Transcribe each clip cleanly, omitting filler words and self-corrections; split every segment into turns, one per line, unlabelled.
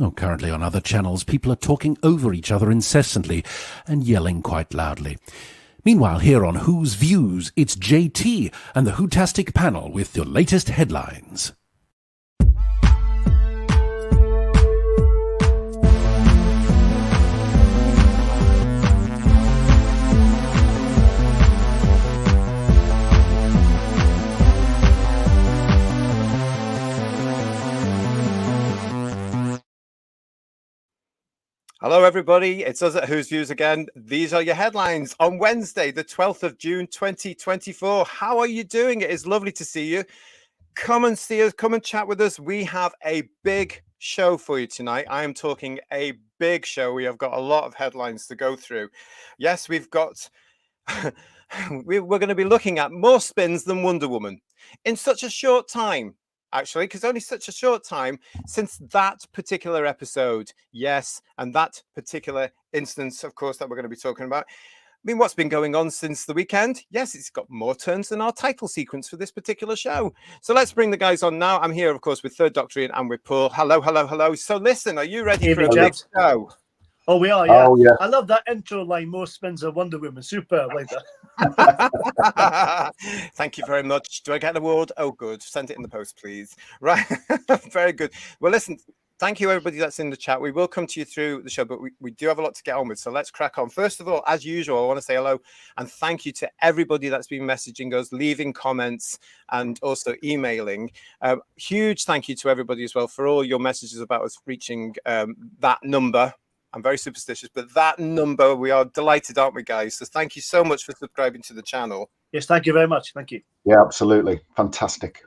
Oh, currently on other channels, people are talking over each other incessantly and yelling quite loudly. Meanwhile, here on Who's Views, it's JT and the Whotastic panel with your latest headlines.
Hello, everybody. It's us at Who's Views again. These are your headlines on Wednesday, the 12th of June, 2024. How are you doing? It is lovely to see you. Come and see us. Come and chat with us. We have a big show for you tonight. I am talking a big show. We have got a lot of headlines to go through. Yes, we've got... we're going to be looking at more spins than Wonder Woman in such a short time. Actually, because only such a short time since that particular episode. Yes, and that particular instance, of course, that we're going to be talking about. I mean, what's been going on since the weekend? Yes, it's got more turns than our title sequence for this particular show. So let's bring the guys on now. I'm here, of course, with Third Doctor Ian and with Paul. Hello, hello, hello. So listen, are you ready for a big show?
Oh, we are, yeah.
Oh, yeah.
I love that intro line, more spins of Wonder Woman. Super, like that.
Thank you very much. Do I get an award? Oh, good. Send it in the post, please. Right. Very good. Well, listen, thank you, everybody that's in the chat. We will come to you through the show, but we do have a lot to get on with. So let's crack on. First of all, as usual, I want to say hello and thank you to everybody that's been messaging us, leaving comments and also emailing. Huge thank you to everybody as well for all your messages about us reaching that number. I'm very superstitious, but that number, we are delighted, aren't we, guys? So thank you so much for subscribing to the channel.
Yes, thank you very much. Thank you.
Yeah, absolutely. Fantastic.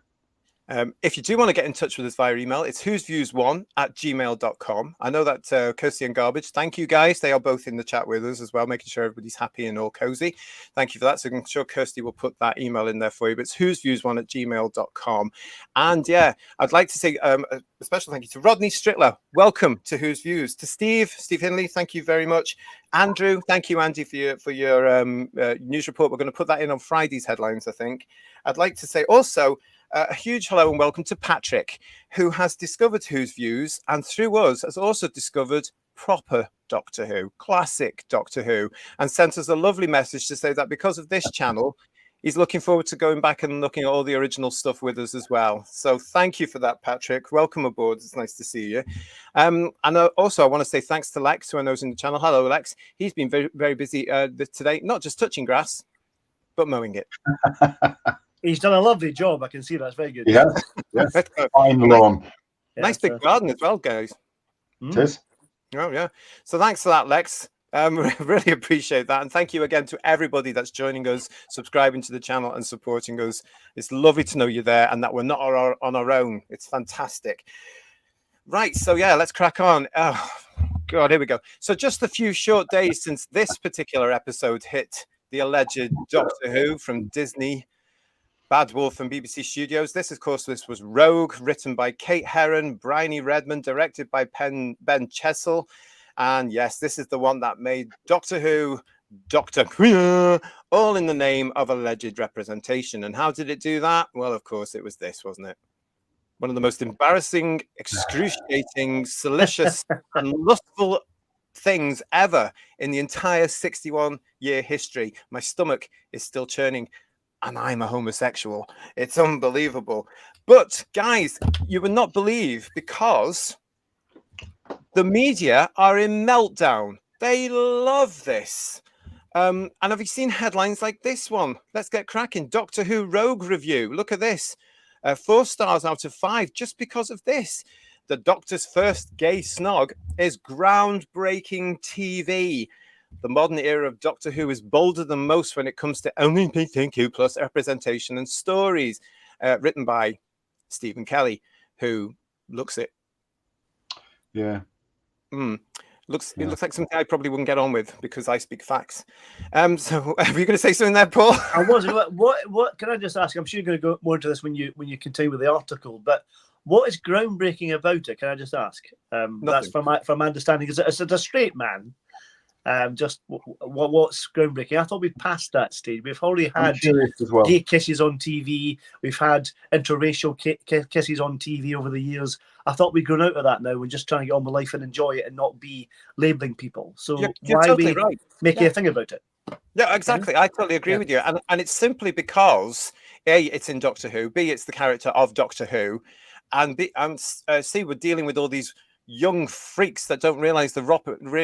If you do want to get in touch with us via email, it's whosviews1@gmail.com. I know that Kirsty and Garbage, thank you guys. They are both in the chat with us as well, making sure everybody's happy and all cozy. Thank you for that. So I'm sure Kirsty will put that email in there for you. But it's whosviews1@gmail.com. And yeah, I'd like to say a special thank you to Rodney Strickler. Welcome to Who's Views. To Steve Hindley, thank you very much. Andrew, thank you, Andy, for your news report. We're going to put that in on Friday's headlines, I think. I'd like to say also a huge hello and welcome to Patrick, who has discovered Who's Views and through us has also discovered proper Doctor Who, classic Doctor Who, and sent us a lovely message to say that because of this channel, he's looking forward to going back and looking at all the original stuff with us as well. So thank you for that, Patrick. Welcome aboard. It's nice to see you. And also, I want to say thanks to Lex, who I know is in the channel. Hello, Lex. He's been very, very busy today, not just touching grass, but mowing it.
He's done a lovely job. I can see that's very good.
Yeah, yes. Fine lawn.
Nice big garden as well, guys.
It is.
Oh, yeah. So thanks for that, Lex. Really appreciate that. And thank you again to everybody that's joining us, subscribing to the channel and supporting us. It's lovely to know you're there and that we're not on our own. It's fantastic. Right. So, yeah, let's crack on. Oh, God, here we go. So just a few short days since this particular episode hit the alleged Doctor Who from Disney, Bad Wolf and BBC Studios. This, of course, this was Rogue, written by Kate Herron, Bryony Redmond, directed by Ben Chesel. And yes, this is the one that made Doctor Who, Doctor Queer, all in the name of alleged representation. And how did it do that? Well, of course, it was this, wasn't it? One of the most embarrassing, excruciating, salacious, and lustful things ever in the entire 61-year history. My stomach is still churning. And I'm a homosexual. It's unbelievable. But guys, you would not believe because the media are in meltdown. They love this. And have you seen headlines like this one? Let's get cracking. Doctor Who Rogue review. Look at this. 4 stars out of 5 just because of this. The Doctor's first gay snog is groundbreaking TV. The modern era of Doctor Who is bolder than most when it comes to LGBTQ plus representation and stories. Written by Stephen Kelly, who looks it.
Yeah.
It looks like something I probably wouldn't get on with because I speak facts. So are you going to say something there, Paul?
I was. What can I just ask? I'm sure you're going to go more into this when you continue with the article, but what is groundbreaking about it? Can I just ask? That's from my understanding. Is it a straight man? What's groundbreaking. I thought we'd passed that stage. We've already
I'm
had
curious as well.
gay kisses on TV. We've had interracial kisses on TV over the years. I thought we'd grown out of that now. We're just trying to get on with life and enjoy it and not be labelling people. So
you're
why
totally
we
right.
making a thing about it?
Yeah, exactly. I totally agree with you. And it's simply because A, it's in Doctor Who, B, it's the character of Doctor Who, and C, we're dealing with all these young freaks that don't realize the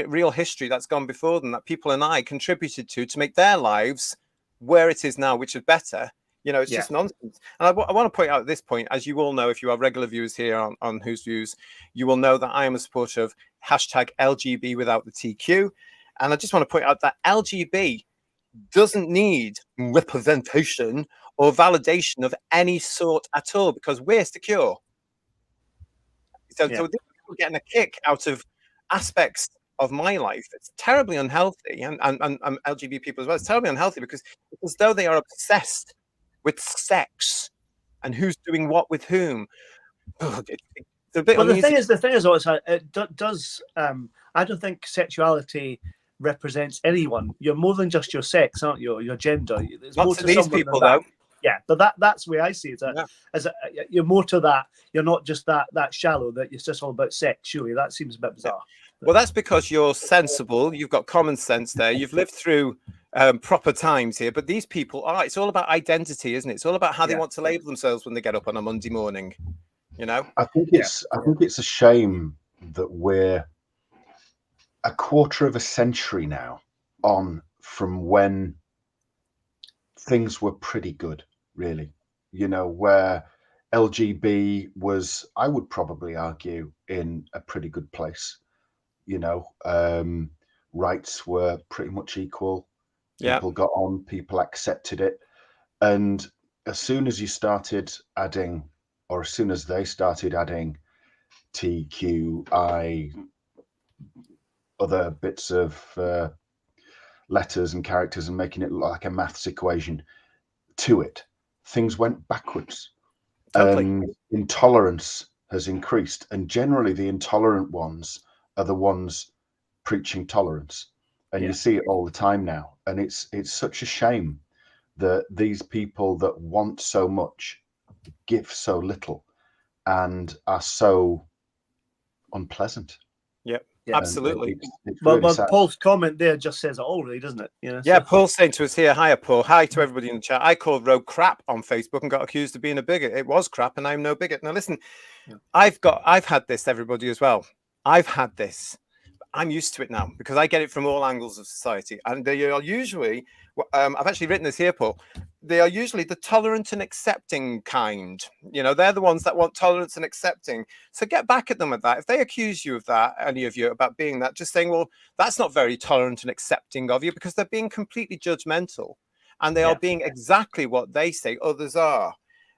real history that's gone before them, that people and I contributed to make their lives where it is now, which is better. You know, it's just nonsense. And I want to point out at this point, as you all know, if you are regular viewers here on Who's Views, you will know that I am a supporter of hashtag LGB without the TQ. And I just want to point out that LGB doesn't need representation or validation of any sort at all, because we're secure. So people are getting a kick out of aspects of my life. It's terribly unhealthy, and LGBT people as well. It's terribly unhealthy because it's as though they are obsessed with sex and who's doing what with whom. It's a bit
well,
uneasy.
the thing is, also, it does. I don't think sexuality represents anyone. You're more than just your sex, aren't you? Your gender. There's
Not
more
to
to
these
someone
people,
than that.
though.
Yeah, but that's the way I see it. You're more to that. You're not just that shallow. That it's just all about sex. Surely that seems a bit bizarre.
Well, that's because you're sensible. You've got common sense there. You've lived through proper times here. But these people are. It's all about identity, isn't it? It's all about how they want to label themselves when they get up on a Monday morning. You know.
I think it's a shame that we're a quarter of a century now on from when things were pretty good, really. You know, where LGB was, I would probably argue, in a pretty good place. You know, rights were pretty much equal. People got on, people accepted it. And as soon as you started adding, or as soon as they started adding TQI, other bits of letters and characters and making it look like a maths equation to it, things went backwards. And intolerance has increased. And generally the intolerant ones are the ones preaching tolerance. And you see it all the time now. And it's such a shame that these people that want so much give so little and are so unpleasant.
Absolutely.
It's
Well,
really sad.
Paul's comment there just says it all, really, doesn't it? You know,
yeah, Paul's saying to us here, hiya, Paul. Hi to everybody in the chat. I called Rogue crap on Facebook and got accused of being a bigot. It was crap, and I'm no bigot. Now, listen, I've had this, everybody, as well. I've had this. I'm used to it now because I get it from all angles of society. And they are usually, I've actually written this here, Paul. They are usually the tolerant and accepting kind. You know, they're the ones that want tolerance and accepting. So get back at them with that. If they accuse you of that, any of you, about being that, just saying, well, that's not very tolerant and accepting of you, because they're being completely judgmental and they are being exactly what they say others are.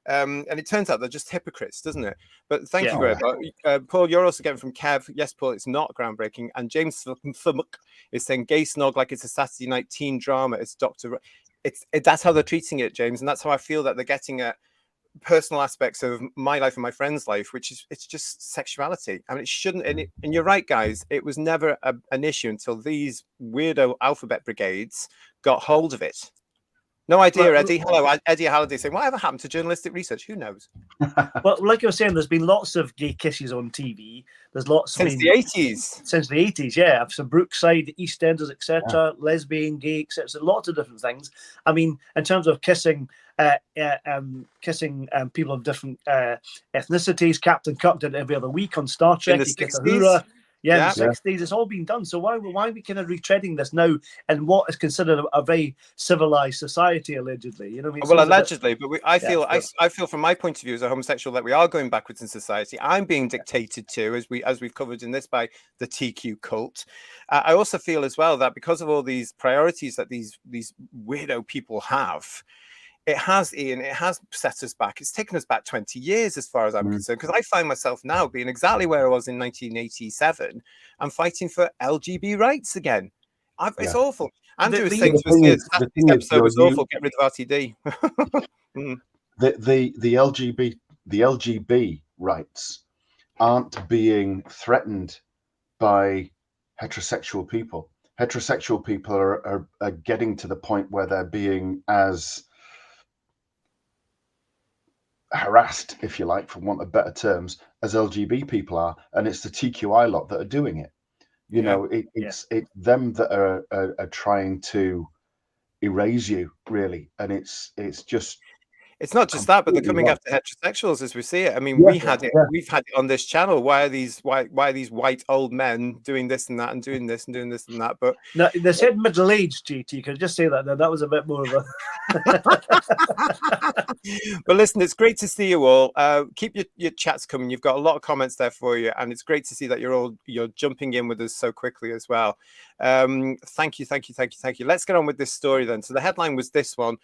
And it turns out they're just hypocrites, doesn't it? But thank you very much. Paul, you're also getting from Kev. Yes, Paul, it's not groundbreaking. And James Thumuk is saying gay snog like it's a Saturday night teen drama. It's that's how they're treating it, James. And that's how I feel that they're getting at personal aspects of my life and my friend's life, which is, it's just sexuality. I mean, it shouldn't. And you're right, guys. It was never an issue until these weirdo alphabet brigades got hold of it. No idea, Eddie. Hello, Eddie Halliday saying, whatever happened to journalistic research? Who knows?
Well, like I was saying, there's been lots of gay kisses on TV. There's lots
since the 80s.
Since the 80s, yeah. Some Brookside, EastEnders, etc. Lesbian, gay, etc. Lots of different things. I mean, in terms of kissing people of different ethnicities, Captain Kirk did it every other week on Star Trek.
In the 60s.
In the 60s, it's all been done. So why are we kind of retreading this now in what is considered a very civilized society, allegedly? You know, what I mean?
Well, allegedly, but I feel from my point of view as a homosexual that we are going backwards in society. I'm being dictated to, as we've covered in this, by the TQ cult. I also feel as well that because of all these priorities that these weirdo people have, it has set us back. It's taken us back 20 years as far as I'm concerned, because I find myself now being exactly where I was in 1987 and fighting for LGBT rights again. It's awful. Andrew was saying to us here, this episode was awful, get rid of RTD.
The LGB rights aren't being threatened by heterosexual people. heterosexual people are getting to the point where they're being as harassed, if you like, for want of better terms, as LGBT people are, and it's the TQI lot that are doing it. You know, it's them that are trying to erase you, really, and it's just.
It's not just that, but they're coming after heterosexuals as we see it. I mean, we've had it on this channel. Why are these white old men doing this and that and doing this and doing this and that? But
no, they said middle-aged, GT. Could I just say that? That was a bit more of a.
But listen, it's great to see you all. Keep your chats coming. You've got a lot of comments there for you, and it's great to see that you're jumping in with us so quickly as well. Thank you. Let's get on with this story then. So the headline was this one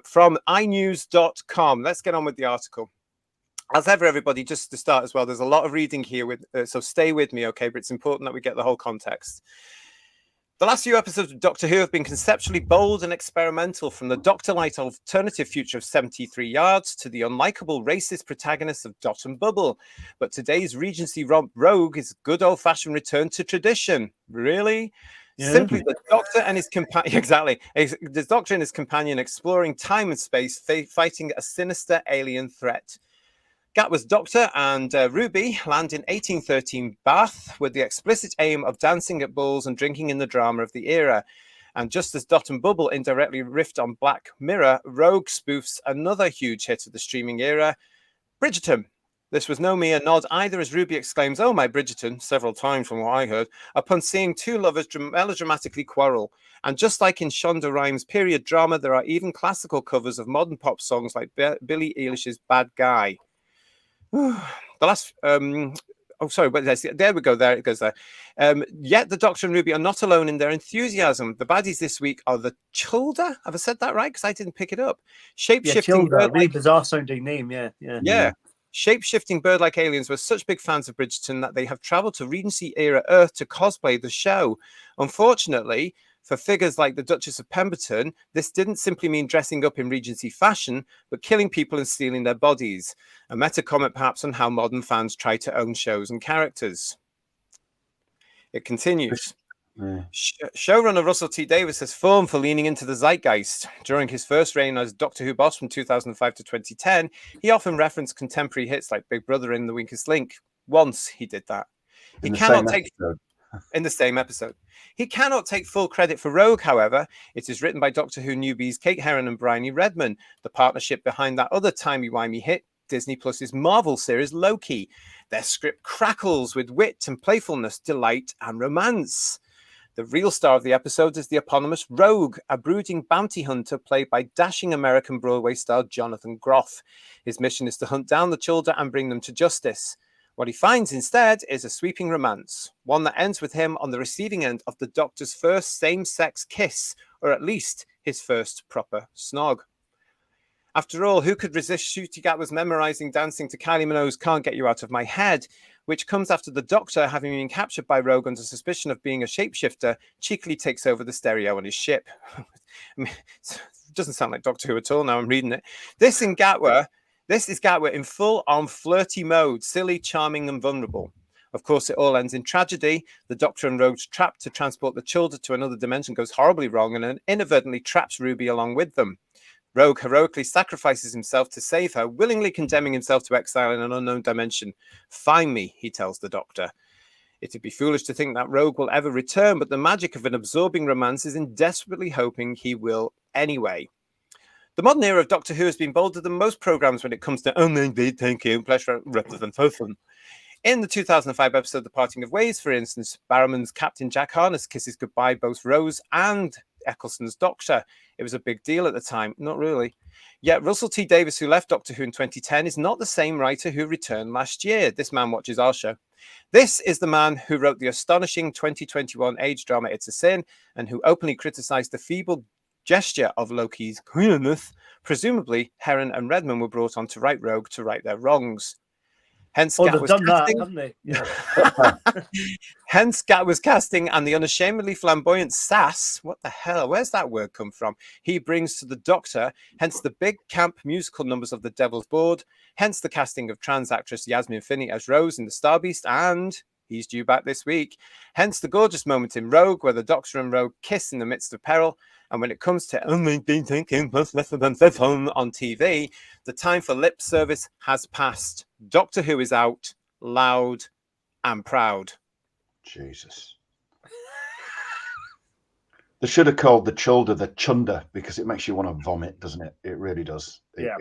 from inews.com. Let's get on with the article. As ever, everybody, just to start as well, there's a lot of reading here, so stay with me, okay? But it's important that we get the whole context. The last few episodes of Doctor Who have been conceptually bold and experimental, from the Doctor-like alternative future of 73 Yards to the unlikable racist protagonist of Dot and Bubble. But today's Regency romp Rogue is good old-fashioned return to tradition. Really? Yeah. Simply the Doctor and his companion, exactly. The Doctor and his companion exploring time and space, fighting a sinister alien threat. Gatwa's Doctor and Ruby land in 1813 Bath with the explicit aim of dancing at balls and drinking in the drama of the era. And just as Dot and Bubble indirectly riffed on Black Mirror, Rogue spoofs another huge hit of the streaming era, Bridgerton. This was no mere nod either, as Ruby exclaims, "Oh, my Bridgerton," several times from what I heard, upon seeing two lovers melodramatically quarrel. And just like in Shonda Rhimes' period drama, there are even classical covers of modern pop songs like Billie Eilish's Bad Guy. The last there we go. There it goes there. Yet the Doctor and Ruby are not alone in their enthusiasm. The baddies this week are the Chulda. Have I said that right? Because I didn't pick it up. Shape-shifting
really bizarre sounding name. Yeah.
Shape-shifting bird-like aliens were such big fans of Bridgerton that they have travelled to Regency-era Earth to cosplay the show. Unfortunately, for figures like the Duchess of Pemberton, this didn't simply mean dressing up in Regency fashion, but killing people and stealing their bodies. A meta comment perhaps on how modern fans try to own shows and characters. It continues. Yeah. Showrunner Russell T Davies has formed for leaning into the zeitgeist. During his first reign as Doctor Who boss from 2005 to 2010, he often referenced contemporary hits like Big Brother and The Weakest Link. Once he did that. He cannot take... In the same episode. He cannot take full credit for Rogue, however. It is written by Doctor Who newbies Kate Herron and Bryony Redman, the partnership behind that other timey-wimey hit, Disney Plus's Marvel series Loki. Their script crackles with wit and playfulness, delight and romance. The real star of the episode is the eponymous Rogue, a brooding bounty hunter played by dashing American Broadway star Jonathan Groff. His mission is to hunt down the Chulda and bring them to justice. What he finds instead is a sweeping romance, one that ends with him on the receiving end of the Doctor's first same-sex kiss, or at least his first proper snog. After all, who could resist Ncuti Gatwa's memorizing dancing to Kylie Minogue's Can't Get You Out of My Head, which comes after the Doctor, having been captured by Rogue under suspicion of being a shapeshifter, cheekily takes over the stereo on his ship. I mean, it doesn't sound like Doctor Who at all now I'm reading it. This is Gatwa in full-on flirty mode, silly, charming and vulnerable. Of course, it all ends in tragedy. The Doctor and Rogue's trap to transport the Chulda to another dimension goes horribly wrong and inadvertently traps Ruby along with them. Rogue heroically sacrifices himself to save her, willingly condemning himself to exile in an unknown dimension. "Find me," he tells the Doctor. It'd be foolish to think that Rogue will ever return, but the magic of an absorbing romance is in desperately hoping he will anyway. The modern era of Doctor Who has been bolder than most programs when it comes to pleasure representation. In the 2005 episode The Parting of Ways, for instance, Barrowman's Captain Jack Harness kisses goodbye both Rose and Eccleston's Doctor. It was a big deal at the time. Not really. Yet Russell T Davies, who left Doctor Who in 2010, is not the same writer who returned last year. This man watches our show. This is the man who wrote the astonishing 2021 age drama It's a Sin, and who openly criticised the feeble gesture of Loki's queerness. Presumably, Herron and Redman were brought on to write Rogue to right their wrongs. Hence, Gatwa's casting.
Haven't they? Yeah.
Hence, Gatwa's casting and the unashamedly flamboyant sass. What the hell? Where's that word come from? He brings to the Doctor. Hence, the big camp musical numbers of The Devil's Board. Hence, the casting of trans actress Yasmin Finney as Rose in The Star Beast, and He's due back this week. Hence the gorgeous moment in Rogue where the Doctor and Rogue kiss in the midst of peril. And when it comes to only been thinking on TV, the time for lip service has passed. Doctor Who is out, loud and proud.
Jesus. They should have called the Chulda the Chunda because it makes you want to vomit, doesn't it? It really does.
Yeah.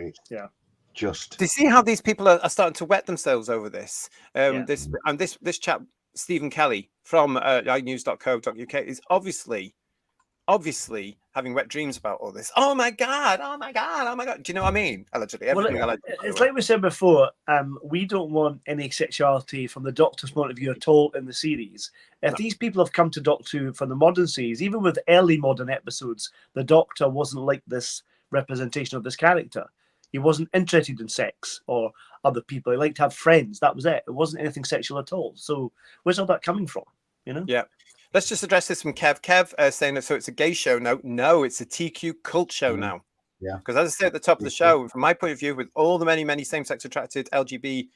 Just.
Do you see how these people are starting to wet themselves over this? This chap, Stephen Kelly from inews.co.uk, is obviously having wet dreams about all this. Oh my god! Do you know what I mean? Allegedly, everything allegedly.
It's like we said before. We don't want any sexuality from the Doctor's point of view at all in the series. If these people have come to Doctor Who from the modern series, even with early modern episodes, the Doctor wasn't like this representation of this character. He wasn't interested in sex or other people. He liked to have friends. That was it. It wasn't anything sexual at all. So where's all that coming from? You know?
Yeah. Let's just address this from Kev. Kev saying that so it's a gay show. No, it's a TQ cult show now.
Yeah.
Because as I said at the top of the show, from my point of view, with all the many same-sex attracted LGB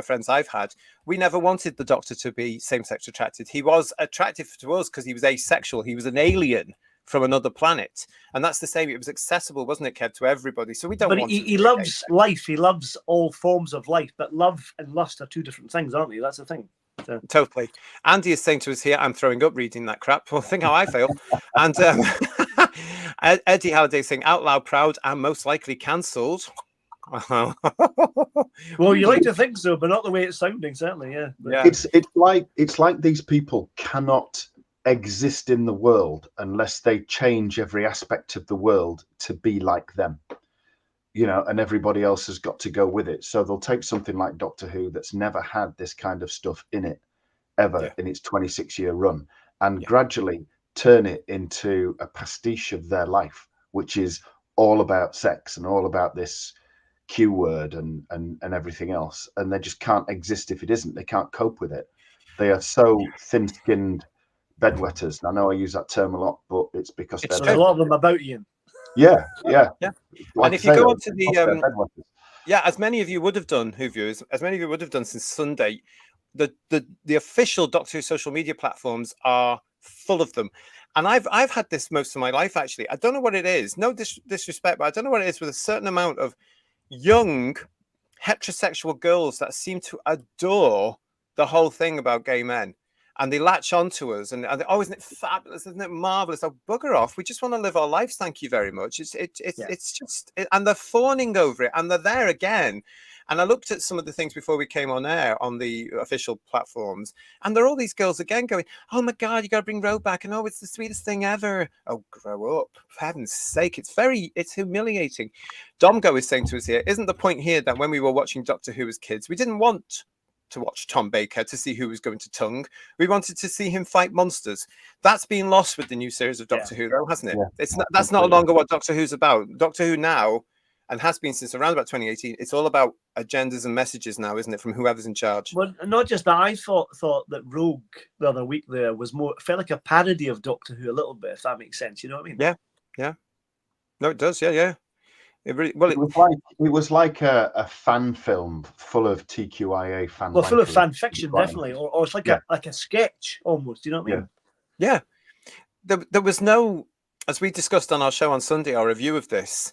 friends I've had, we never wanted the Doctor to be same-sex attracted. He was attractive to us because he was asexual. He was an alien from another planet, and that's the same. It was accessible, wasn't it, Kev, to everybody? So we don't.
But he loves life. He loves all forms of life. But love and lust are two different things, aren't they? That's the thing. So.
Totally. Andy is saying to us here, I'm throwing up reading that crap. Well, think how I feel. And Eddie Halliday saying, out loud proud and most likely cancelled.
Well, you like to think so, but not the way it's sounding, certainly. Yeah.
It's like these people cannot exist in the world unless they change every aspect of the world to be like them. You know, and everybody else has got to go with it. So they'll take something like Doctor Who that's never had this kind of stuff in it ever in its 26-year run and gradually turn it into a pastiche of their life, which is all about sex and all about this Q word and everything else. And they just can't exist if it isn't. They can't cope with it. They are so thin-skinned bedwetters. I know I use that term a lot, but it's because
there's a lot of them about you.
Yeah.
Like and if you go on to the as many of you would have done, Who viewers, as many of you would have done since Sunday, the official Doctor Who social media platforms are full of them. And I've had this most of my life, actually. I don't know what it is. No disrespect, but I don't know what it is with a certain amount of young heterosexual girls that seem to adore the whole thing about gay men. And they latch onto us, and they, isn't it fabulous? Isn't it marvelous? Oh, bugger off! We just want to live our lives. Thank you very much. It's just, and they're fawning over it, and they're there again. And I looked at some of the things before we came on air on the official platforms, and there are all these girls again going, "Oh my God, you got to bring Ro back!" And it's the sweetest thing ever. Oh, grow up! For heaven's sake, it's humiliating. Domgo is saying to us here, isn't the point here that when we were watching Doctor Who as kids, we didn't want to watch Tom Baker to see who was going to tongue. We wanted to see him fight monsters. That's been lost with the new series of Doctor Who, though, hasn't it? Yeah, that's no longer what Doctor Who's about. Doctor Who now, and has been since around about 2018, it's all about agendas and messages now, isn't it, from whoever's in charge?
Well, not just that. I thought that Rogue the other week there felt like a parody of Doctor Who a little bit, if that makes sense. You know what I mean?
Yeah. No, it does. Yeah.
It was like a fan film full of TQIA fan.
Well, full of fan fiction, definitely, or it's like a sketch almost. You know what I mean?
Yeah. There was no, as we discussed on our show on Sunday, our review of this.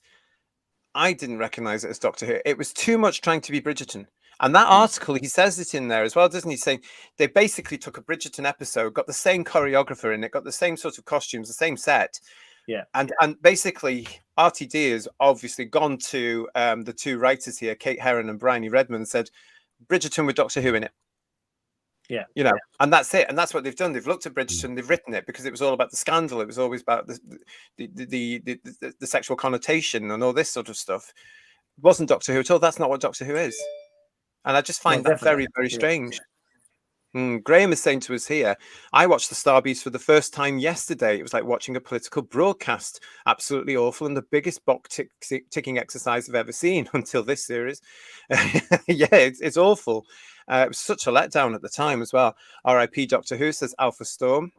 I didn't recognize it as Doctor Who. It was too much trying to be Bridgerton. And that article, he says it in there as well, doesn't he? Saying they basically took a Bridgerton episode, got the same choreographer in it, got the same sort of costumes, the same set.
Yeah.
And basically, RTD has obviously gone to the two writers here, Kate Herron and Bryony Redmond, and said, Bridgerton with Doctor Who in it.
Yeah.
You know, and that's it. And that's what they've done. They've looked at Bridgerton, they've written it because it was all about the scandal. It was always about the sexual connotation and all this sort of stuff. It wasn't Doctor Who at all. That's not what Doctor Who is. And I just find that very, very strange. Graham is saying to us here, I watched the Starbeast for the first time yesterday. It was like watching a political broadcast. Absolutely awful and the biggest box ticking exercise I've ever seen until this series. It's awful. It was such a letdown at the time as well. R.I.P. Doctor Who, says Alpha Storm.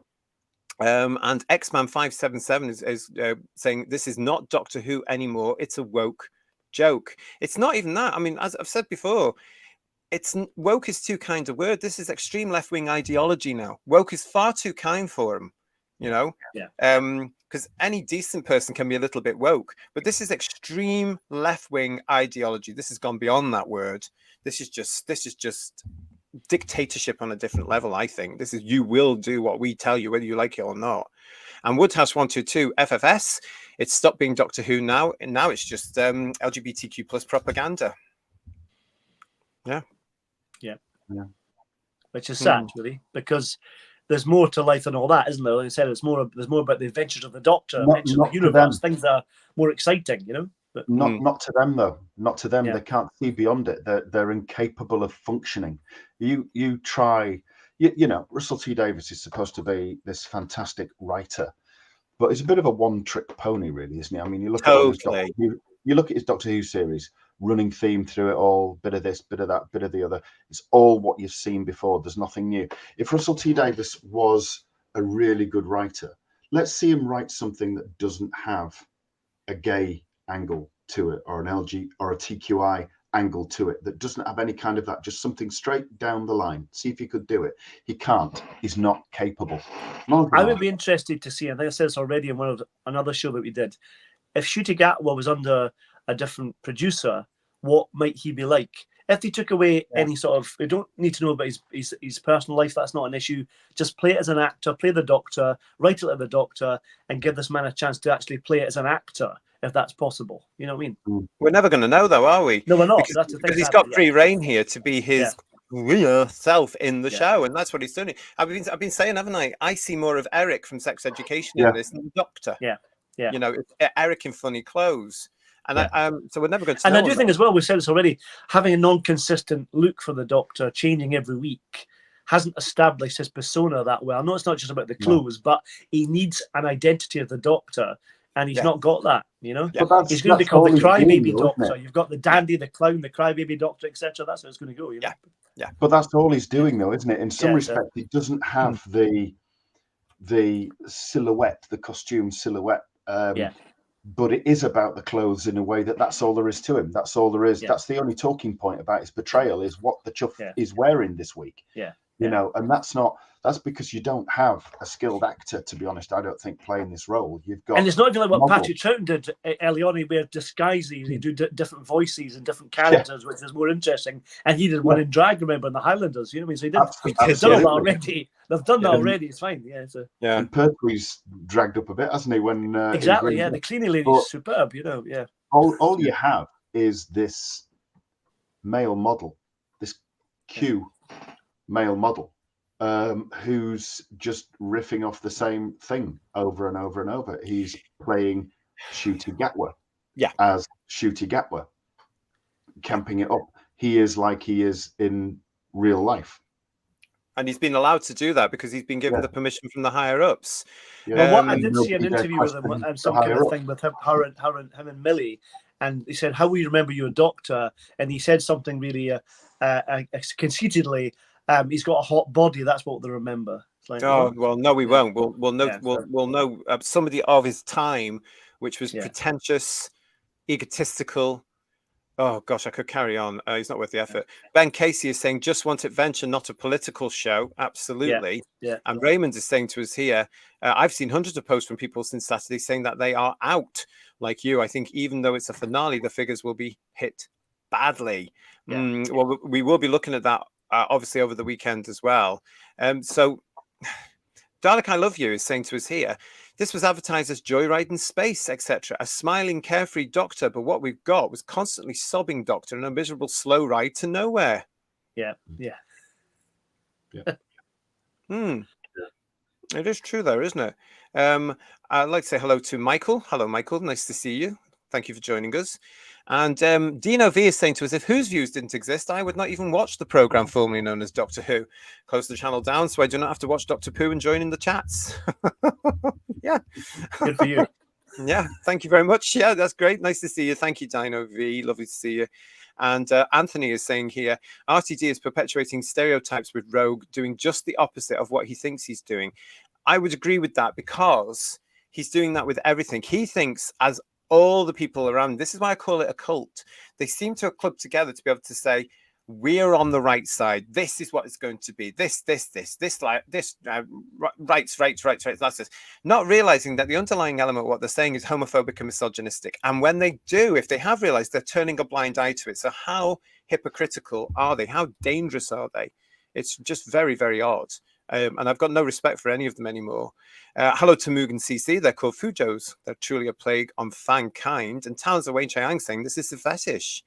And X-Man 577 is saying this is not Doctor Who anymore. It's a woke joke. It's not even that. I mean, as I've said before, woke is too kind a word. This is extreme left-wing ideology now. Woke is far too kind for him, you know. Because any decent person can be a little bit woke, but this is extreme left-wing ideology. This has gone beyond that word. This is just dictatorship on a different level. I think this is, you will do what we tell you, whether you like it or not. And Woodhouse 122 FFS, it's stopped being Doctor Who now, and now it's just LGBTQ plus propaganda. Yeah.
Which is sad, really, because there's more to life than all that, isn't there? Like I said, there's more about the adventures of the Doctor, adventures of the universe, things that are more exciting, you know. But
not to them though. Not to them. They can't see beyond it. They're incapable of functioning. You try. You know, Russell T Davies is supposed to be this fantastic writer, but he's a bit of a one-trick pony, really, isn't he? I mean, you look at all his you look at his Doctor Who series, running theme through it all, bit of this, bit of that, bit of the other. It's all what you've seen before. There's nothing new. If Russell T Davies was a really good writer, let's see him write something that doesn't have a gay angle to it, or an LG or a TQI angle to it, that doesn't have any kind of that, just something straight down the line. See if he could do it. He can't. He's not capable.
I would be interested to see, I think I said this already in another show that we did, if Ncuti Gatwa was under a different producer, what might he be like? If they took away any sort of, we don't need to know about his personal life, that's not an issue. Just play it as an actor, play the Doctor, write it like the Doctor, and give this man a chance to actually play it as an actor, if that's possible. You know what I mean?
We're never going to know, though, are we?
No, we're not.
Because,
that's the thing.
Because he's got free reign here to be his real self in the show, and that's what he's doing. I've been saying, haven't I? I see more of Eric from Sex Education in this than the Doctor. You know, Eric in funny clothes. And so we're never going to.
And I do think as well, we've said this already, having a non-consistent look for the Doctor, changing every week, hasn't established his persona that well. I know it's not just about the clothes, but he needs an identity of the Doctor, and he's not got that. You know, he's going to become the crybaby Doctor. You've got the dandy, the clown, the crybaby Doctor, etc. That's how it's going to go. You know?
But that's all he's doing, though, isn't it? In some respect, he doesn't have the silhouette, the costume silhouette. But it is about the clothes in a way that's all there is to him. That's all there is. That's the only talking point about his portrayal, is what the chuff is wearing this week. You know, and that's because you don't have a skilled actor, to be honest. I don't think, playing this role. You've got,
and it's not even like what Patrick Troughton did early on. He wear disguises, he do different voices and different characters, which is more interesting. And he did one in drag, remember, in the Highlanders. You know what I mean? So he's done all that already. They've done that already. It's fine.
And Pertwee's dragged up a bit, hasn't he? When
exactly, the cleaning lady's superb. You know,
All you have is this male model, this Q male model, who's just riffing off the same thing over and over and over. He's playing Ncuti Gatwa as Ncuti Gatwa, camping it up. He is like he is in real life. And
he's been allowed to do that because he's been given the permission from the higher ups.
Well, I did see an interview with him and some kind of thing with him and Millie, and he said, "How will you remember your Doctor?" And he said something really conceitedly. He's got a hot body. That's what they remember. It's like,
well, no, we won't. We'll know somebody of his time, which was pretentious, egotistical. Oh gosh, I could carry on. He's not worth the effort. Ben Casey is saying, "Just want adventure, not a political show." Absolutely. And Raymond is saying to us here, "I've seen hundreds of posts from people since Saturday saying that they are out. Like you, I think even though it's a finale, the figures will be hit badly." Well, we will be looking at that. Obviously over the weekend as well. So Dalek I Love You is saying to us here, this was advertised as joyride in space, etc. A smiling, carefree Doctor, but what we've got was constantly sobbing Doctor and a miserable slow ride to nowhere.
It
is true though, isn't it? I'd like to say hello to Michael. Hello, Michael. Nice to see you. Thank you for joining us. And Dino V is saying to us, if Whose Views didn't exist, I would not even watch the programme formerly known as Doctor Who. Close the channel down so I do not have to watch Doctor Pooh and join in the chats.
Good for you.
Thank you very much. That's great. Nice to see you. Thank you, Dino V. Lovely to see you. And Anthony is saying here, RTD is perpetuating stereotypes with Rogue, doing just the opposite of what he thinks he's doing. I would agree with that because he's doing that with everything. He thinks, as all the people around, this is why I call it a cult. They seem to have clubbed together to be able to say, we're on the right side. This is what it's going to be. This, like this, rights. That's this. Not realizing that the underlying element of what they're saying is homophobic and misogynistic. And when they do, if they have realized, they're turning a blind eye to it. So how hypocritical are they? How dangerous are they? It's just very, very odd. And I've got no respect for any of them anymore. Hello to Mugen CC. They're called Fujos. They're truly a plague on fankind. And Talons of Wayne Chiang saying this is a fetish.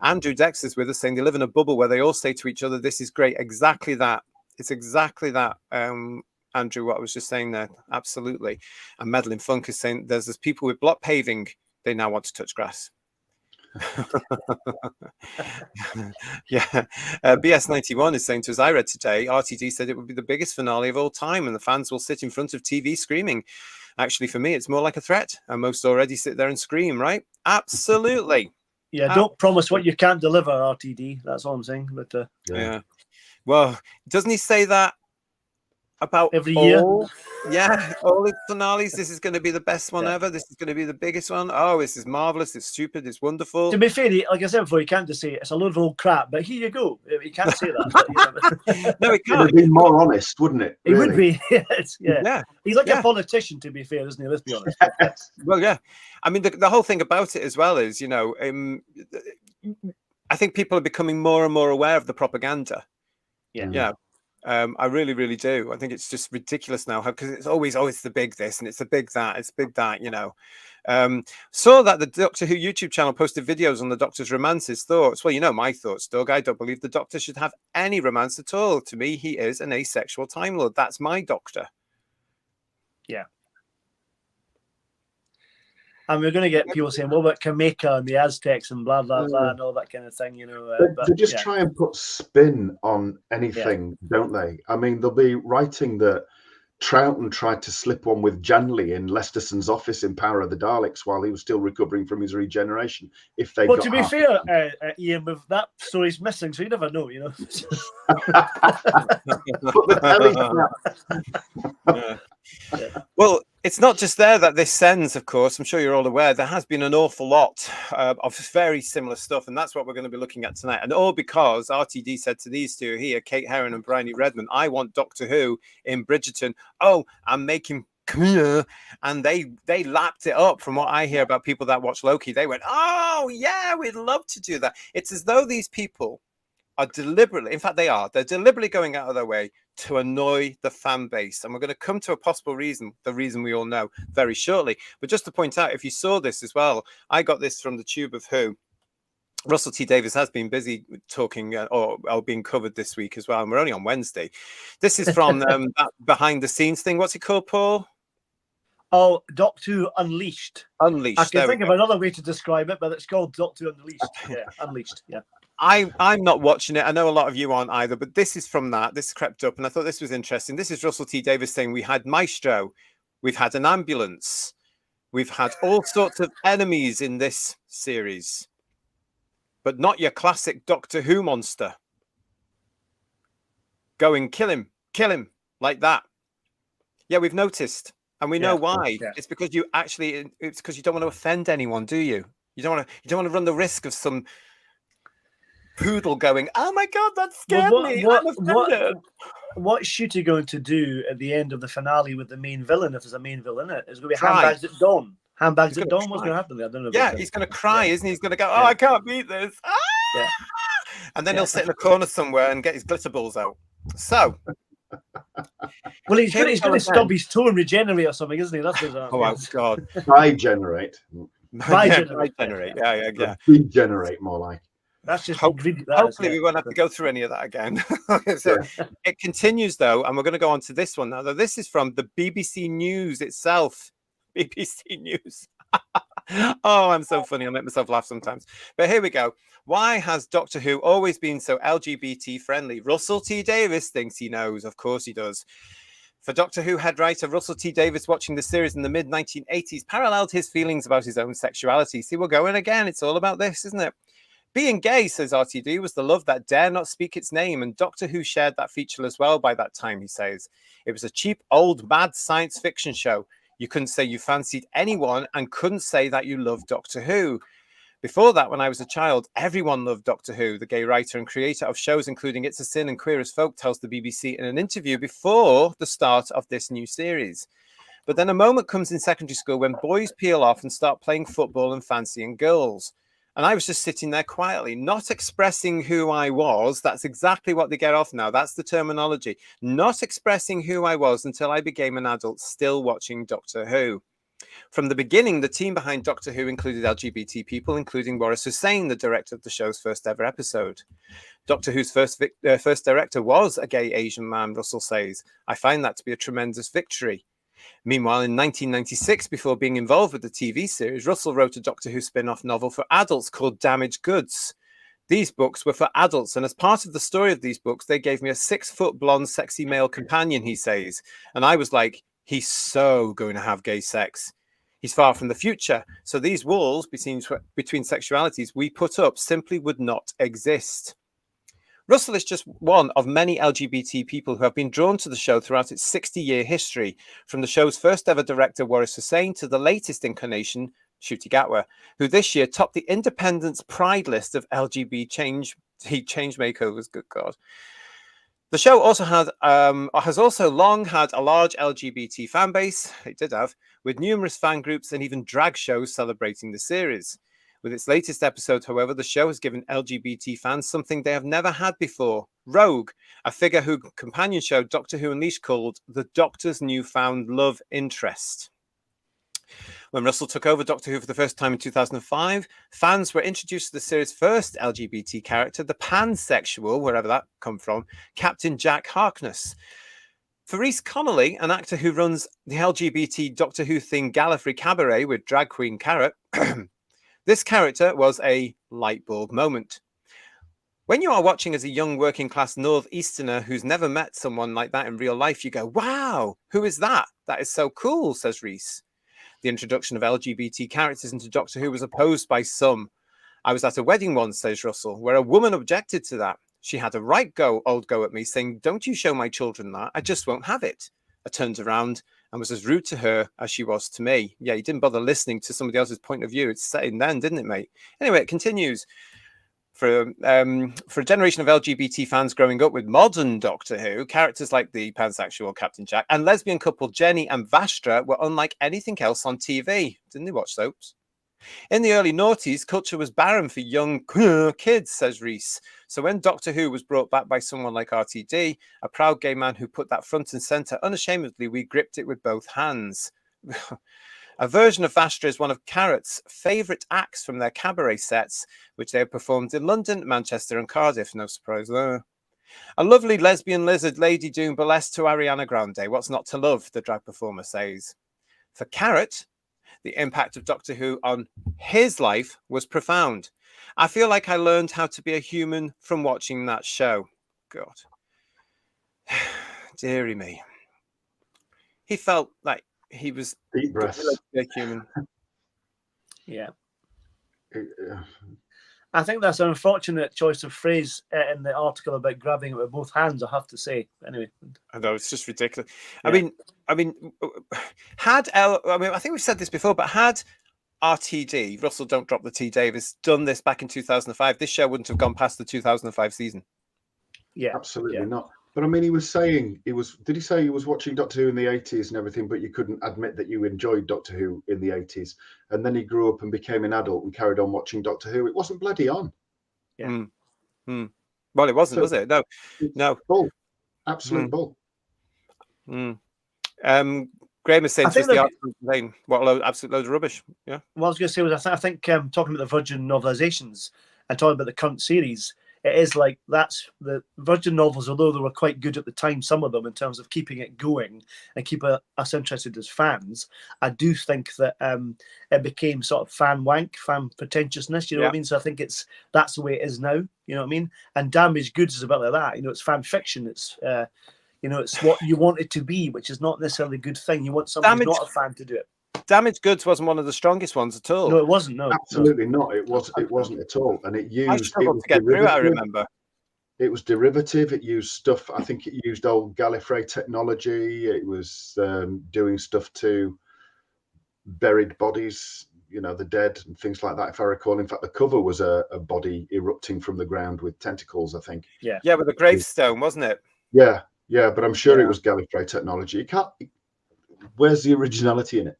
Andrew Dex is with us saying they live in a bubble where they all say to each other, this is great. Exactly that. It's exactly that, Andrew, what I was just saying there. Absolutely. And Madeline Funk is saying there's people with block paving. They now want to touch grass. Yeah. BS91 is saying to us, I read today, RTD said it would be the biggest finale of all time and the fans will sit in front of TV screaming. Actually, for me, it's more like a threat. And most already sit there and scream, right? Absolutely.
Yeah, don't promise what you can't deliver, RTD. That's all I'm saying. But
yeah. Well, doesn't he say that about
every year?
Yeah, all his finales. This is going to be the best one ever. This is going to be the biggest one. Oh, this is marvelous. It's stupid. It's wonderful.
To be fair, like I said before, you can't just say it's a load of old crap. But here you go. You can't say that. But,
no, he can't.
It would be more honest, wouldn't it?
It
really?
would be. Yeah. He's like a politician, to be fair, isn't he? Let's be honest.
Well, yeah. I mean, the whole thing about it as well is, you know, I think people are becoming more and more aware of the propaganda. Yeah. I really, really do. I think it's just ridiculous now because it's always, it's the big this and it's the big that, it's big that, you know. Saw that the Doctor Who YouTube channel posted videos on the Doctor's romances. Thoughts? Well, you know my thoughts, Doug. I don't believe the Doctor should have any romance at all. To me, he is an asexual Time Lord. That's my Doctor.
Yeah. And we're going to get people saying, what about Kameka and the Aztecs and blah, blah, blah, and all that kind of thing, you know.
They just try and put spin on anything, don't they? I mean, they'll be writing that Troughton tried to slip one with Janley in Lesterson's office in Power of the Daleks while he was still recovering from his regeneration. If they
Well, to be fair, Ian, with that story's missing, so you never know, you know.
Well, it's not just there that this sends, of course. I'm sure you're all aware there has been an awful lot of very similar stuff, and that's what we're going to be looking at tonight. And all because RTD said to these two here, Kate Herron and Bryony Redmond, I want Doctor Who in Bridgerton. Oh, I'm making clear. And they lapped it up. From what I hear about people that watch Loki, they went, oh yeah, we'd love to do that. It's as though these people are deliberately, in fact they're deliberately going out of their way to annoy the fan base. And we're going to come to a possible reason, the reason we all know, very shortly. But just to point out, if you saw this as well, I got this from the Tube of Who. Russell T Davies has been busy talking or being covered this week as well, and we're only on Wednesday. This is from that behind the scenes thing. What's it called, Paul?
Oh, Doctor Who Unleashed.
Unleashed.
I can think of another way to describe it, but it's called Doctor Who Unleashed. Yeah, Unleashed. Yeah.
I'm not watching it. I know a lot of you aren't either, but this is from that. This crept up, and I thought this was interesting. This is Russell T Davies saying we had Maestro, we've had an ambulance, we've had all sorts of enemies in this series, but not your classic Doctor Who monster. Going, kill him, like that. Yeah, we've noticed, and we know why. Yeah. It's because it's because you don't want to offend anyone, do you? You don't want to run the risk of some poodle going, oh my god, that scared me.
What's Shooty going to do at the end of the finale with the main villain, if there's a main villain in it? It's going to be handbags at dawn. Handbags at dawn. What's going to happen there? I don't know.
Yeah, he's going to cry, isn't he? He's going to go, I can't beat this. Ah! Yeah. And then he'll sit in a corner somewhere and get his glitter balls out. So
well, he's going to stub his toe and regenerate or something, isn't he? That's what
oh god.
Regenerate.
Regenerate. Yeah.
Regenerate, more like.
That's just
hopefully we won't have to go through any of that again. So it continues though, and we're going to go on to this one now. Though this is from the BBC News itself. BBC News. Oh, I'm so funny. I make myself laugh sometimes. But here we go. Why has Doctor Who always been so LGBT friendly? Russell T Davies thinks he knows. Of course he does. For Doctor Who head writer Russell T Davies, watching the series in the mid-1980s paralleled his feelings about his own sexuality. See, we're going again. It's all about this, isn't it? Being gay, says RTD, was the love that dare not speak its name, and Doctor Who shared that feature as well by that time, he says. It was a cheap, old, mad science fiction show. You couldn't say you fancied anyone and couldn't say that you loved Doctor Who. Before that, when I was a child, everyone loved Doctor Who. The gay writer and creator of shows including It's a Sin and Queer as Folk tells the BBC in an interview before the start of this new series. But then a moment comes in secondary school when boys peel off and start playing football and fancying girls. And I was just sitting there quietly, not expressing who I was. That's exactly what they get off now. That's the terminology. Not expressing who I was until I became an adult, still watching Doctor Who. From the beginning, the team behind Doctor Who included LGBT people, including Waris Hussein, the director of the show's first ever episode. Doctor Who's first director was a gay Asian man, Russell says. I find that to be a tremendous victory. Meanwhile, in 1996, before being involved with the TV series, Russell wrote a Doctor Who spin-off novel for adults called Damaged Goods. These books were for adults, and as part of the story of these books, they gave me a 6-foot blonde, sexy male companion, he says. And I was like, he's so going to have gay sex. He's far from the future, so these walls between sexualities we put up simply would not exist. Russell is just one of many LGBT people who have been drawn to the show throughout its 60-year history, from the show's first ever director, Waris Hussein, to the latest incarnation, Ncuti Gatwa, who this year topped the Independent's Pride list of LGBT change makeovers. Good God. The show also has also long had a large LGBT fan base, it did have, with numerous fan groups and even drag shows celebrating the series. With its latest episode, however, the show has given LGBT fans something they have never had before. Rogue, a figure who companion show Doctor Who Unleashed called the Doctor's newfound love interest. When Russell took over Doctor Who for the first time in 2005, fans were introduced to the series' first LGBT character, the pansexual, wherever that come from, Captain Jack Harkness. For Rhys Connolly, an actor who runs the LGBT Doctor Who themed Gallifrey Cabaret with drag queen Carrot, this character was a light bulb moment. When you are watching as a young working class northeasterner who's never met someone like that in real life, you go, wow, who is that? That is so cool, says Rhys. The introduction of LGBT characters into Doctor Who was opposed by some. I was at a wedding once, says Russell, where a woman objected to that. She had a old go at me, saying, don't you show my children that. I just won't have it. I turned around and was as rude to her as she was to me. Yeah, you didn't bother listening to somebody else's point of view. It's saying then, didn't it, mate? Anyway, it continues. For a generation of LGBT fans growing up with modern Doctor Who, characters like the pansexual Captain Jack and lesbian couple Jenny and Vastra were unlike anything else on TV. Didn't they watch soaps? In the early noughties, culture was barren for young kids, says Rhys. So when Doctor Who was brought back by someone like RTD, a proud gay man who put that front and centre unashamedly, we gripped it with both hands. A version of Vastra is one of Carrot's favourite acts from their cabaret sets, which they have performed in London, Manchester and Cardiff. No surprise there. A lovely lesbian lizard Lady Doom burlesque to Ariana Grande. What's not to love, the drag performer says. For Carrot, the impact of Doctor Who on his life was profound. I feel like I learned how to be a human from watching that show. God. Dearie me. He felt like he was
Deep breaths.
a human.
Yeah. I think that's an unfortunate choice of phrase in the article about grabbing it with both hands, I have to say. Anyway.
I know, it's just ridiculous.
Yeah.
I mean, I think we've said this before, but had RTD, Russell Don't Drop the T Davies, done this back in 2005, this show wouldn't have gone past the 2005 season.
Yeah.
Absolutely not. But I mean, did he say he was watching Doctor Who in the 80s and everything, but you couldn't admit that you enjoyed Doctor Who in the 80s? And then he grew up and became an adult and carried on watching Doctor Who. It wasn't bloody on.
Yeah.
Well, it wasn't, was it? No.
Bull. Absolute bull.
Graham is saying to us the article contained absolute load of rubbish. Yeah.
What I was going to say was, I think talking about the Virgin novelizations and talking about the current series, it is like that's the Virgin novels, although they were quite good at the time, some of them, in terms of keeping it going and keep us interested as fans. I do think that it became sort of fan pretentiousness, you know what I mean? So I think that's the way it is now, you know what I mean? And Damaged Goods is a bit like that, you know, it's fan fiction, it's it's what you want it to be, which is not necessarily a good thing. You want somebody who's not a fan to do it.
Damaged Goods wasn't one of the strongest ones at all.
No, it wasn't. No,
absolutely not. It wasn't at all. And it used.
I struggled to get through it. I remember.
It was derivative. It used stuff. I think it used old Gallifrey technology. It was doing stuff to buried bodies. the dead and things like that, if I recall. In fact, the cover was a body erupting from the ground with tentacles, I think.
Yeah, with a gravestone, wasn't it?
Yeah, but I'm sure it was Gallifrey technology. You can't. Where's the originality in it?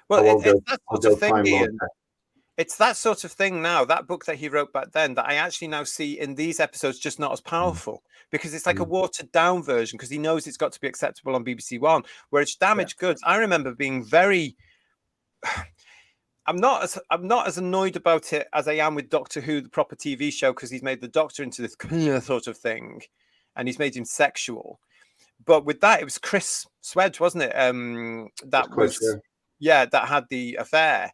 Well,
I'll
it's that
I'll
sort
go
of thing,
find more.
Ian. It's that sort of thing now, that book that he wrote back then, that I actually now see in these episodes just not as powerful, because it's like a watered down version, because he knows it's got to be acceptable on BBC One, where it's damaged goods. I remember being very I'm not as annoyed about it as I am with Doctor Who, the proper TV show, because he's made the Doctor into this sort of thing, and he's made him sexual. But with that, it was Chris Swedge, wasn't it? That had the affair.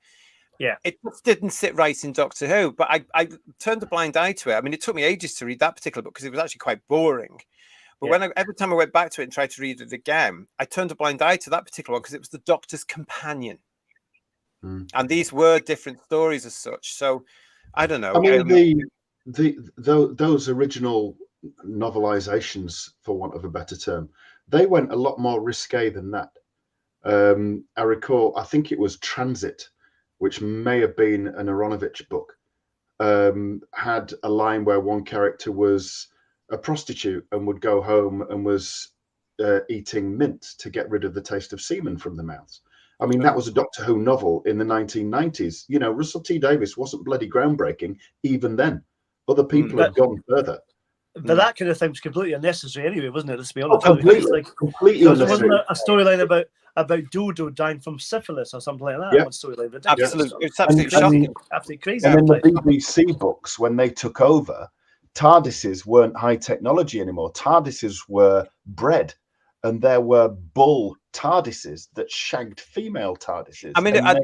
Yeah,
it just didn't sit right in Doctor Who. But I turned a blind eye to it. I mean, it took me ages to read that particular book because it was actually quite boring. But every time I went back to it and tried to read it again, I turned a blind eye to that particular one because it was the Doctor's companion. And these were different stories as such. So I don't know.
I mean, those original novelizations, for want of a better term, they went a lot more risque than that. I recall, I think it was Transit, which may have been an Aronovich book, had a line where one character was a prostitute and would go home and was eating mint to get rid of the taste of semen from the mouths. I mean, that was a Doctor Who novel in the 1990s. Russell T Davies wasn't bloody groundbreaking even then. Other people had gone further.
But that kind of thing was completely unnecessary anyway, wasn't it? Let's be honest.
Completely unnecessary.
There wasn't a storyline about Dodo dying from syphilis or something like that.
Yeah.
One storyline.
Absolutely. It's absolutely shocking.
Absolutely crazy.
And in the BBC books, when they took over, TARDISes weren't high technology anymore. TARDISes were bred. And there were bull TARDISes that shagged female TARDISes.
I mean, it was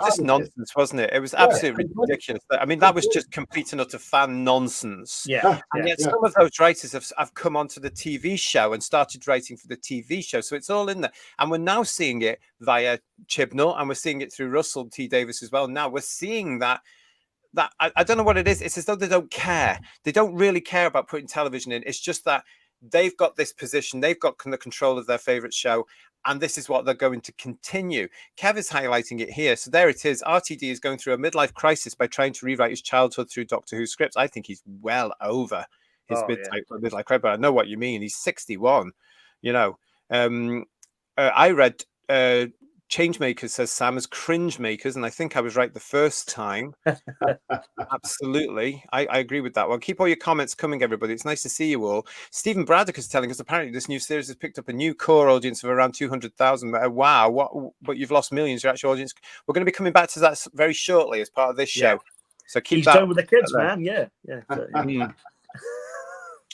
just nonsense, wasn't it? It was absolutely ridiculous. I mean, that was just complete and utter fan nonsense. And yet some of those writers have come onto the TV show and started writing for the TV show. So it's all in there. And we're now seeing it via Chibnall, and we're seeing it through Russell T Davies as well. Now we're seeing that I don't know what it is. It's as though they don't care. They don't really care about putting television in. It's just that they've got this position, they've got the control of their favorite show, and this is what they're going to continue. Kev is highlighting it here. So there it is. RTD is going through a midlife crisis by trying to rewrite his childhood through Doctor Who scripts. I think he's well over his midlife crisis, but I know what you mean. He's 61, I read Changemakers, says Sam, as cringe makers, and I think I was right the first time. Absolutely. I agree with that one. Keep all your comments coming, everybody. It's nice to see you all. Stephen Braddock is telling us apparently this new series has picked up a new core audience of around 200,000. Wow, but you've lost millions. Your actual audience. We're going to be coming back to that very shortly as part of this show. So keep
He's
that
done with the kids, man. Yeah.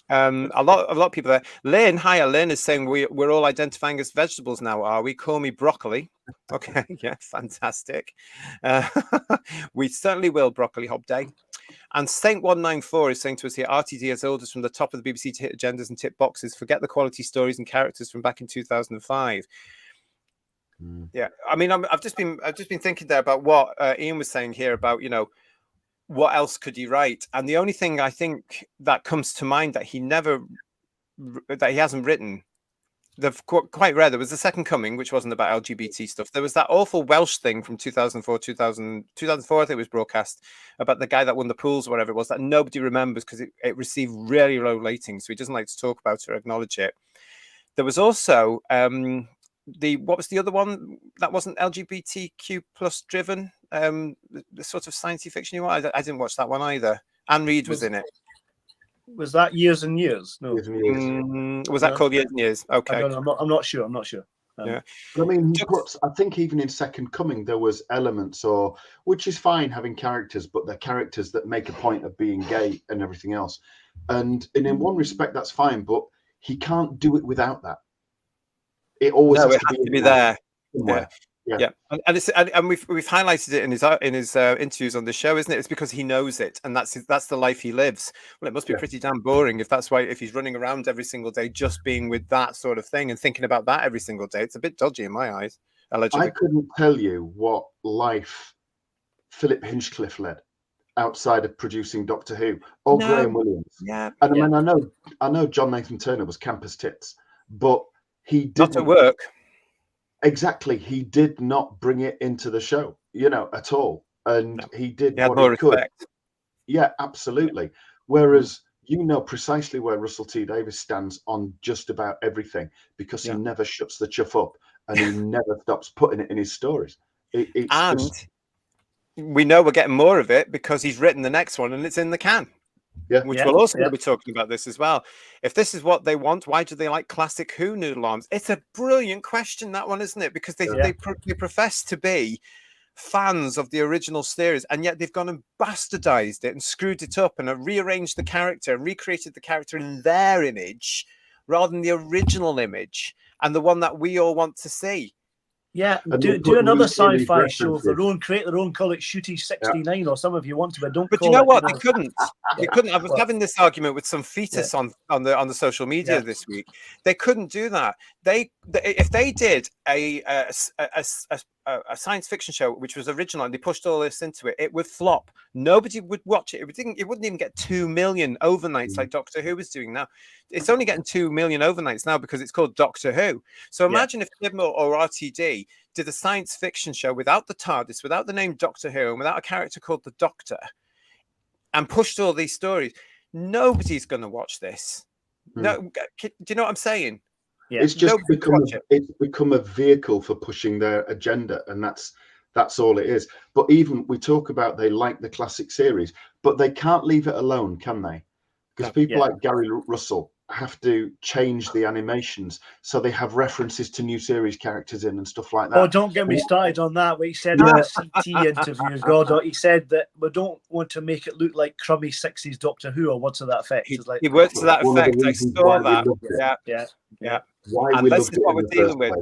A lot of people there. Lynn, hiya. Lynn is saying we're all identifying as vegetables now, are we? Call me broccoli. Okay, yeah, fantastic. We certainly will, broccoli hob day. And Saint194 is saying to us here, RTD has orders from the top of the BBC to hit agendas and tip boxes. Forget the quality stories and characters from back in 2005. Yeah, I mean, I've just been thinking there about what Ian was saying here about, what else could he write? And the only thing I think that comes to mind that he hasn't written, they're quite rare. There was The Second Coming, which wasn't about LGBT stuff. There was that awful Welsh thing from 2004, I think it was broadcast, about the guy that won the pools, or whatever it was, that nobody remembers because it received really low ratings. So he doesn't like to talk about it or acknowledge it. There was also what was the other one that wasn't LGBTQ plus driven? The sort of sciencey fiction I didn't watch that one either. Anne Reid was in it.
Was that Years and Years? No.
Was that called Years and Years? Okay.
I'm not sure.
Yeah.
I mean, I think even in Second Coming there was elements, which is fine having characters, but they're characters that make a point of being gay and everything else. And in one respect that's fine, but he can't do it without that. It always has to be there. Yeah. And we've highlighted it in his interviews on the show, isn't it? It's because he knows it, and that's the life he lives. Well, it must be pretty damn boring if he's running around every single day just being with that sort of thing and thinking about that every single day. It's a bit dodgy in my eyes. Allegedly. I couldn't tell you what life Philip Hinchcliffe led outside of producing Doctor Who or Graham Williams.
Yeah,
and I mean, I know John Nathan Turner was campus tits, but he didn't.
Not at work.
exactly. He did not bring it into the show, at all. And
No.
he did
He had
what
more
he could.
respect.
Yeah, absolutely. Whereas you know precisely where Russell T Davies stands on just about everything, because he never shuts the chuff up and he never stops putting it in his stories. It's
And
just,
we know we're getting more of it because he's written the next one and it's in the can.
yeah,
Which we'll also be talking about this as well. If this is what they want, why do they like classic Who noodle arms? It's a brilliant question, that one, isn't it? Because they profess to be fans of the original series, and yet they've gone and bastardized it and screwed it up and have rearranged the character and recreated the character in their image rather than the original image and the one that we all want to see.
Yeah,
And
do another sci-fi
these
show of their own, create their own, call it Shooty 69 or some if you want to, but don't
But
call
you know
it,
what? They couldn't. They couldn't. I was
Well,
having this argument with some fetus on the social media this week. They couldn't do that. They if they did a science fiction show which was original and they pushed all this into it, it would flop. Nobody would watch it. It wouldn't even get 2 million overnights like Doctor Who is doing now. It's only getting 2 million overnights now because it's called Doctor Who. So imagine if Libmo or RTD did a science fiction show without the TARDIS, without the name Doctor Who, and without a character called the Doctor, and pushed all these stories. Nobody's going to watch this. No, do you know what I'm saying?
Yeah.
It's just become a vehicle for pushing their agenda, and that's all it is. But even we talk about they like the classic series, but they can't leave it alone, can they? Because people like Gary Russell have to change the animations so they have references to new series characters in and stuff like that.
Oh, don't get me started on that. What he said in the CT interview, God, he said that we don't want to make it look like crummy 60s Doctor Who or what's to that effect.
He worked to that effect. I saw that. Yeah.
Why
and
we
this
loved
is what we're dealing with.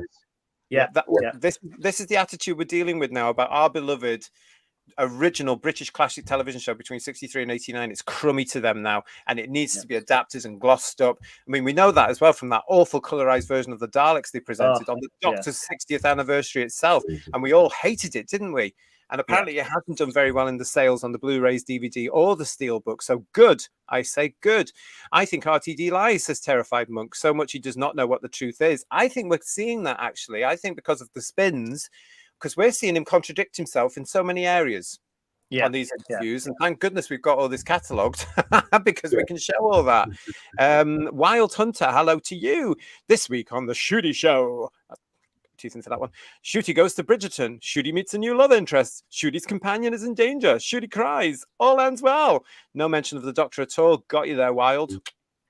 Place.
This is the attitude we're dealing with now about our beloved original British classic television show between 63 and 89. It's crummy to them now, and it needs to be adapted and glossed up. I mean, we know that as well from that awful colorized version of the Daleks they presented on the Doctor's 60th anniversary itself, and we all hated it, didn't we? And apparently it hasn't done very well in the sales on the Blu-rays, DVD, or the Steelbook. So good. I say good. I think RTD lies, says Terrified Monk. So much he does not know what the truth is. I think we're seeing that, actually. I think because of the spins, because we're seeing him contradict himself in so many areas on these interviews. And thank goodness we've got all this catalogued because we can show all that. Wild Hunter, hello to you. This week on The Shooty Show. Teeth into that one. Shooty goes to Bridgerton. Shooty meets a new love interest. Shooty's companion is in danger. Shooty cries. All ends well. No mention of the Doctor at all. Got you there, Wild.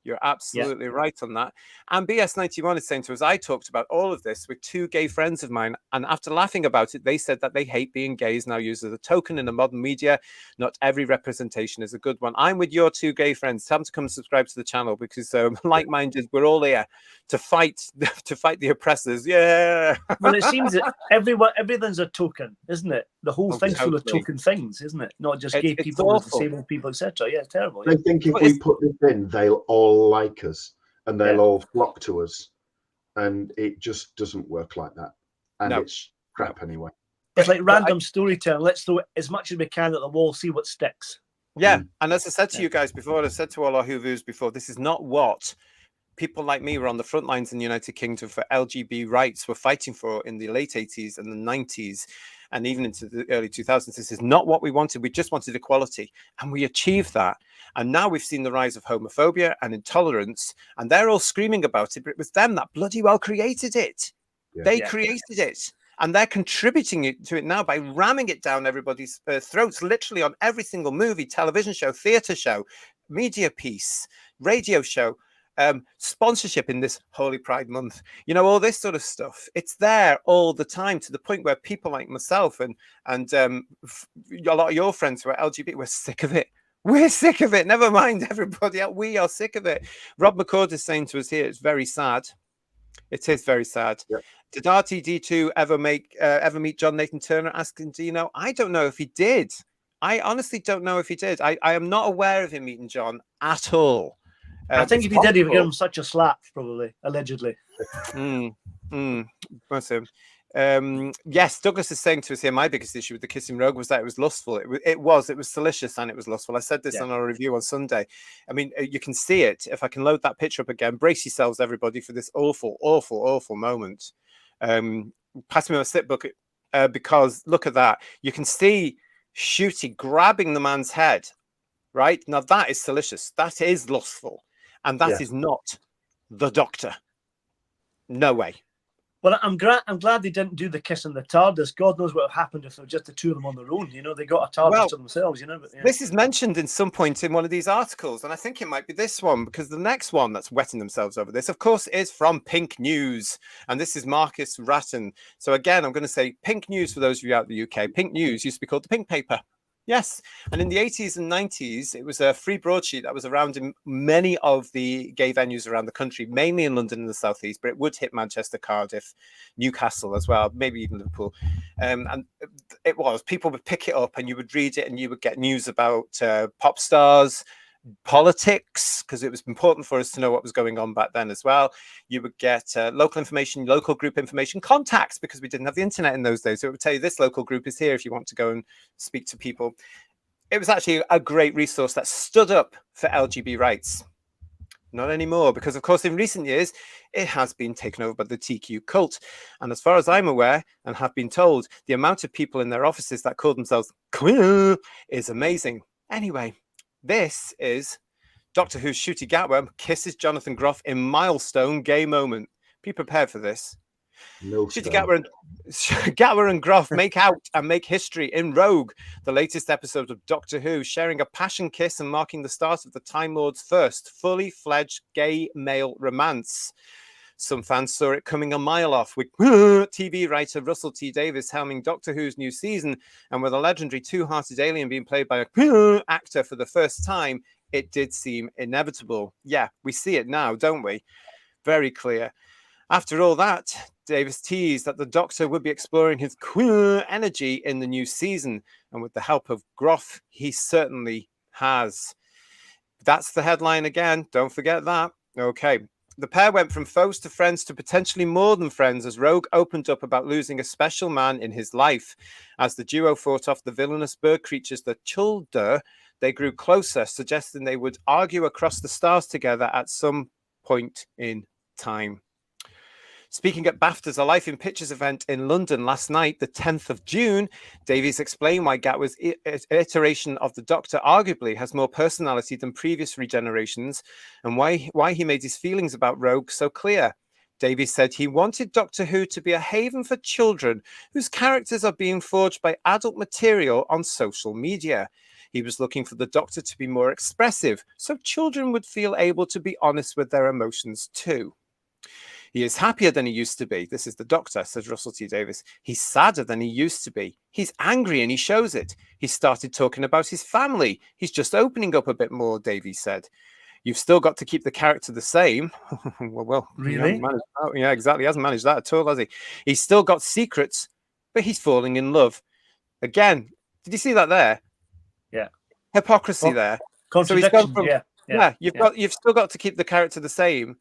You're absolutely right on that. And BS91 is saying to us, I talked about all of this with two gay friends of mine, and after laughing about it, they said that they hate being gay is now used as a token in the modern media. Not every representation is a good one. I'm with your two gay friends. Tell them to come and subscribe to the channel because like-minded, we're all here to fight the oppressors. Yeah.
Well, it seems that everything's a token, isn't it? The whole thing's full of token things, isn't it? Not just gay people, disabled people, etc. Yeah, it's terrible.
They think if we put this in, they'll all like us and they'll all flock to us, and it just doesn't work like that, and it's crap anyway.
It's like random storytelling. Let's throw as much as we can at the wall, see what sticks.
And as I said to you guys before, I said to all our Whoviewers before, this is not what people like me were on the front lines in the United Kingdom for LGBT rights were fighting for in the late 80s and the 90s and even into the early 2000s. This is not what we wanted. We just wanted equality, and we achieved that. And now we've seen the rise of homophobia and intolerance, and they're all screaming about it, but it was them that bloody well created it. They created it, and they're contributing to it now by ramming it down everybody's throats, literally on every single movie, television show, theatre show, media piece, radio show, sponsorship in this Holy Pride Month, all this sort of stuff. It's there all the time, to the point where people like myself and a lot of your friends who are LGBT, we're sick of it. We're sick of it. Never mind everybody else. We are sick of it. Rob McCord is saying to us here, it's very sad. It is very sad. Yep. Did RTD2 ever meet John Nathan Turner? Asking, do you know? I don't know if he did. I honestly don't know if he did. I am not aware of him meeting John at all.
I think if he did, he would give him such a slap, probably, allegedly.
Bless him. Yes, Douglas is saying to us here, my biggest issue with the Kissing Rogue was that it was lustful. It was salacious and it was lustful. I said this on our review on Sunday. I mean, you can see it. If I can load that picture up again, brace yourselves, everybody, for this awful, awful, awful moment. pass me my slip book, because look at that. You can see Ncuti grabbing the man's head, right? Now that is salacious. That is lustful. And that is not the Doctor. No way.
Well, I'm glad they didn't do the kiss in the TARDIS. God knows what would have happened if they were just the two of them on their own. You know, they got a TARDIS to themselves, you know. But,
This is mentioned in some point in one of these articles, and I think it might be this one, because the next one that's wetting themselves over this, of course, is from Pink News. And this is Marcus Ratton. So again, I'm going to say Pink News for those of you out in the UK. Pink News used to be called the Pink Paper. Yes. And in the 80s and 90s, it was a free broadsheet that was around in many of the gay venues around the country, mainly in London and the Southeast, but it would hit Manchester, Cardiff, Newcastle as well, maybe even Liverpool. And people would pick it up and you would read it and you would get news about pop stars, politics, because it was important for us to know what was going on back then as well. You would get local information, local group information, contacts, because we didn't have the internet in those days. So it would tell you this local group is here if you want to go and speak to people. It was actually a great resource that stood up for LGBT rights. Not anymore, because of course in recent years it has been taken over by the TQ cult, and as far as I'm aware and have been told, the amount of people in their offices that call themselves queer is amazing. Anyway, this is Doctor Who's Ncuti Gatwa kisses Jonathan Groff in milestone gay moment. Be prepared for this. Ncuti Gatwa and Groff make out and make history in Rogue, the latest episode of Doctor Who, sharing a passion kiss and marking the start of the Time Lord's first fully fledged gay male romance. Some fans saw it coming a mile off, with TV writer Russell T Davies helming Doctor Who's new season, and with a legendary two-hearted alien being played by a actor for the first time, it did seem inevitable. Yeah, we see it now, don't we? Very clear. After all that, Davies teased that the Doctor would be exploring his queer energy in the new season, and with the help of Groff, he certainly has. That's the headline again. Don't forget that. Okay. The pair went from foes to friends to potentially more than friends as Rogue opened up about losing a special man in his life. As the duo fought off the villainous bird creatures, the Chulder, they grew closer, suggesting they would argue across the stars together at some point in time. Speaking at BAFTA's A Life in Pictures event in London last night, the 10th of June, Davies explained why Gatwa's iteration of the Doctor arguably has more personality than previous regenerations, and why he made his feelings about Rogue so clear. Davies said he wanted Doctor Who to be a haven for children whose characters are being forged by adult material on social media. He was looking for the Doctor to be more expressive, so children would feel able to be honest with their emotions too. He is happier than he used to be. This is the Doctor, says Russell T Davies. He's sadder than he used to be. He's angry and he shows it. He started talking about his family. He's just opening up a bit more, Davies said. You've still got to keep the character the same. well,
really?
Yeah, exactly. He hasn't managed that at all, has he? He's still got secrets, but he's falling in love. Again, did you see that there?
Yeah.
Hypocrisy there.
Contradiction,
so he's gone from,
yeah.
You've still got to keep the character the same,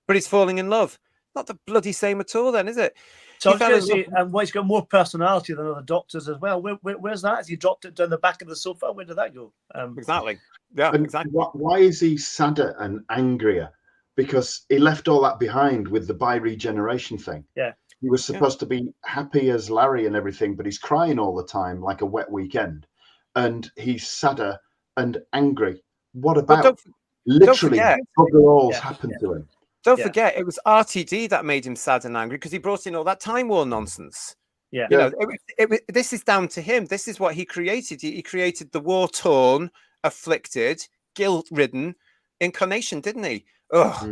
but he's falling in love. Not the bloody same at all, then, is it?
So I was going to say, he's got more personality than other Doctors as well. Where's that? Has he dropped it down the back of the sofa? Where did that go?
Exactly. Yeah,
and
exactly.
Why is he sadder and angrier? Because he left all that behind with the bi-regeneration thing.
Yeah.
He was supposed to be happy as Larry and everything, but he's crying all the time like a wet weekend. And he's sadder and angry. What about literally bugger all's happened to him?
Don't forget, it was RTD that made him sad and angry because he brought in all that Time War nonsense.
Yeah.
You know, this is down to him. This is what he created. He created the war-torn, afflicted, guilt-ridden incarnation, didn't he?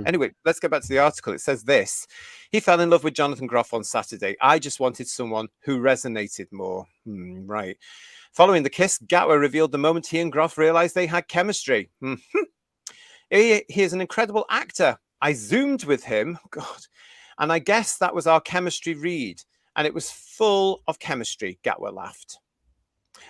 Anyway, let's get back to the article. It says this. He fell in love with Jonathan Groff on Saturday. I just wanted someone who resonated more. Right. Following the kiss, Gatwa revealed the moment he and Groff realized they had chemistry. He is an incredible actor. I zoomed with him, and I guess that was our chemistry read, and it was full of chemistry, Gatwa laughed.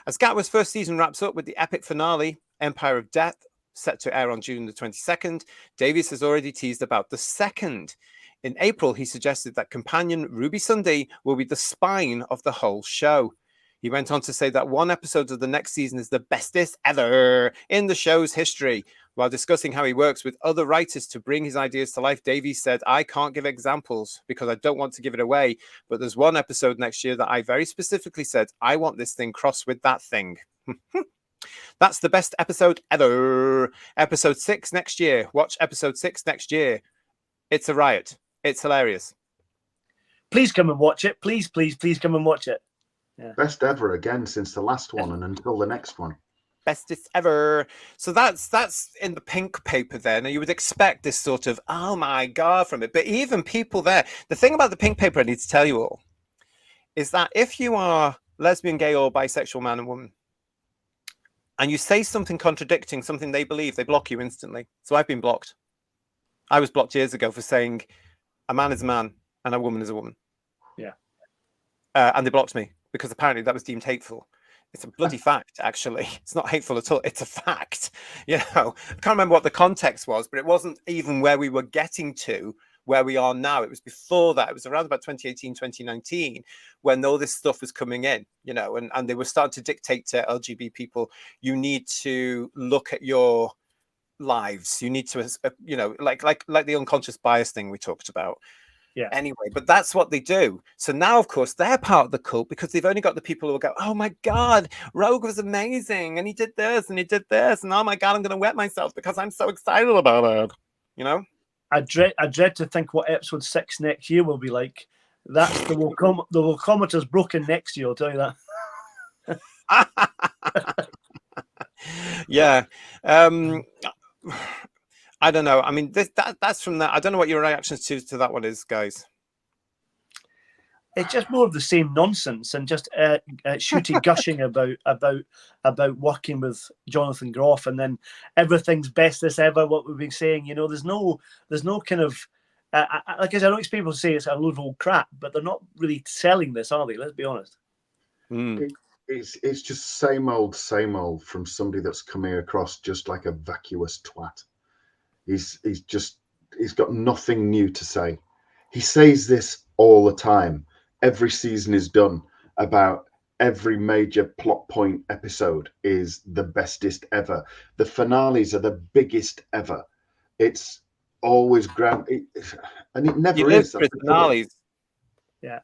As Gatwa's first season wraps up with the epic finale, Empire of Death, set to air on June the 22nd, Davies has already teased about the second. In April, he suggested that companion Ruby Sunday will be the spine of the whole show. He went on to say that one episode of the next season is the bestest ever in the show's history. While discussing how he works with other writers to bring his ideas to life, Davies said, I can't give examples because I don't want to give it away. But there's one episode next year that I very specifically said, I want this thing crossed with that thing. That's the best episode ever. Episode 6 next year. Watch episode 6 next year. It's a riot. It's hilarious.
Please come and watch it. Please, please, please come and watch it.
Yeah. Best ever again since the last one and until the next one.
Bestest ever. So that's in the pink paper then. And you would expect this sort of, oh my God, from it. But even people there, the thing about the pink paper I need to tell you all is that if you are lesbian, gay, or bisexual man and woman, and you say something contradicting something they believe, they block you instantly. So I've been blocked. I was blocked years ago for saying a man is a man and a woman is a woman.
Yeah.
And they blocked me because apparently that was deemed hateful. It's a bloody fact, actually. It's not hateful at all. It's a fact. You know, I can't remember what the context was, but it wasn't even where we were getting to where we are now. It was before that. It was around about 2018, 2019, when all this stuff was coming in, you know, and they were starting to dictate to LGBT people, you need to look at your lives. You need to, you know, like the unconscious bias thing we talked about.
Yeah.
Anyway, but that's what they do. So now, of course, they're part of the cult because they've only got the people who will go, oh my God, Rogue was amazing. And he did this and he did this. And oh my God, I'm going to wet myself because I'm so excited about it. You know?
I dread to think what episode 6 next year will be like. That's the locometer's broken next year, I'll tell you that.
Yeah. I don't know. I mean, that's from that. I don't know what your reactions to that one is, guys.
It's just more of the same nonsense and just Ncuti gushing about working with Jonathan Groff, and then everything's bestest ever. What we've been saying, you know, there's no kind of like I said, I don't expect people to say it's a load of old crap, but they're not really selling this, are they? Let's be honest.
It's just same old from somebody that's coming across just like a vacuous twat. He's got nothing new to say. He says this all the time. Every season is done about every major plot point episode is the bestest ever. The finales are the biggest ever. It's always and it never is.
Finales.
Yeah.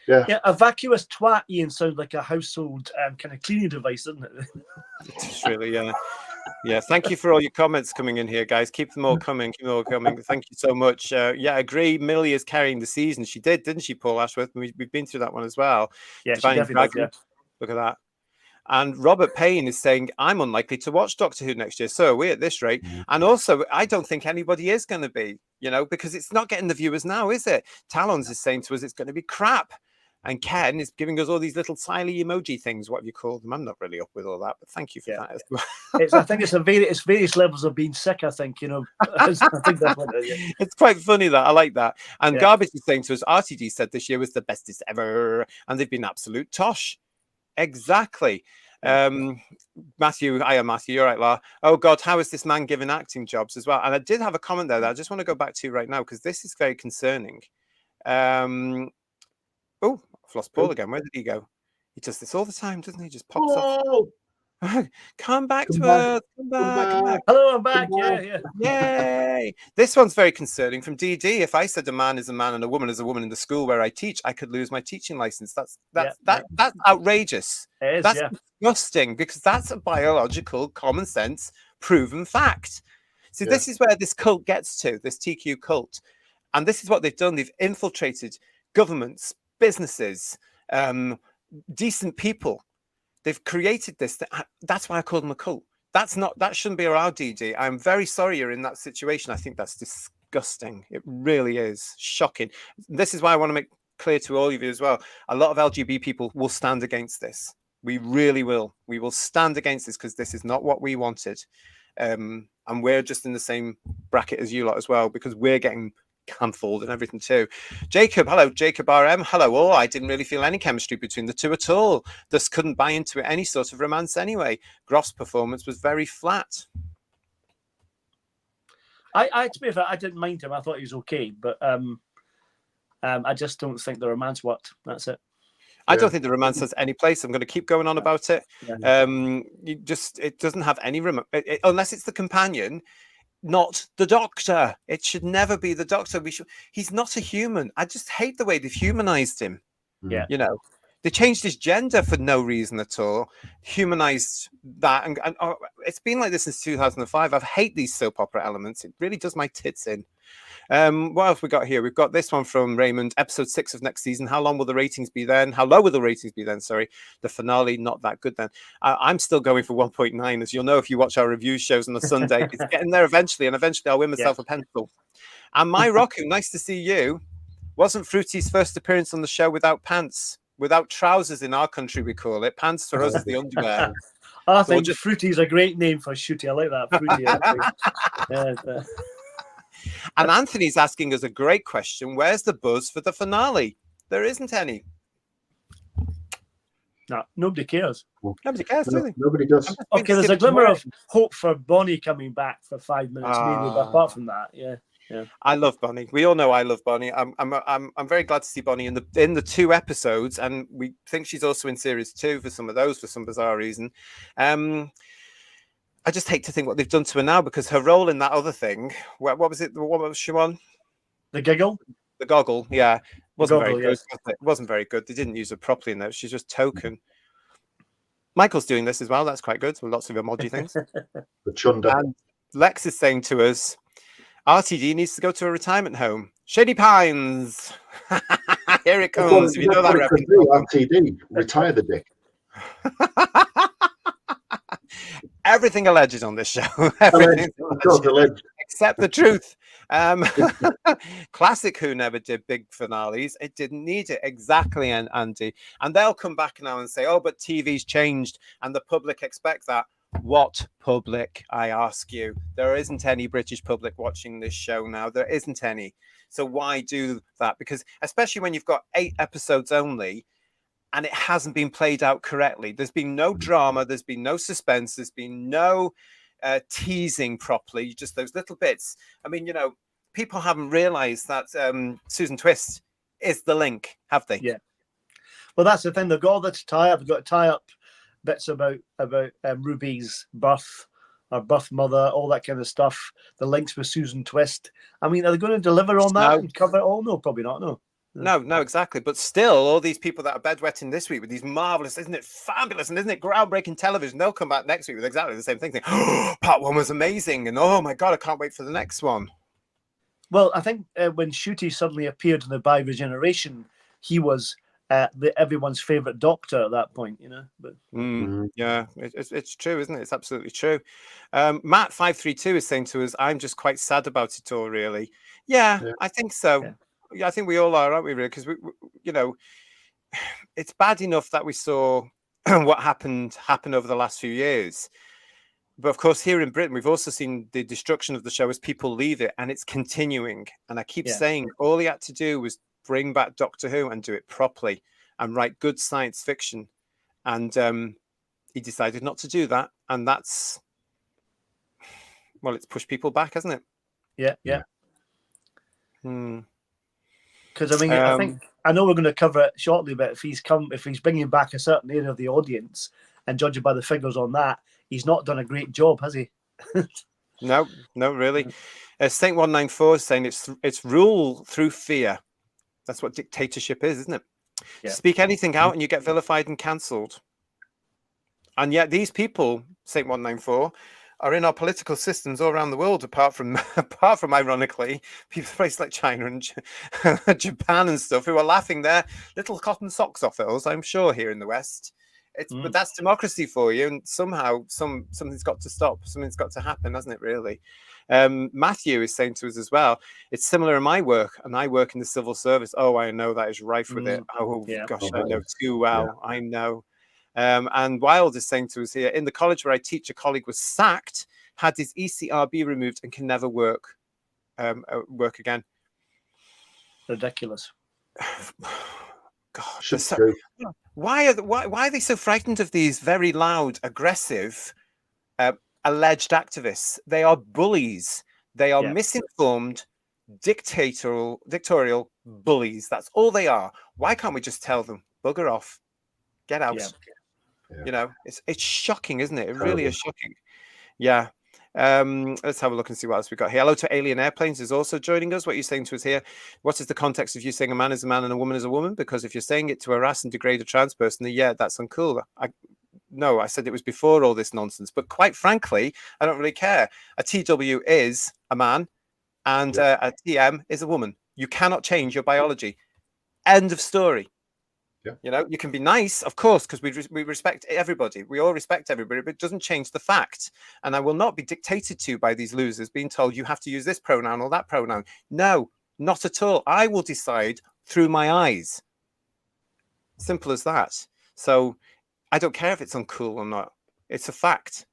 Yeah, a vacuous twat, Ian, sounds like a household kind of cleaning device, doesn't it?
It's really, yeah. Yeah, thank you for all your comments coming in here, guys. Keep them all coming. Thank you so much. Yeah, I agree. Millie is carrying the season. She did, didn't she, Paul Ashworth? We've been through that one as well.
Yeah, she definitely did, yeah.
Look at that. And Robert Payne is saying, I'm unlikely to watch Doctor Who next year. So are we at this rate. And also, I don't think anybody is going to be, you know, because it's not getting the viewers now, is it? Talons is saying to us it's going to be crap. And Ken is giving us all these little smiley emoji things. What have you called them? I'm not really up with all that, but thank you for that as well.
I think it's various levels of being sick, I think, you know. I think that's what it is, yeah.
It's quite funny that. I like that. And Garbage is saying to us, RTD said this year was the bestest ever. And they've been absolute tosh. Exactly. Matthew, hiya Matthew, you're right, La. Oh God, how is this man given acting jobs as well? And I did have a comment there that I just want to go back to right now because this is very concerning. Oh, I've lost Paul again. Where did he go? He does this all the time, doesn't he? Just pops off. Come back to us. Come back.
Hello, I'm back. Yeah.
Yay. This one's very concerning from DD. If I said a man is a man and a woman is a woman in the school where I teach, I could lose my teaching license. That's outrageous.
It is,
that's disgusting because that's a biological, common sense, proven fact. So this is where this cult gets to, this TQ cult. And this is what they've done. They've infiltrated governments, businesses, decent people. They've created this. That's why I call them a cult. That shouldn't be allowed, DD. I'm very sorry you're in that situation. I think that's disgusting. It really is shocking. This is why I want to make clear to all of you as well. A lot of LGBT people will stand against this. We really will. We will stand against this because this is not what we wanted. And we're just in the same bracket as you lot as well because we're getting cancelled and everything too. Jacob, hello. Jacob RM, hello all. I didn't really feel any chemistry between the two at all. Thus couldn't buy into any sort of romance anyway. Groff's performance was very flat.
To be fair, I didn't mind him. I thought he was okay, but I just don't think the romance worked. That's it.
I don't think the romance has any place. I'm going to keep going on about it.
Yeah.
It doesn't have any unless it's the companion, not the doctor. It should never be the doctor. He's not a human. I just hate the way they've humanized him.
Yeah.
You know, they changed his gender for no reason at all, humanized that. And it's been like this since 2005. I hate these soap opera elements. It really does my tits in. What else we got here? We've got this one from Raymond, episode 6 of next season. How long will the ratings be then? How low will the ratings be then? Sorry, the finale, not that good then. I'm still going for 1.9, as you'll know if you watch our review shows on a Sunday. It's getting there eventually, and eventually I'll win myself a pencil. And my Roku, nice to see you. Wasn't Fruity's first appearance on the show without pants? Without trousers in our country, we call it. Pants for us is the underwear.
I think Fruity's a great name for Shooty. I like that. Fruity.
And Anthony's asking us a great question. Where's the buzz for the finale? There isn't any.
No, nobody cares.
Nobody cares, do they?
Nobody does.
Okay, there's a glimmer of hope for Bonnie coming back for 5 minutes, maybe. But apart from that, yeah.
I love Bonnie. We all know I love Bonnie. I'm very glad to see Bonnie in the 2 episodes, and we think she's also in series 2 for some of those for some bizarre reason. I just hate to think what they've done to her now, because her role in that other thing, what was it? What was she on?
The giggle?
The goggle, yeah. Wasn't
Goggle,
very good.
yes.
It wasn't very good. They didn't use her properly in that. She's just token. Michael's doing this as well. That's quite good. With lots of emoji things.
The chunder.
And Lex is saying to us, RTD needs to go to a retirement home. Shady Pines. Here it comes. If you know that reference.
RTD, retire the dick.
Everything alleged on this show. Everything
alleged.
Except the truth. Classic Who never did big finales. It didn't need it. Exactly, and Andy. And they'll come back now and say, oh, but TV's changed and the public expect that. What public, I ask you? There isn't any British public watching this show now. There isn't any. So why do that? Because especially when you've got 8 episodes only, and it hasn't been played out correctly. There's been no drama. There's been no suspense. There's been no teasing properly. Just those little bits. I mean, people haven't realised that Susan Twist is the link, have they?
Yeah. Well, that's the thing. They've got all that to tie up. They've got to tie up bits about Ruby's birth, her birth mother, all that kind of stuff. The links with Susan Twist. I mean, are they going to deliver on that and cover it all? No, probably not. No, exactly. But still, all these people that are bedwetting this week with these marvelous, isn't it fabulous, and isn't it groundbreaking television? They'll come back next week with exactly the same thing. Saying, oh, part 1 was amazing, and oh my god, I can't wait for the next one. Well, I think when Ncuti suddenly appeared in the By Regeneration, he was everyone's favorite doctor at that point, But
yeah, it's true, isn't it? It's absolutely true. Matt 532 is saying to us, "I'm just quite sad about it all, really." Yeah. I think so. Yeah, I think we all are, aren't we? Really, because we, it's bad enough that we saw what happened over the last few years. But of course, here in Britain, we've also seen the destruction of the show as people leave it, and it's continuing. And I keep saying, all he had to do was bring back Doctor Who and do it properly and write good science fiction. And he decided not to do that. And that's, well, it's pushed people back, hasn't it?
Yeah. Because I mean, I know we're going to cover it shortly, but if he's bringing back a certain area of the audience, and judging by the figures on that, he's not done a great job, has he?
No, really. Saint 194 is saying it's rule through fear. That's what dictatorship is, isn't it? Yeah. Speak anything out and you get vilified and cancelled. And yet these people, Saint 194, are in our political systems all around the world, apart from ironically, people places like China and Japan and stuff, who are laughing their little cotton socks off at us, I'm sure, here in the West. But that's democracy for you, and somehow something's got to stop. Something's got to happen, hasn't it, really? Matthew is saying to us as well, it's similar in my work, and I work in the civil service. Oh, I know that is rife with it. Oh, gosh, I know too well. Yeah. I know. And Wild is saying to us here, in the college where I teach, a colleague was sacked, had his ECRB removed, and can never work again.
Ridiculous.
Gosh, why are they so frightened of these very loud, aggressive, alleged activists? They are bullies. They are misinformed, dictatorial bullies. That's all they are. Why can't we just tell them? bugger off, get out.
Yeah.
You know, it's shocking, isn't it? It really
Terrible.
is shocking. Yeah. Let's have a look and see what else we got here. Hello to Alien Airplanes is also joining us. What are you saying to us here? What is the context of you saying a man is a man and a woman is a woman? Because if you're saying it to harass and degrade a trans person, then yeah, that's uncool. No, I said it was before all this nonsense. But quite frankly, I don't really care. A TW is a man and a TM is a woman. You cannot change your biology. End of story.
Yeah.
You know, you can be nice, of course, because we respect everybody. We all respect everybody, but it doesn't change the fact. And I will not be dictated to by these losers being told you have to use this pronoun or that pronoun. No, not at all. I will decide through my eyes. Simple as that. So I don't care if it's uncool or not. It's a fact.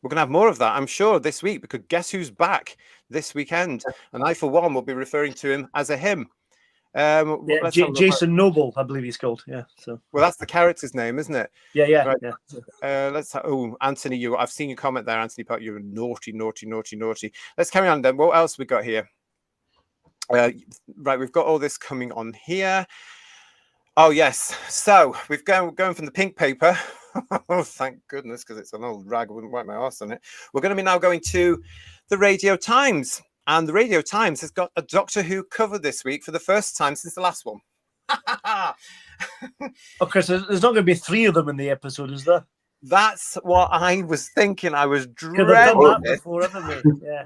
We're going to have more of that, I'm sure, this week, because guess who's back this weekend? And I, for one, will be referring to him as a him.
Jason Noble, I believe he's called. Yeah. So.
Well, that's the character's name, isn't it?
Yeah.
Right.
Yeah.
Anthony, I've seen your comment there, Anthony. But you're naughty. Let's carry on then. What else we got here? Right, we've got all this coming on here. Oh yes. So we've going from the pink paper. Oh, thank goodness, because it's an old rag. I wouldn't wipe my arse on it. We're going to be now going to the Radio Times. And the Radio Times has got a Doctor Who cover this week for the first time since the last one.
Okay, so there's not going to be 3 of them in the episode, is there?
That's what I was thinking. I was dreading
They've done that
it.
before, haven't they? Yeah.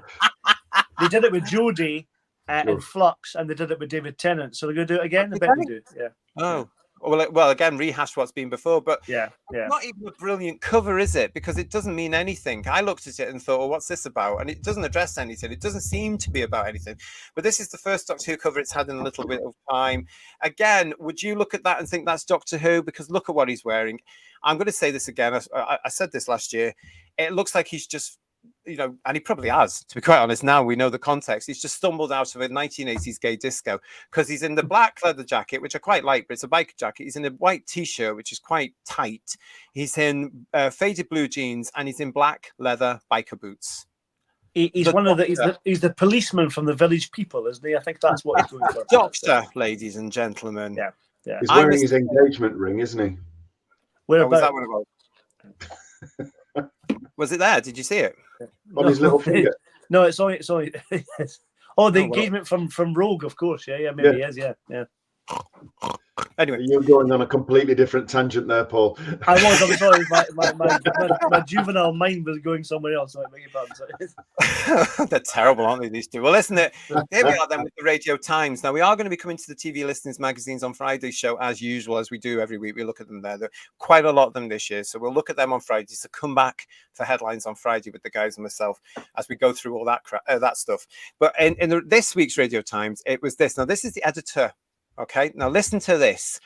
They did it with Jodie and Flux, and they did it with David Tennant. So they're going to do it again? I bet they do. Yeah.
Oh. Well, again, rehash what's been before, but
yeah.
Not even a brilliant cover, is it? Because it doesn't mean anything. I looked at it and thought, well, what's this about? And it doesn't address anything. It doesn't seem to be about anything. But this is the first Doctor Who cover it's had in a little bit of time. Again, would you look at that and think that's Doctor Who? Because look at what he's wearing. I'm going to say this again. I said this last year. It looks like he's just, and he probably has, to be quite honest. Now we know the context. He's just stumbled out of a 1980s gay disco because he's in the black leather jacket, which I quite like, but it's a biker jacket. He's in a white t-shirt, which is quite tight. He's in faded blue jeans and he's in black leather biker boots.
He's he's the policeman from the Village People, isn't he? I think that's what he's going for.
Doctor, ladies and gentlemen.
Yeah.
He's wearing his engagement ring, isn't he?
Was that one about? Was it there? Did you see it?
On his little finger.
No, it's only. Oh, the engagement from Rogue, of course. Yeah, maybe he is. Yeah.
Anyway,
you're going on a completely different tangent there, Paul.
I'm sorry. My juvenile mind was going somewhere else. So I beg your pardon.
They're terrible, aren't they, these two? Well, listen, here we are then with the Radio Times. Now, we are going to be coming to the TV listings magazines on Friday's show, as usual, as we do every week. We look at them there. There are quite a lot of them this year, so we'll look at them on Friday. So come back for headlines on Friday with the guys and myself as we go through all that stuff. But in this week's Radio Times, it was this. Now, this is the editor. Okay, now listen to this.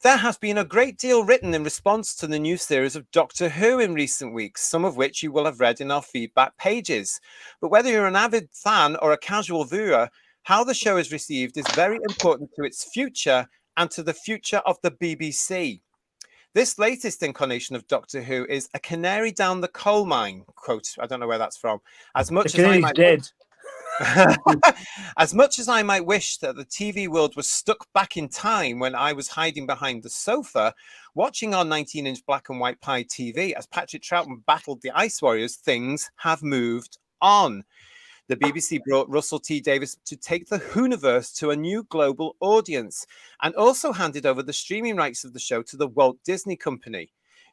There has been a great deal written in response to the new series of Doctor Who in recent weeks, some of which you will have read in our feedback pages. But whether you're an avid fan or a casual viewer, how the show is received is very important to its future and to the future of the BBC. This latest incarnation of Doctor Who is a canary down the coal mine, quote. I don't know where that's from. As much as I might
dead.
As much as I might wish that the TV world was stuck back in time when I was hiding behind the sofa, watching our 19-inch black and white pie TV as Patrick Troughton battled the Ice Warriors, things have moved on. The BBC brought Russell T Davies to take the Whoniverse to a new global audience and also handed over the streaming rights of the show to the Walt Disney Company.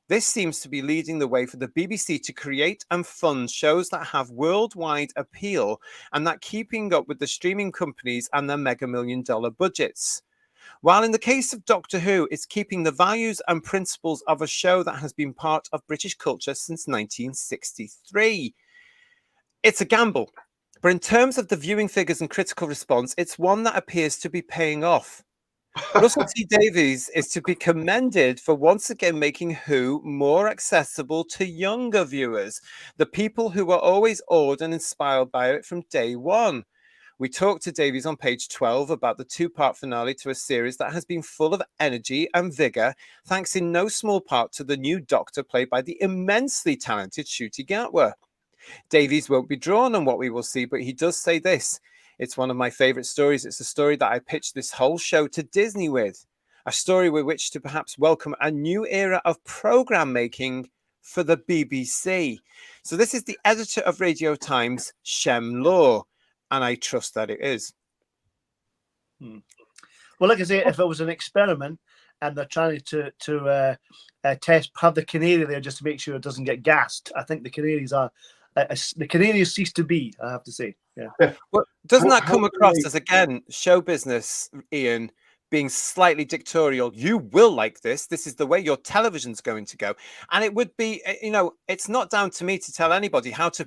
This seems to be leading the way for the BBC to create and fund shows that have worldwide appeal and that keeping up with the streaming companies and their mega million-dollar budgets. While in the case of Doctor Who, it's keeping the values and principles of a show that has been part of British culture since 1963. It's a gamble, but in terms of the viewing figures and critical response, it's one that appears to be paying off. Russell T Davies is to be commended for once again making Who more accessible to younger viewers, the people who were always awed and inspired by it from day one. We talked to Davies on page 12 about the 2-part finale to a series that has been full of energy and vigour, thanks in no small part to the new Doctor played by the immensely talented Ncuti Gatwa. Davies won't be drawn on what we will see, but he does say this. It's one of my favourite stories. It's a story that I pitched this whole show to Disney with. a story with which to perhaps welcome a new era of programme making for the BBC. So this is the editor of Radio Times, Shem Law, and I trust that it is.
Well, like I say, if it was an experiment and they're trying to test, have the canary there just to make sure it doesn't get gassed, I think the canaries are the canaries cease to be, I have to say. Yeah.
Well, doesn't that come across as, again, show business, Ian, being slightly dictatorial? You will like this. This is the way your television's going to go. And it would be, you know, it's not down to me to tell anybody how to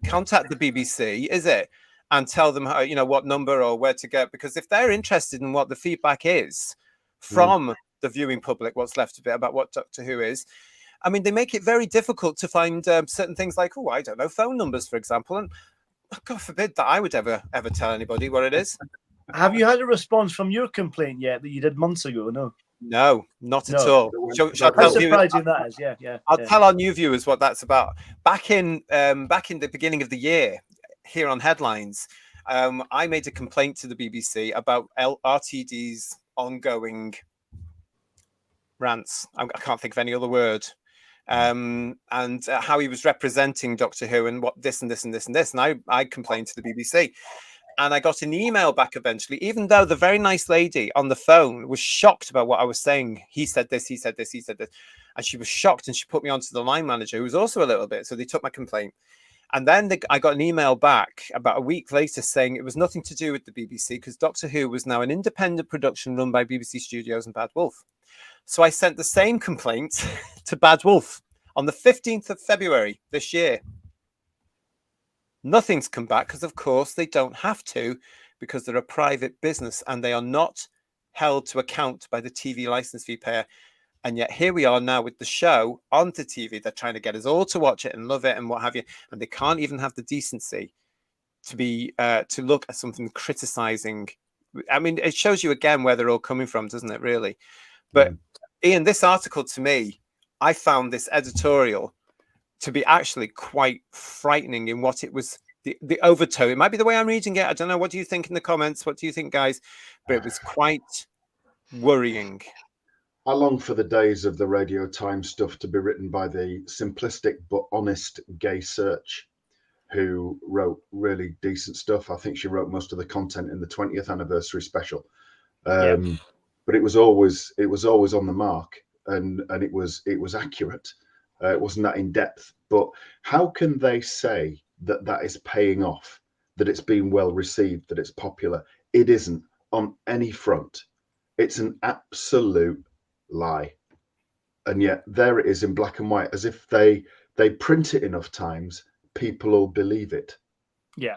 contact the BBC, is it? And tell them how, you know, what number or where to get. Because if they're interested in what the feedback is from the viewing public, what's left of it about what Doctor Who is, I mean, they make it very difficult to find certain things like, oh, I don't know, phone numbers, for example. And God forbid that I would ever tell anybody what it is.
Have you had a response from your complaint yet that you did months ago?
No, not at all. Shall
How surprising that is. Yeah.
I'll tell our new viewers what that's about. Back in the beginning of the year, here on Headlines, I made a complaint to the BBC about RTD's ongoing rants. I can't think of any other word. And how he was representing Doctor Who and what this and this and this and this. And I complained to the BBC. And I got an email back eventually, even though the very nice lady on the phone was shocked about what I was saying. He said this, he said this, he said this. And she was shocked, and she put me onto the line manager, who was also a little bit. So they took my complaint. And then I got an email back about a week later saying it was nothing to do with the BBC, because Doctor Who was now an independent production run by BBC Studios and Bad Wolf. So I sent the same complaint to Bad Wolf on the 15th of February this year. Nothing's come back because, of course, they don't have to, because they're a private business and they are not held to account by the TV license fee payer. And yet here we are now with the show onto TV. They're trying to get us all to watch it and love it and what have you. And they can't even have the decency to be to look at something criticizing. I mean, it shows you again where they're all coming from, doesn't it, really? But Ian, this article, to me, I found this editorial to be actually quite frightening in what it was, the overtone. It might be the way I'm reading it. I don't know. What do you think in the comments? What do you think, guys? But it was quite worrying.
I long for the days of the Radio Times stuff to be written by the simplistic but honest Gay Search, who wrote really decent stuff. I think she wrote most of the content in the 20th anniversary special. But it was always on the mark, and it was accurate. It wasn't that in depth. But how can they say that that is paying off, that it's been well received, that it's popular? It isn't on any front. It's an absolute lie. And yet there it is in black and white, as if they print it enough times, people will believe it.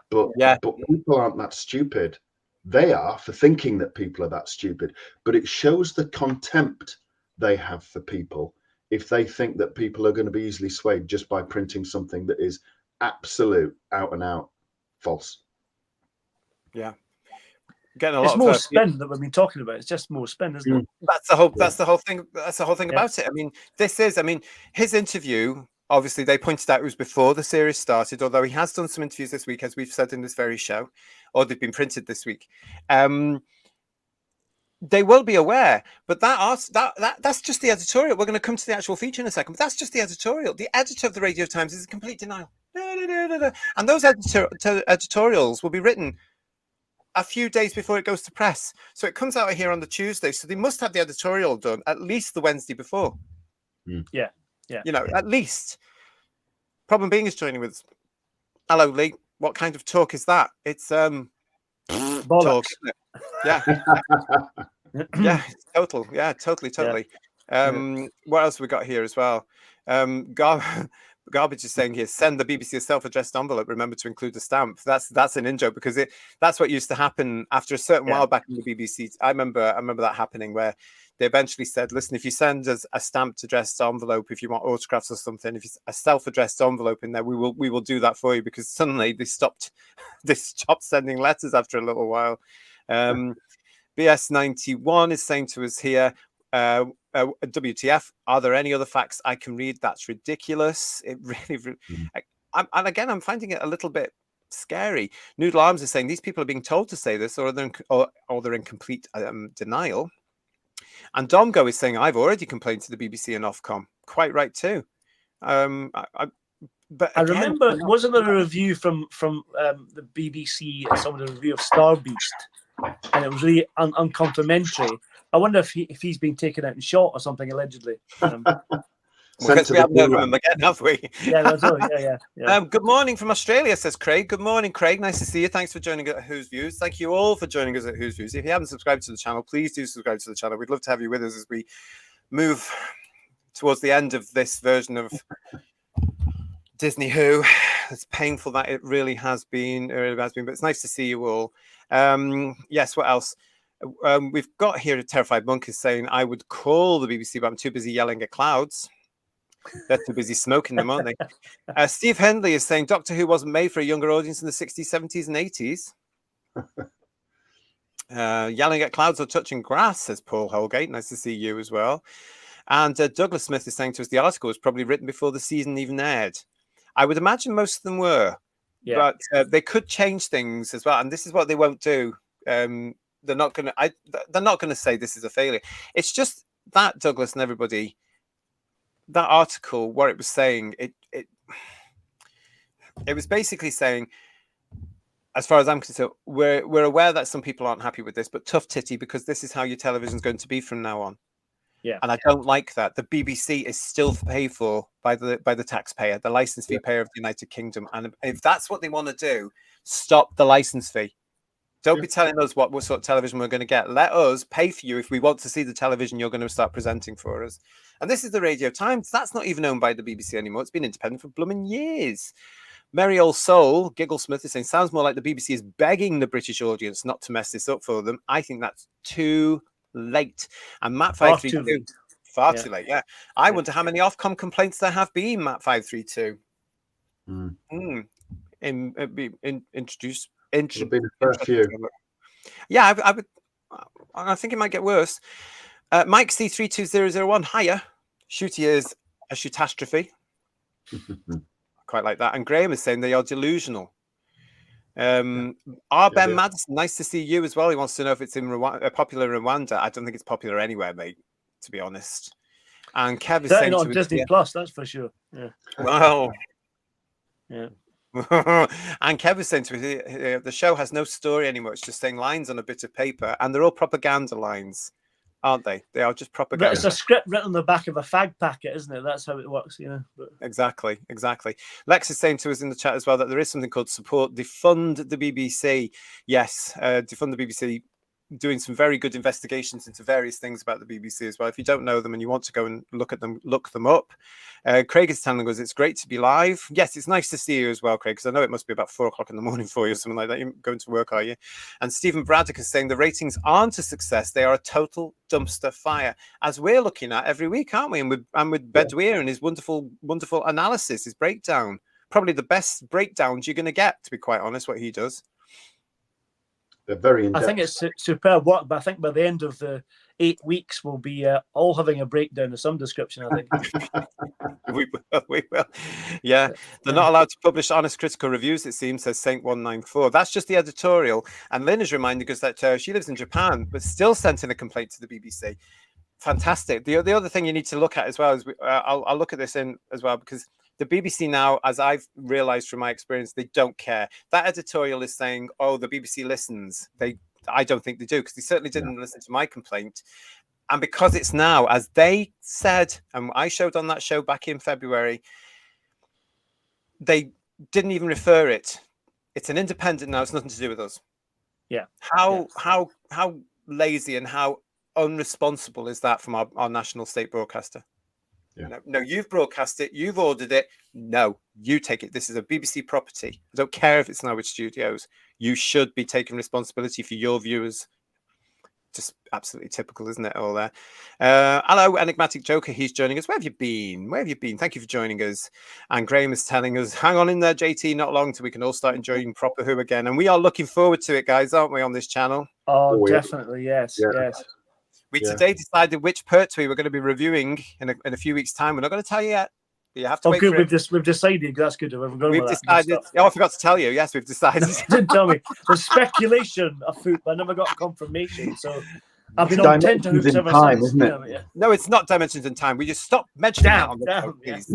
But people aren't that stupid. They are, for thinking that people are that stupid. But it shows the contempt they have for people if they think that people are going to be easily swayed just by printing something that is absolute, out and out false.
Yeah. Getting a lot
it's more spin that we've been talking about. It's just more spin, isn't it?
That's the whole thing. That's the whole thing about it. I mean, his interview, obviously they pointed out it was before the series started, although he has done some interviews this week, as we've said in this very show, or they've been printed this week. They will be aware, but that's just the editorial. We're going to come to the actual feature in a second, but that's just the editorial. The editor of the Radio Times is in complete denial. And those editorials will be written a few days before it goes to press. So it comes out here on the Tuesday. So they must have the editorial done at least the Wednesday before.
Yeah.
You know, at least. Problem being is joining with us. Hello, Lee. What kind of talk is that? It's talk, isn't it? Yeah. Yeah, total. Yeah, totally. What else have we got here as well? Garbage is saying here, send the BBC a self-addressed envelope. Remember to include the stamp. That's an in-joke, because that's what used to happen after a certain while back in the BBC. I remember that happening, where they eventually said, listen, if you send us a stamped addressed envelope, if you want autographs or something, if it's a self-addressed envelope in there, we will do that for you, because suddenly they stopped sending letters after a little while. BS91 is saying to us here, WTF, are there any other facts I can read? That's ridiculous. It really, I'm finding it a little bit scary. Noodle Arms is saying these people are being told to say this, or they're in complete denial. And Domgo is saying, I've already complained to the BBC and Ofcom. Quite right too. But
I
again,
remember, wasn't there a review from the BBC, some of the review of Star Beast, and it was really uncomplimentary. I wonder if he's been taken out and shot or something, allegedly.
Because we haven't heard from him again, have we?
Yeah, that's all. Yeah.
Good morning from Australia, says Craig. Good morning, Craig. Nice to see you. Thanks for joining us at Who's Views. Thank you all for joining us at Who's Views. If you haven't subscribed to the channel, please do subscribe to the channel. We'd love to have you with us as we move towards the end of this version of Disney Who. It's painful that it really has been, but it's nice to see you all. Yes, what else? We've got here a Terrified Monk is saying, I would call the BBC, but I'm too busy yelling at clouds. They're too busy smoking them, aren't they? Steve Hendley is saying, Doctor Who wasn't made for a younger audience in the 60s, 70s, and 80s. Yelling at clouds or touching grass, says Paul Holgate. Nice to see you as well. And Douglas Smith is saying to us, the article was probably written before the season even aired. I would imagine most of them were, but they could change things as well. And this is what they won't do. They're not going to say this is a failure. It's just that, Douglas and everybody, that article, what it was saying, it was basically saying, as far as I'm concerned, we're aware that some people aren't happy with this, but tough titty, because this is how your television is going to be from now on.
Yeah,
and I don't like that. The BBC is still paid for by the taxpayer, the license fee payer of the United Kingdom. And if that's what they want to do, stop the license fee. Don't be telling us what sort of television we're going to get. Let us pay for you if we want to see the television you're going to start presenting for us. And this is the Radio Times. That's not even owned by the BBC anymore. It's been independent for blooming years. Merry Old Soul, Gigglesmith, is saying, sounds more like the BBC is begging the British audience not to mess this up for them. I think that's too late. And Matt 532, far too late. Yeah, I wonder how many Ofcom complaints there have been. Matt 532. Introduce.
Been a fair few.
Yeah, I think it might get worse. Mike C32001. Hiya. Shooty is a shootastrophe. Quite like that. And Graham is saying they are delusional. Ben Madison, nice to see you as well. He wants to know if it's in popular in Rwanda. I don't think it's popular anywhere, mate, to be honest. And Kev is saying
on Disney Plus, that's for sure. Yeah.
Well,
yeah.
And Kev was saying to me, the show has no story anymore. It's just saying lines on a bit of paper, and they're all propaganda lines, aren't they? They are just propaganda.
But it's a script written on the back of a fag packet, isn't it? That's how it works, But...
Exactly. Lex is saying to us in the chat as well that there is something called defund the BBC. Yes, defund the BBC, doing some very good investigations into various things about the BBC as well. If you don't know them and you want to go and look at them, look them up. Craig is telling us it's great to be live. Yes, it's nice to see you as well, Craig, because I know it must be about 4 o'clock in the morning for you or something like that. You're going to work, are you? And Stephen Braddock is saying the ratings aren't a success. They are a total dumpster fire, as we're looking at every week, aren't we? And with Bedouin and his wonderful analysis, his breakdown. Probably the best breakdowns you're going to get, to be quite honest, what he does.
They're very in-depth.
I think it's superb work, but I think by the end of the 8 weeks, we'll be all having a breakdown of some description, I think.
We will. Yeah. They're not allowed to publish honest critical reviews, it seems, says Saint194. That's just the editorial. And Lynn is reminding us that she lives in Japan, but still sent in a complaint to the BBC. Fantastic. The other thing you need to look at as well is, I'll look at this in as well, because the BBC now, as I've realized from my experience, they don't care. That editorial is saying, oh, the BBC listens. I don't think they do, because they certainly didn't listen to my complaint. And because it's now, as they said, and I showed on that show back in February, they didn't even refer it. It's an independent now. It's nothing to do with us.
Yeah.
How lazy and how unresponsible is that from our national state broadcaster? Yeah. No, you've broadcast it. You've ordered it. No, you take it. This is a BBC property. I don't care if it's Norwich Studios. You should be taking responsibility for your viewers. Just absolutely typical, isn't it? All there. Hello, Enigmatic Joker. He's joining us. Where have you been? Thank you for joining us. And Graham is telling us, hang on in there, JT, not long till we can all start enjoying proper Who again. And we are looking forward to it, guys, aren't we, on this channel?
Oh, definitely. Yes.
We today decided which Pertwee we were going to be reviewing in a few weeks' time. We're not going to tell you yet. You have to wait for it.
We've decided. That's good.
We've decided. Oh, I forgot to tell you. Yes, we've decided.
Didn't tell me. There's speculation afoot, but I never got confirmation. So I've been on
Dimensions
tenterhooks
in
ever
time,
since.
isn't it?
Yeah.
No, it's not Dimensions in Time. We just stop mentioning that on the show, please.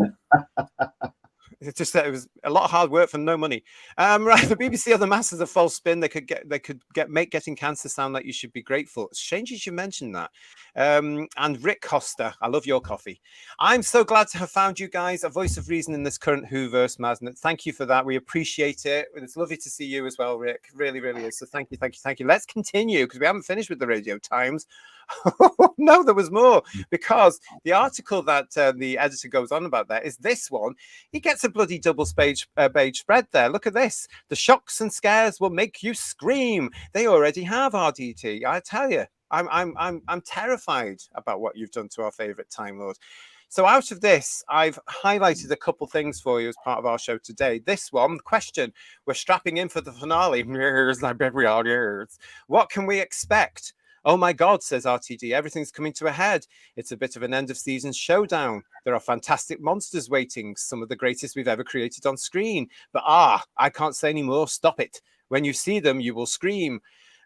It's just that it was a lot of hard work for no money. Right, the BBC are the masters of false spin. They could make getting cancer sound like you should be grateful. It's strange you should mention that. And Rick Costa, I love your coffee. I'm so glad to have found you guys a voice of reason in this current Whoverse madness. Thank you for that. We appreciate it. It's lovely to see you as well, Rick. Really, really is. So thank you. Let's continue because we haven't finished with the Radio Times. No, there was more, because the article that the editor goes on about there is this one. He gets a bloody double page spread there. Look at this. The shocks and scares will make you scream. They already have, RDT. I tell you, I'm terrified about what you've done to our favorite Time Lord. So out of this, I've highlighted a couple things for you as part of our show today. This one, question, we're strapping in for the finale. What can we expect? Oh my God, says RTD, everything's coming to a head. It's a bit of an end of season showdown. There are fantastic monsters waiting, some of the greatest we've ever created on screen. But I can't say any more. Stop it. When you see them, you will scream.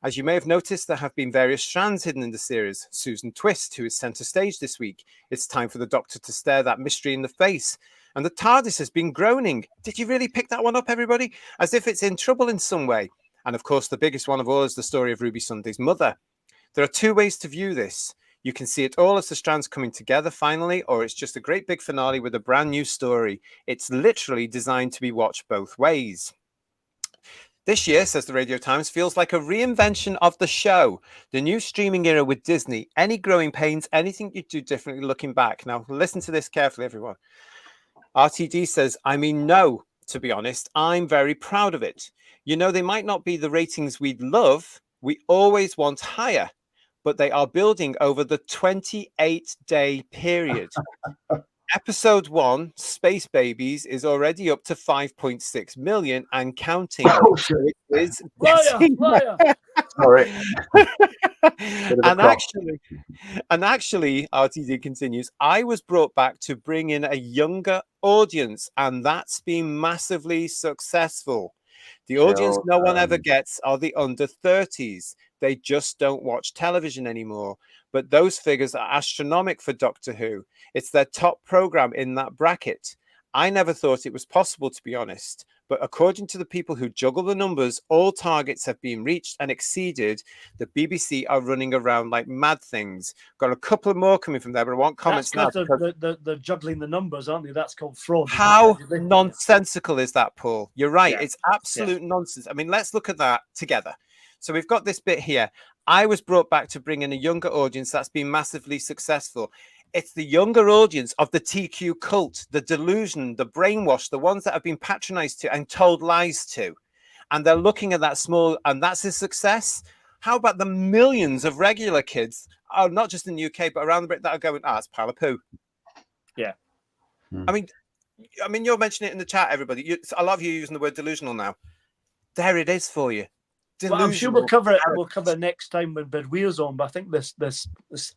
As you may have noticed, there have been various strands hidden in the series. Susan Twist, who is centre stage this week. It's time for the Doctor to stare that mystery in the face. And the TARDIS has been groaning. Did you really pick that one up, everybody? As if it's in trouble in some way. And of course, the biggest one of all is the story of Ruby Sunday's mother. There are two ways to view this. You can see it all as the strands coming together finally, or it's just a great big finale with a brand new story. It's literally designed to be watched both ways. This year, says the Radio Times, feels like a reinvention of the show. The new streaming era with Disney. Any growing pains, anything you'd do differently looking back. Now, listen to this carefully, everyone. RTD says, I mean, no, to be honest, I'm very proud of it. You know, they might not be the ratings we'd love. We always want higher. But they are building over the 28-day period. Episode 1, Space Babies, is already up to 5.6 million and counting.
Oh, shit.
It is
Liar.
Sorry.
and actually, RTD continues, I was brought back to bring in a younger audience, and that's been massively successful. The audience no one ever gets are the under 30s. They just don't watch television anymore. But those figures are astronomical for Doctor Who. It's their top program in that bracket. I never thought it was possible, to be honest. But according to the people who juggle the numbers, all targets have been reached and exceeded. The BBC are running around like mad things. Got a couple more coming from there, but I want comments now.
They're juggling the numbers, aren't they? That's called fraud.
How nonsensical is that, Paul? You're right.
Yeah.
It's absolute nonsense. I mean, let's look at that together. So we've got this bit here. I was brought back to bring in a younger audience that's been massively successful. It's the younger audience of the TQ cult, the delusion, the brainwash, the ones that have been patronized to and told lies to. And they're looking at that small, and that's a success. How about the millions of regular kids, not just in the UK, but around the Brit that are going, it's a pile of poo.
Yeah.
I mean, you're mentioning it in the chat, everybody. A lot of you are using the word delusional now. There it is for you.
Well, I'm sure we'll cover it. We'll cover it next time when Bedweir's on. But I think this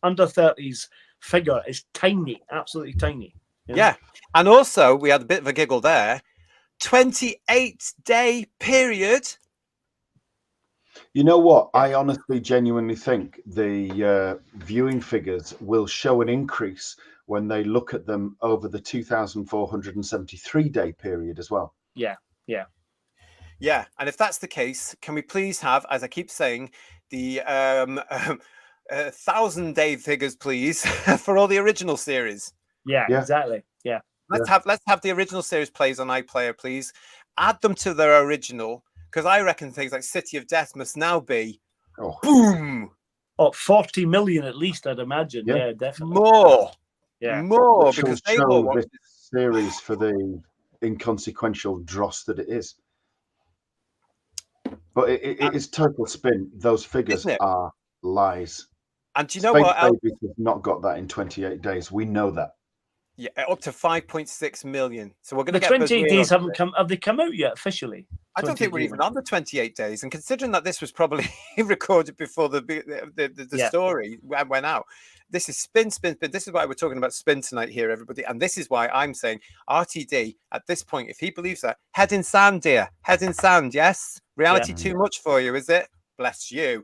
under 30s figure is tiny, absolutely tiny.
Yeah, and also we had a bit of a giggle there. 28-day period.
You know what? I honestly, genuinely think the viewing figures will show an increase when they look at them over the 2,473-day period as well.
Yeah.
Yeah, and if that's the case, can we please have, as I keep saying, the 1,000-day figures, please, for all the original series?
Yeah, exactly. Yeah.
Let's have the original series plays on iPlayer, please. Add them to their original, because I reckon things like City of Death must now be boom.
40 million at least, I'd imagine. Yeah, definitely.
More.
Yeah.
More, because they will watch
this series for the inconsequential dross that it is. But it is total spin. Those figures are lies.
And do you know what?
Babies have not got that in 28 days. We know that.
Yeah, up to 5.6 million. So we're going to
get 28 days haven't come. Have they come out yet officially?
I don't think we're even on the 28 days. And considering that this was probably recorded before the story went out, this is spin. This is why we're talking about spin tonight here, everybody. And this is why I'm saying RTD at this point, if he believes that, head in sand, dear. Head in sand, yes? Reality too much for you, is it? Bless you.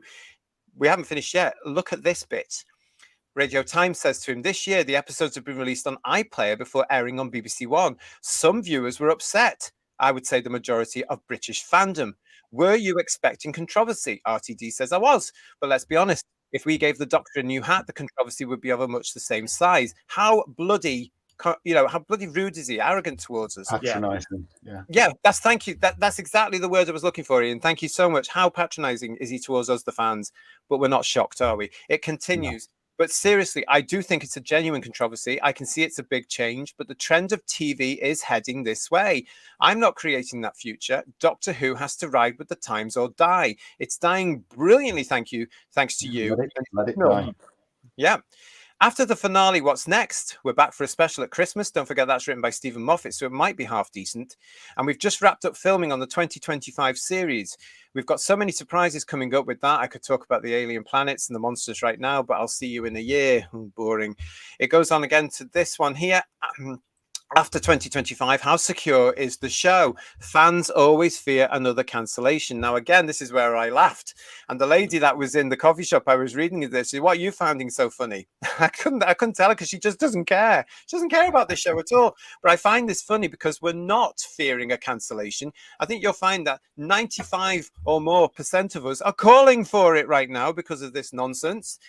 we haven't finished yet. Look at this bit. Radio Times says to him, this year, the episodes have been released on iPlayer before airing on BBC One. Some viewers were upset. I would say the majority of British fandom. Were you expecting controversy? RTD says I was. But let's be honest, if we gave the Doctor a new hat, the controversy would be of a much the same size. How bloody, how bloody rude is he? Arrogant towards us.
Patronising.
Yeah, thank you. That's exactly the word I was looking for, Ian. Thank you so much. How patronising is he towards us, the fans? But we're not shocked, are we? It continues. No. But seriously, I do think it's a genuine controversy. I can see it's a big change, but the trend of TV is heading this way. I'm not creating that future. Doctor Who has to ride with the times or die. It's dying brilliantly, thanks to you.
Let it die.
Yeah. After the finale, what's next? We're back for a special at Christmas. Don't forget that's written by Stephen Moffat, so it might be half decent. And we've just wrapped up filming on the 2025 series. We've got so many surprises coming up with that. I could talk about the alien planets and the monsters right now, but I'll see you in a year. Boring. It goes on again to this one here. After 2025, how secure is the show? Fans always fear another cancellation. Now, again, this is where I laughed. And the lady that was in the coffee shop, I was reading this. What are you finding so funny? I couldn't tell her because she just doesn't care. She doesn't care about this show at all. But I find this funny because we're not fearing a cancellation. I think you'll find that 95% or more of us are calling for it right now because of this nonsense.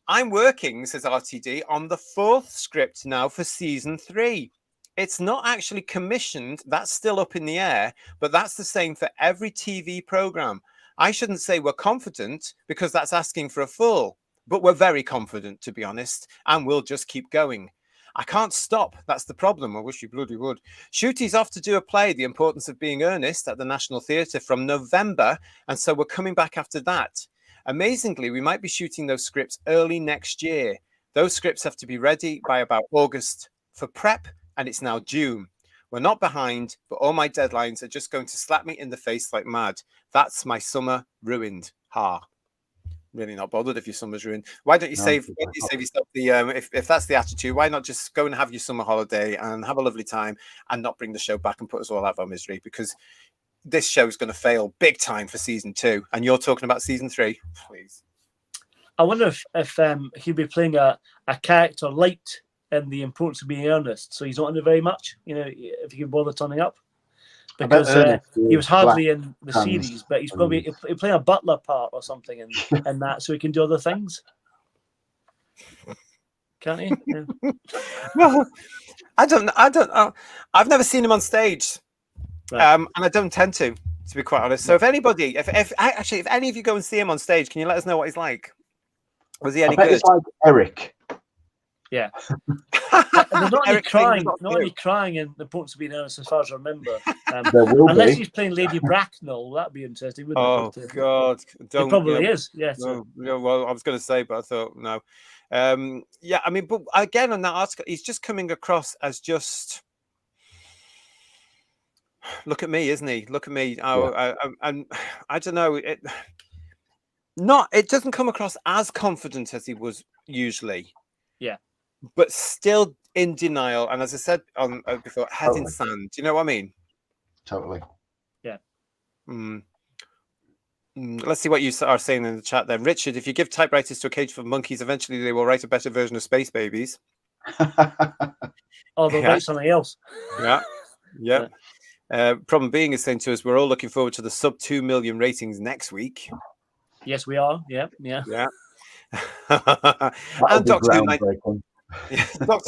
I'm working, says RTD, on the 4th script now for season 3. It's not actually commissioned. That's still up in the air, but that's the same for every TV program. I shouldn't say we're confident because that's asking for a fool, but we're very confident, to be honest, and we'll just keep going. I can't stop. That's the problem. I wish you bloody would. Ncuti's off to do a play, The Importance of Being Earnest, at the National Theatre from November, and so we're coming back after that. Amazingly, we might be shooting those scripts early next year. Those scripts have to be ready by about August for prep, and it's now June. We're not behind, but all my deadlines are just going to slap me in the face like mad. That's my summer ruined. Ha. Really not bothered if your summer's ruined. Why don't you save yourself the if that's the attitude, why not just go and have your summer holiday and have a lovely time and not bring the show back and put us all out of our misery? Because this show is going to fail big time for season 2, and you're talking about season 3. Please.
I wonder if he'll be playing a character light in The Importance of Being Earnest, so he's not in it very much. If he can bother turning up, because he was hardly in the series, but he's probably he'll play a butler part or something in that, so he can do other things. Can't he? Yeah.
Well, I don't know. I've never seen him on stage. Right. And I don't tend to be quite honest. So if anybody, if any of you go and see him on stage, can you let us know what he's like? Was he any good?
It's like Eric.
Yeah. There's not any crying. Not any crying in The Importance of Being Earnest, as far as I remember. Unless he's playing Lady Bracknell, that'd be interesting, wouldn't it?
Oh God!
It probably is. Yes.
No, well, I was going to say, but I thought no. Yeah, I mean, but again, on that article, he's just coming across as just. Look at me, isn't he? Look at me. I don't know. It doesn't come across as confident as he was usually.
Yeah.
But still in denial. And as I said before, head in sand. Do you know what I mean?
Totally.
Yeah.
Let's see what you are saying in the chat then. Richard, if you give typewriters to a cage full of monkeys, eventually they will write a better version of Space Babies.
Oh, they'll write something else.
Yeah. Problem being is saying to us, we're all looking forward to the sub 2 million ratings next week.
Yes, we are. Yeah.
And Doctor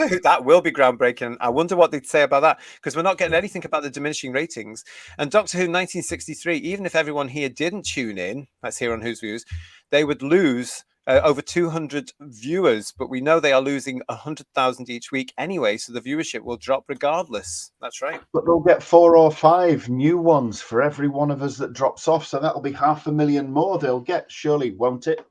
Who, that will be groundbreaking. I wonder what they'd say about that, because we're not getting anything about the diminishing ratings. And Doctor Who 1963, even if everyone here didn't tune in, that's here on Who's Views, they would lose over 200 viewers, but we know they are losing 100,000 each week anyway, so the viewership will drop regardless. That's right.
But they'll get 4 or 5 new ones for every one of us that drops off, so that'll be 500,000 more they'll get, surely, won't it?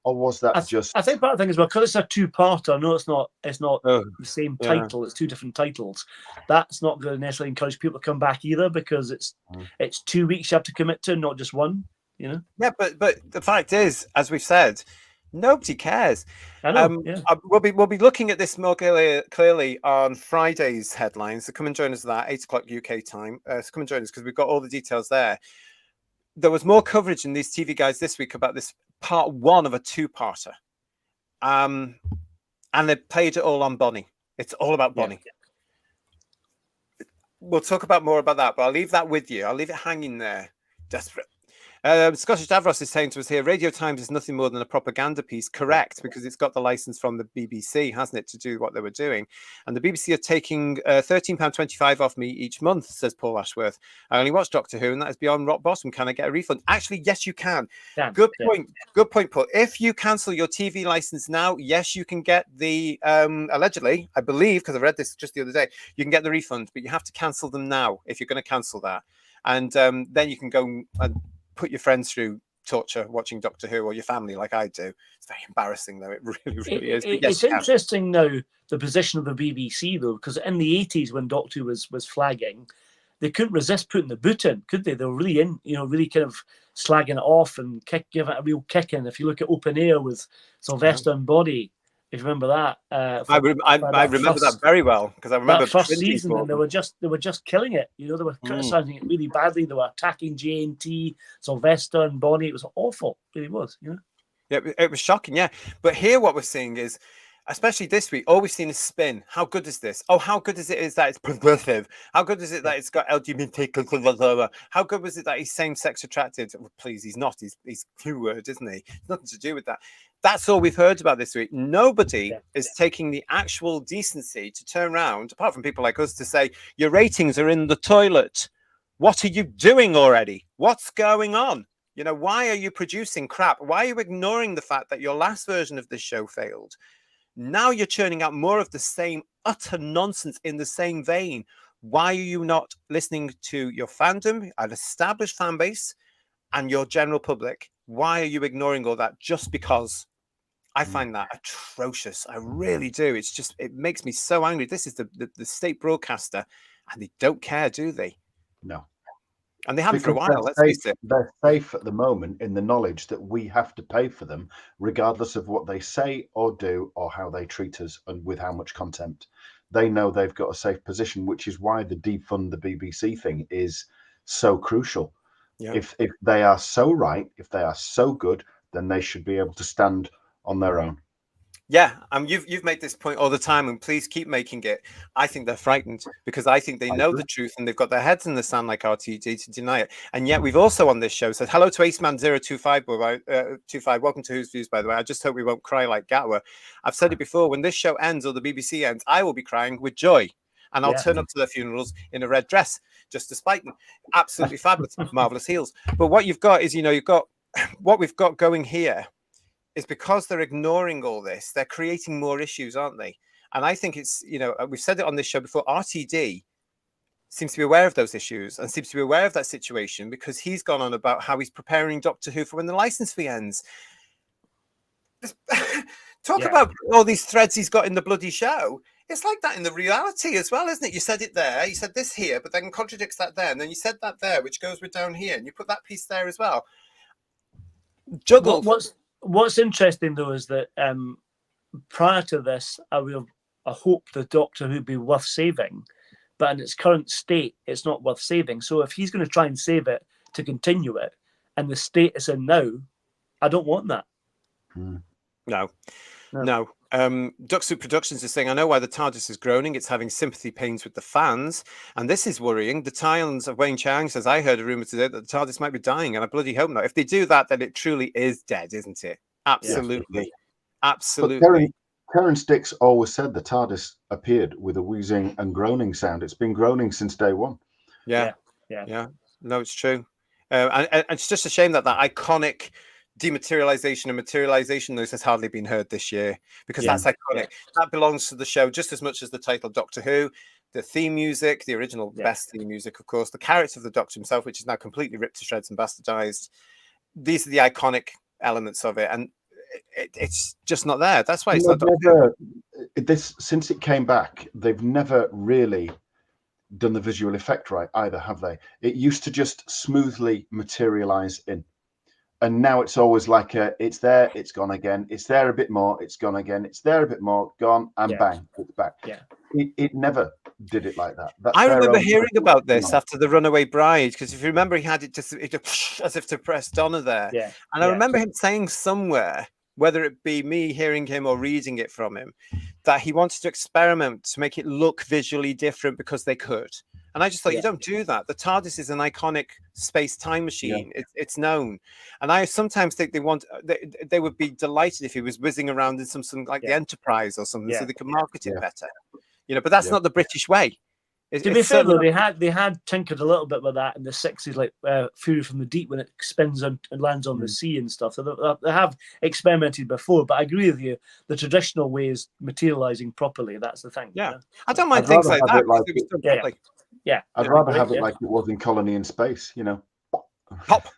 Or was that just?
I think part of the thing is, well, because it's a 2-parter. No, it's not. It's not the same title. It's 2 different titles. That's not going to necessarily encourage people to come back either, because it's 2 weeks you have to commit to, not just 1. Yeah,
but the fact is, as we've said, nobody cares.
I know.
We'll be looking at this more clearly on Friday's headlines. So come and join us at that 8:00 UK time. So come and join us because we've got all the details there. There was more coverage in these TV guides this week about this part one of a two-parter. And they played it all on Bonnie. It's all about Bonnie. We'll talk about more about that, but I'll leave that with you. I'll leave it hanging there. Desperate. Scottish Davros is saying to us here, Radio Times is nothing more than a propaganda piece. Correct, because it's got the license from the BBC, hasn't it, to do what they were doing. And the BBC are taking £13.25 off me each month, says Paul Ashworth. I only watch Doctor Who, and that is beyond rock bottom. Can I get a refund? Actually, yes, you can. Good point. Good point, Paul. If you cancel your TV license now, yes, you can get the, allegedly, I believe, because I read this just the other day, you can get the refund, but you have to cancel them now if you're going to cancel that. And then you can go and put your friends through torture watching Doctor Who, or your family, like I do. It's very embarrassing, though. It really is.
It's interesting now, the position of the BBC, though, because in the 80s when Doctor Who was flagging, they couldn't resist putting the boot in, could they? They were really in, really kind of slagging it off and give it a real kick in. If you look at Open Air with Sylvester and Body, if you remember that.
I remember that very well, because I remember
that first season, and they were just killing it. They were criticising it really badly. They were attacking JNT, Sylvester and Bonnie. It was awful. It really was.
Yeah, it was shocking. Yeah, but here what we're seeing is, especially this week, all we've seen is spin. How good is this? Oh, how good is it that it's progressive? How good is it that it's got LGBT? How good was it that he's same-sex attracted? Well, please, he's not. He's Q-word, isn't he? Nothing to do with that. That's all we've heard about this week. Nobody is taking the actual decency to turn around, apart from people like us, to say, your ratings are in the toilet. What are you doing already? What's going on? Why are you producing crap? Why are you ignoring the fact that your last version of this show failed? Now you're churning out more of the same utter nonsense in the same vein. Why are you not listening to your fandom, an established fan base, and your general public? Why are you ignoring all that just because? I find that atrocious. I really do. It makes me so angry. This is the state broadcaster, and they don't care, do they?
No.
And they haven't for a while, let's face it.
They're safe at the moment in the knowledge that we have to pay for them, regardless of what they say or do or how they treat us and with how much content. They know they've got a safe position, which is why the defund the BBC thing is so crucial. Yeah. If they are so right, if they are so good, then they should be able to stand on their own.
Yeah, you've made this point all the time, and please keep making it. I think they're frightened because I think they know the truth and they've got their heads in the sand like RTD to deny it. And yet we've also on this show said hello to Aceman025, 25. Welcome to Who's Views, by the way. I just hope we won't cry like Gatwa. I've said it before, when this show ends or the BBC ends, I will be crying with joy. And I'll turn up to their funerals in a red dress just to spite them. Absolutely fabulous, marvelous heels. But what you've got is, you've got what we've got going here is because they're ignoring all this, they're creating more issues, aren't they? And I think it's, we've said it on this show before, RTD seems to be aware of those issues and seems to be aware of that situation because he's gone on about how he's preparing Doctor Who for when the license fee ends. Talk about all these threads he's got in the bloody show. It's like that in the reality as well, isn't it? You said it there, you said this here, but then contradicts that there, and then you said that there, which goes with down here, and you put that piece there as well. Juggle.
What's interesting, though, is that prior to this, I hope the Doctor Who would be worth saving, but in its current state, it's not worth saving. So if he's going to try and save it to continue it, and the state it's in now, I don't want that.
No. Ducksuit Productions is saying, I know why the TARDIS is groaning. It's having sympathy pains with the fans. And this is worrying. The Tyons of Wayne Chang says, I heard a rumor today that the TARDIS might be dying, and I bloody hope not. If they do that, then it truly is dead, isn't it? Absolutely. Yeah. Absolutely.
Karen Sticks always said the TARDIS appeared with a wheezing and groaning sound. It's been groaning since day one.
Yeah. No, it's true. And it's just a shame that iconic dematerialization and materialization noise has hardly been heard this year because that's iconic. That belongs to the show just as much as the title Doctor Who, the theme music, the original best theme music, of course, the character of the Doctor himself, which is now completely ripped to shreds and bastardized. These are the iconic elements of it, and it's just not there. That's why it's not
since it came back, they've never really done the visual effect right either, have they? It used to just smoothly materialize in. And now it's always like it's there, it's gone again. It's there a bit more, it's gone again. It's there a bit more, gone, and bang, it's back.
Yeah.
It never did it like that. That's
I
their
remember
own
hearing
personal
about this
phenomenon.
after The Runaway Bride, because if you remember, he had it just as if to press Donna there.
Yeah.
And I remember him saying somewhere, whether it be me hearing him or reading it from him, that he wanted to experiment to make it look visually different because they could. And I just thought, you don't do that. The TARDIS is an iconic space-time machine. It's known. And I sometimes think they would be delighted if he was whizzing around in something like the Enterprise or something, so they could market it better. But that's not the British way.
To be fair, though, they had tinkered a little bit with that in the 60s, like Fury from the Deep, when it spins and lands on the sea and stuff. So they have experimented before, but I agree with you. The traditional way is materializing properly. That's the thing.
Yeah, I don't mind things like that.
I'd rather have it like it was in Colony in Space,
Pop.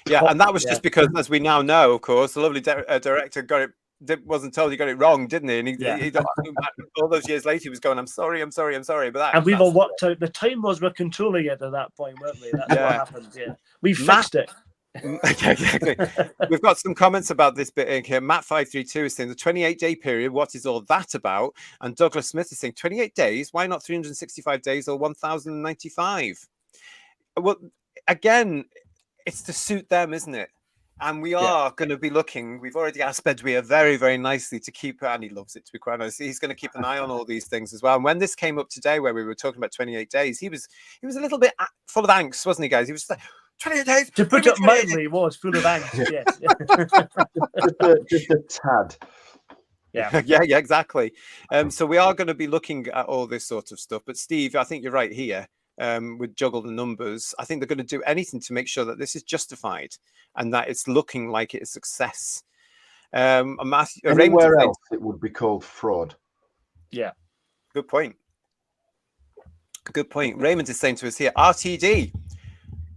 Yeah, and that was just because, as we now know, of course, the lovely director got it. Wasn't told he got it wrong, didn't he? And he all those years later, he was going, "I'm sorry." But
and we've all worked out the time was we're controlling it at that point, weren't we? That's what happened. Yeah, we fixed it.
Exactly. We've got some comments about this bit in here. Matt532 is saying the 28-day period. What is all that about? And Douglas Smith is saying 28 days. Why not 365 days or 1,095? Well, again, it's to suit them, isn't it? And we are going to be looking. We've already asked Bedweer very, very nicely to keep, and he loves it, to be quite honest. He's going to keep an eye on all these things as well. And when this came up today, where we were talking about 28 days, he was a little bit full of angst, wasn't he, guys? He was like, 28 days.
To put it mildly, he was full of angst. Yes,
just a tad.
Yeah, exactly. So we are going to be looking at all this sort of stuff. But Steve, I think you're right here. With juggle the numbers, I think they're going to do anything to make sure that this is justified and that it's looking like it's a success.
Anywhere else, it would be called fraud.
Yeah.
Good point. Raymond is saying to us here, RTD,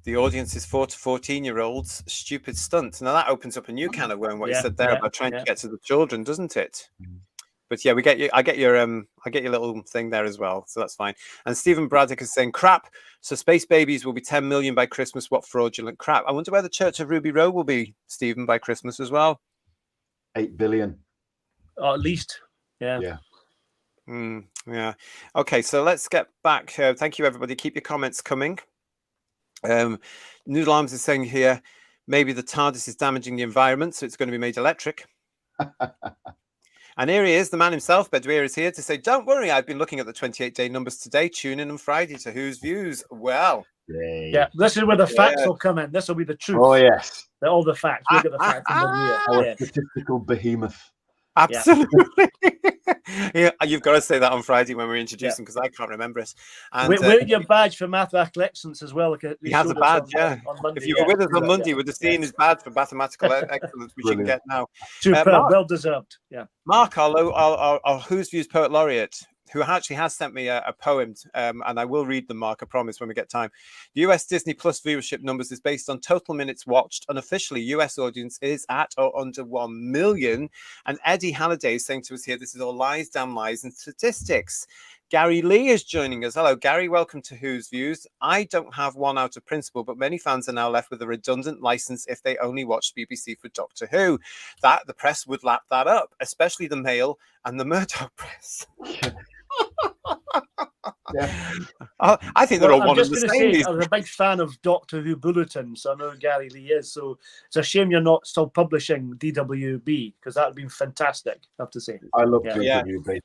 the audience is 4 to 14-year-olds, stupid stunt. Now that opens up a new can of worm, what you said there about trying to get to the children, doesn't it? But yeah, I get your little thing there as well, so that's fine. And Stephen Braddock is saying, crap. So Space Babies will be 10 million by Christmas. What fraudulent crap! I wonder where the Church of Ruby Road will be, Stephen, by Christmas as well.
8 billion.
Or at least, yeah.
Okay, so let's get back. Thank you, everybody. Keep your comments coming. Noodle Arms is saying here, maybe the TARDIS is damaging the environment, so it's going to be made electric. And here he is, the man himself, Bedweer, is here to say, don't worry, I've been looking at the 28-day numbers today. Tune in on Friday to Who's Views. Well.
Yeah, this is where the facts will come in. This will be the truth.
Oh, yes.
All the facts. We'll get the facts from Bedweer.
Statistical behemoth.
Absolutely. You've got to say that on Friday when we're introducing, because I can't remember it. And
wear your badge for mathematical excellence as well.
He has a badge, on Monday, if you were with us on Monday, you would have seen his badge for mathematical excellence, which you can get now.
Superb, well deserved. Yeah.
Mark, our Who's Views Poet Laureate, who actually has sent me a poem, and I will read them, Mark, I promise, when we get time. The US Disney Plus viewership numbers is based on total minutes watched. Unofficially, US audience is at or under 1 million. And Eddie Halliday is saying to us here, this is all lies, damn lies, and statistics. Gary Lee is joining us. Hello, Gary. Welcome to Who's Views. I don't have one out of principle, but many fans are now left with a redundant license if they only watch BBC for Doctor Who. That the press would lap that up, especially the Mail and the Murdoch press. I think they're all one and the same.
I'm a big fan of Doctor Who Bulletin, so I know Gary Lee is. So it's a shame you're not still publishing DWB, because that would be fantastic, I have to say.
I love DWB.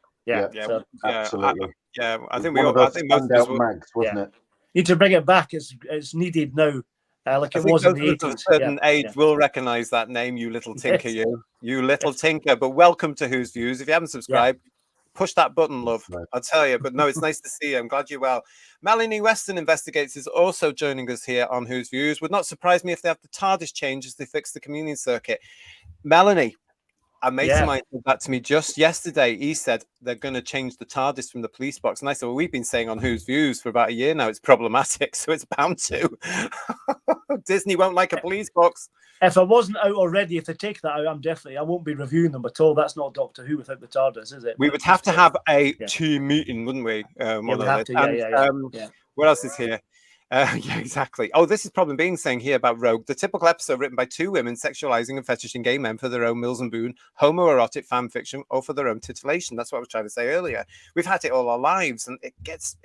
Absolutely. I think
most of us mags, wasn't it?
Need to bring it back. It's needed now. Like it was in the 80s.
A certain age will recognise that name, you little tinker, you little tinker. But welcome to Who's Views. If you haven't subscribed, push that button, love. Right. I'll tell you. But no, it's nice to see you. I'm glad you're well. Melanie Weston Investigates is also joining us here on Who's Views. Would not surprise me if they have the TARDIS change as they fix the communion circuit. Melanie, a mate of mine said that to me just yesterday. He said they're going to change the TARDIS from the police box. And I said, well, we've been saying on Who's Views for about a year now it's problematic, so it's bound to. Disney won't like a police box.
If I wasn't out already, if they take that out, I won't be reviewing them at all. That's not Doctor Who without the TARDIS, is it?
We would have to have a team meeting, wouldn't we?
What else is here?
Yeah, exactly. Oh, this is problem being saying here about Rogue, the typical episode written by two women sexualizing and fetishing gay men for their own Mills and Boone homoerotic fan fiction or for their own titillation. That's what I was trying to say earlier. We've had it all our lives, and it gets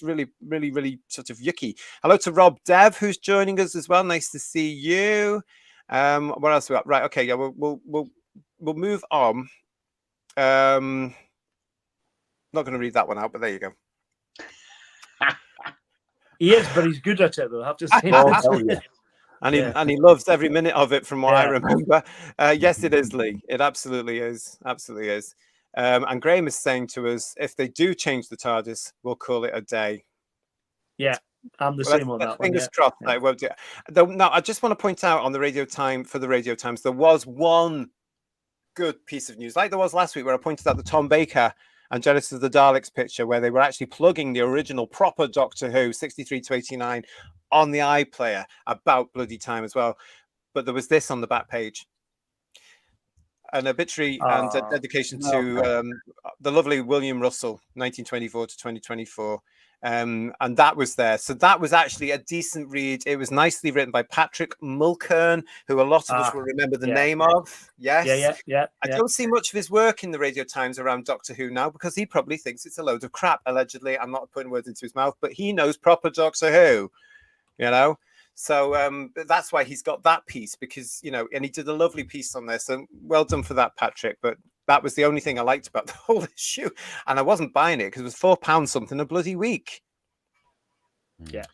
really, really, really sort of yucky. Hello to Rob Dev, who's joining us as well. Nice to see you. What else we got? Right, okay, yeah, we'll move on. Not going to read that one out, but there you go.
He is, but he's good at it, though. I have to say.
Oh, yeah.
And he loves every minute of it, from what I remember. Yes, it is, Lee. It absolutely is. Absolutely is. And Graham is saying to us, if they do change the TARDIS, we'll call it a day.
Yeah, I'm the same on that one.
Fingers crossed. Yeah. I won't do it. Though, now, I just want to point out on the Radio Times, there was one good piece of news, like there was last week, where I pointed out the Tom Baker and Genesis of the Daleks picture, where they were actually plugging the original proper Doctor Who 63 to 89 on the iPlayer, about bloody time as well. But there was this on the back page, an obituary and a dedication to the lovely William Russell, 1924 to 2024. And that was there. So that was actually a decent read. It was nicely written by Patrick Mulkern, who a lot of us will remember the name of. Yes. I don't see much of his work in the Radio Times around Doctor Who now, because he probably thinks it's a load of crap, allegedly. I'm not putting words into his mouth, but he knows proper Doctor Who, you know? So that's why he's got that piece, because, you know, and he did a lovely piece on this. So well done for that, Patrick. But that was the only thing I liked about the whole issue. And I wasn't buying it because it was £4 something a bloody week.
Yeah.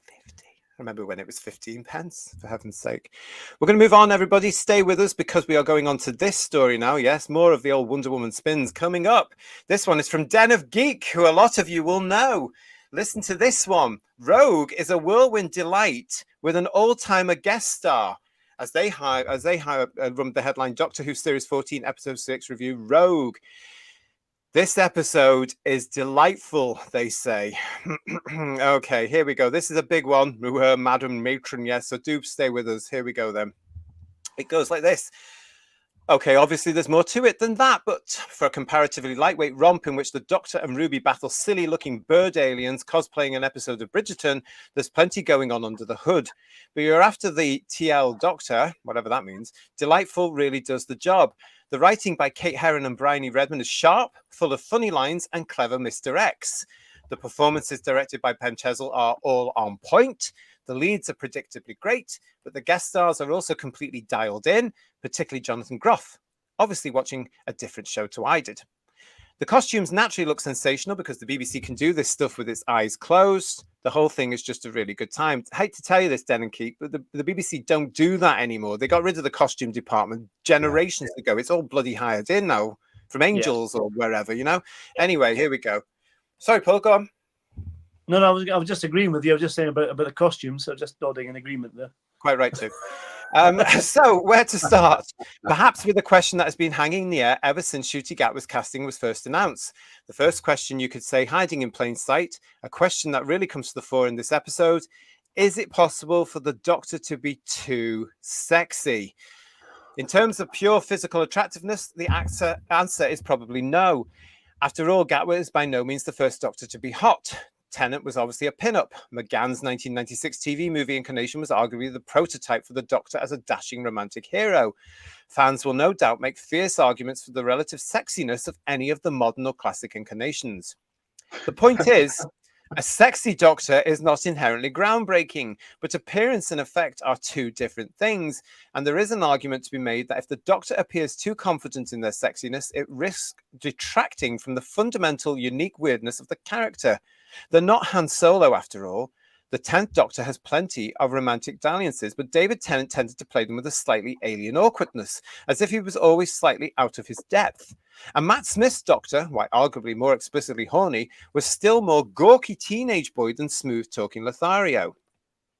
50. I remember when it was 15 pence, for heaven's sake. We're going to move on, everybody. Stay with us, because we are going on to this story now. Yes, more of the old Wonder Woman spins coming up. This one is from Den of Geek, who a lot of you will know. Listen to this one. Rogue is a whirlwind delight with an all-timer guest star. As they run the headline, Doctor Who Series 14, Episode 6 review, Rogue. This episode is delightful, they say. Okay, here we go. This is a big one, Madam Matron, yes, so do stay with us. Here we go, then. It goes like this. Okay, obviously there's more to it than that, but for a comparatively lightweight romp in which the Doctor and Ruby battle silly-looking bird aliens cosplaying an episode of Bridgerton, there's plenty going on under the hood. But you're after the TL Doctor, whatever that means, Delightful really does the job. The writing by Kate Herron and Bryony Redmond is sharp, full of funny lines and clever misdirects. The performances directed by Penn Chesil are all on point. The leads are predictably great, but the guest stars are also completely dialed in, particularly Jonathan Groff, obviously watching a different show to I did. The costumes naturally look sensational because the BBC can do this stuff with its eyes closed. The whole thing is just a really good time. I hate to tell you this, Den and Keith, but the BBC don't do that anymore. They got rid of the costume department generations ago. It's all bloody hired in now from Angels or wherever, you know? Anyway, here we go. Sorry, Paul, go on.
No, I was just agreeing with you. I was just saying about the costumes, so just nodding in agreement there.
Quite right, too. So, where to start? Perhaps with a question that has been hanging in the air ever since Ncuti Gatwa's casting was first announced. The first question, you could say, hiding in plain sight, a question that really comes to the fore in this episode. Is it possible for the Doctor to be too sexy? In terms of pure physical attractiveness, the answer is probably no. After all, Gatwa is by no means the first Doctor to be hot. Tennant was obviously a pin-up. McGann's 1996 TV movie incarnation was arguably the prototype for the Doctor as a dashing romantic hero. Fans will no doubt make fierce arguments for the relative sexiness of any of the modern or classic incarnations. The point is, a sexy Doctor is not inherently groundbreaking, but appearance and effect are two different things, and there is an argument to be made that if the Doctor appears too confident in their sexiness, it risks detracting from the fundamental unique weirdness of the character. They're not Han Solo, after all. The 10th Doctor has plenty of romantic dalliances, but David Tennant tended to play them with a slightly alien awkwardness, as if he was always slightly out of his depth. And Matt Smith's Doctor, while arguably more explicitly horny, was still more gawky teenage boy than smooth-talking Lothario.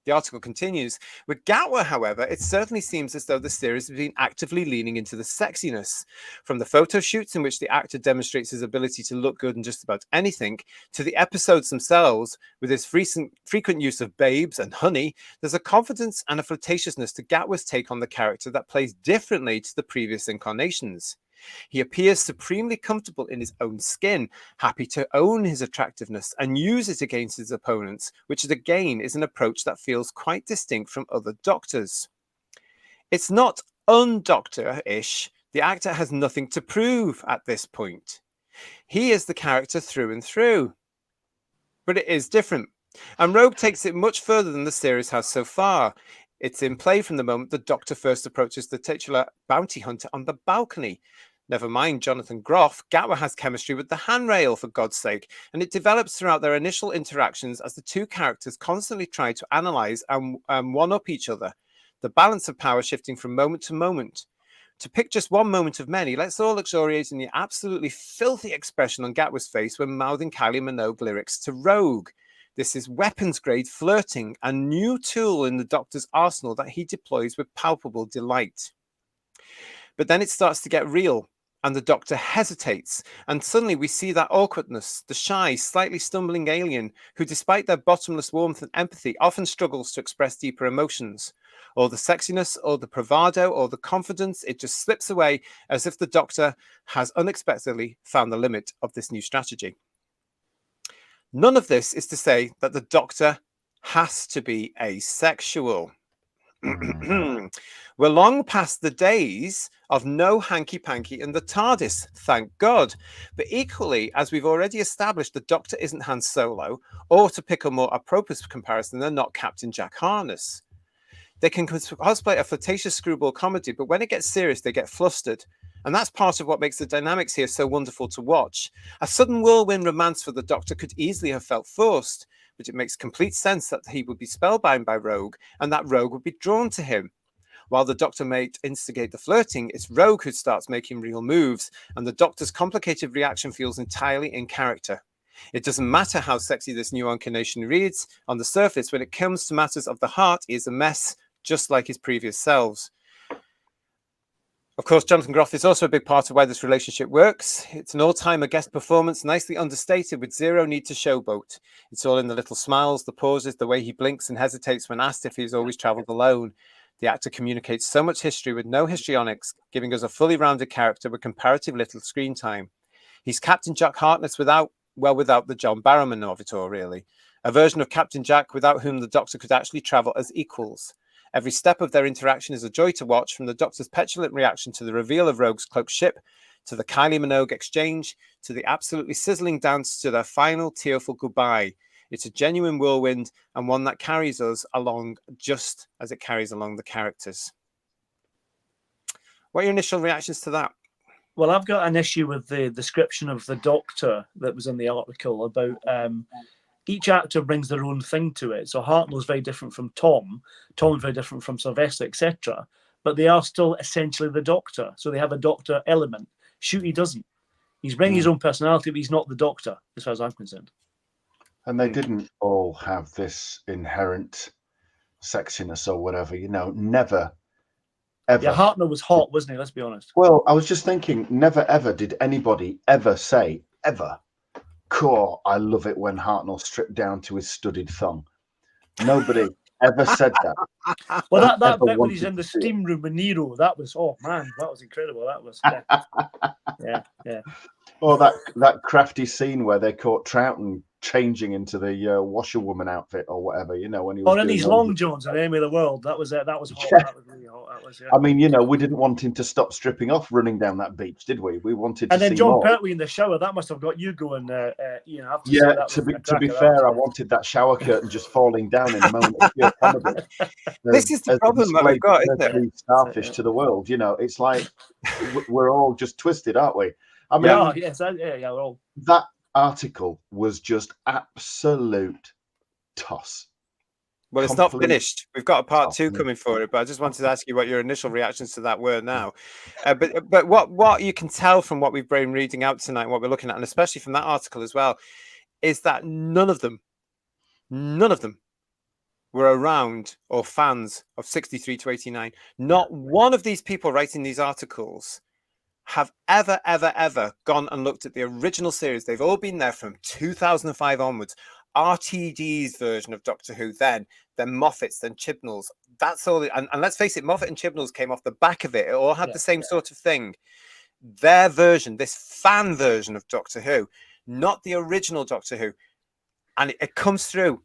The article continues. With Gatwa, however, it certainly seems as though the series has been actively leaning into the sexiness. From the photo shoots in which the actor demonstrates his ability to look good in just about anything, to the episodes themselves, with his frequent use of babes and honey, there's a confidence and a flirtatiousness to Gatwa's take on the character that plays differently to the previous incarnations. He appears supremely comfortable in his own skin, happy to own his attractiveness and use it against his opponents, which again is an approach that feels quite distinct from other Doctors. It's not undoctor-ish. The actor has nothing to prove at this point. He is the character through and through. But it is different. And Rogue takes it much further than the series has so far. It's in play from the moment the Doctor first approaches the titular bounty hunter on the balcony. Never mind Jonathan Groff, Gatwa has chemistry with the handrail, for God's sake, and it develops throughout their initial interactions as the two characters constantly try to analyse and one-up each other, the balance of power shifting from moment to moment. To pick just one moment of many, let's all luxuriate in the absolutely filthy expression on Gatwa's face when mouthing Kylie Minogue lyrics to Rogue. This is weapons-grade flirting, a new tool in the Doctor's arsenal that he deploys with palpable delight. But then it starts to get real, and the Doctor hesitates, and suddenly we see that awkwardness, the shy, slightly stumbling alien who, despite their bottomless warmth and empathy, often struggles to express deeper emotions. Or the sexiness, or the bravado, or the confidence, it just slips away as if the Doctor has unexpectedly found the limit of this new strategy. None of this is to say that the Doctor has to be asexual. We're long past the days of no hanky-panky in the TARDIS, thank God. But equally, as we've already established, the Doctor isn't Han Solo, or to pick a more appropriate comparison, they're not Captain Jack Harkness. They can cosplay a flirtatious screwball comedy, but when it gets serious, they get flustered. And that's part of what makes the dynamics here so wonderful to watch. A sudden whirlwind romance for the Doctor could easily have felt forced, but it makes complete sense that he would be spellbound by Rogue, and that Rogue would be drawn to him. While the Doctor may instigate the flirting, it's Rogue who starts making real moves, and the Doctor's complicated reaction feels entirely in character. It doesn't matter how sexy this new incarnation reads, on the surface, when it comes to matters of the heart, he is a mess, just like his previous selves. Of course, Jonathan Groff is also a big part of why this relationship works. It's an all-timer guest performance, nicely understated with zero need to showboat. It's all in the little smiles, the pauses, the way he blinks and hesitates when asked if he's always travelled alone. The actor communicates so much history with no histrionics, giving us a fully rounded character with comparative little screen time. He's Captain Jack Harkness without the John Barrowman of it all, really. A version of Captain Jack without whom the Doctor could actually travel as equals. Every step of their interaction is a joy to watch, from the Doctor's petulant reaction to the reveal of Rogue's cloaked ship, to the Kylie Minogue exchange, to the absolutely sizzling dance to their final tearful goodbye. It's a genuine whirlwind, and one that carries us along just as it carries along the characters. What are your initial reactions to that?
Well, I've got an issue with the description of the Doctor that was in the article about each actor brings their own thing to it. So Hartnell's very different from Tom. Tom is very different from Sylvester, etc. But they are still essentially the Doctor. So they have a Doctor element. Ncuti doesn't. He's bringing his own personality, but he's not the Doctor, as far as I'm concerned.
And they didn't all have this inherent sexiness or whatever, never, ever.
Yeah, Hartnell was hot, wasn't he? Let's be honest.
Well, I was just thinking, never, ever did anybody ever say, ever, "Cool, I love it when Hartnell stripped down to his studded thumb." Nobody ever said that.
Well, that bit when he's in the steam room with Nero, that was, oh man, that was incredible. That was, yeah.
Or that crafty scene where they caught Troughton changing into the washerwoman outfit or whatever, when he was.
Or in his long johns at Enemy of the World, that was hot.
Yeah.
That was really hot. That was, yeah.
I mean, we didn't want him to stop stripping off running down that beach, did we? We wanted to see more.
And then John Pertwee in the shower, that must have got you going, Ian. I have to say that
to be fair, I wanted that shower curtain just falling down in a moment of pure comedy.
This is the problem that we've got, isn't it?
Starfish to the world, it's like we're all just twisted, aren't we? I mean,
we're all.
That article was just absolute toss.
Well, it's not finished. We've got a part 2 coming for it, but I just wanted to ask you what your initial reactions to that were now. But what you can tell from what we've been reading out tonight, what we're looking at, and especially from that article as well, is that none of them were around or fans of 63 to 89. Not one of these people writing these articles have ever gone and looked at the original series. They've all been there from 2005 onwards. RTD's version of Doctor Who, then Moffat's, then Chibnall's. That's all. And let's face it, Moffat and Chibnall's came off the back of it. It all had the same sort of thing. their version, this fan version of Doctor Who, not the original Doctor Who, and it comes through.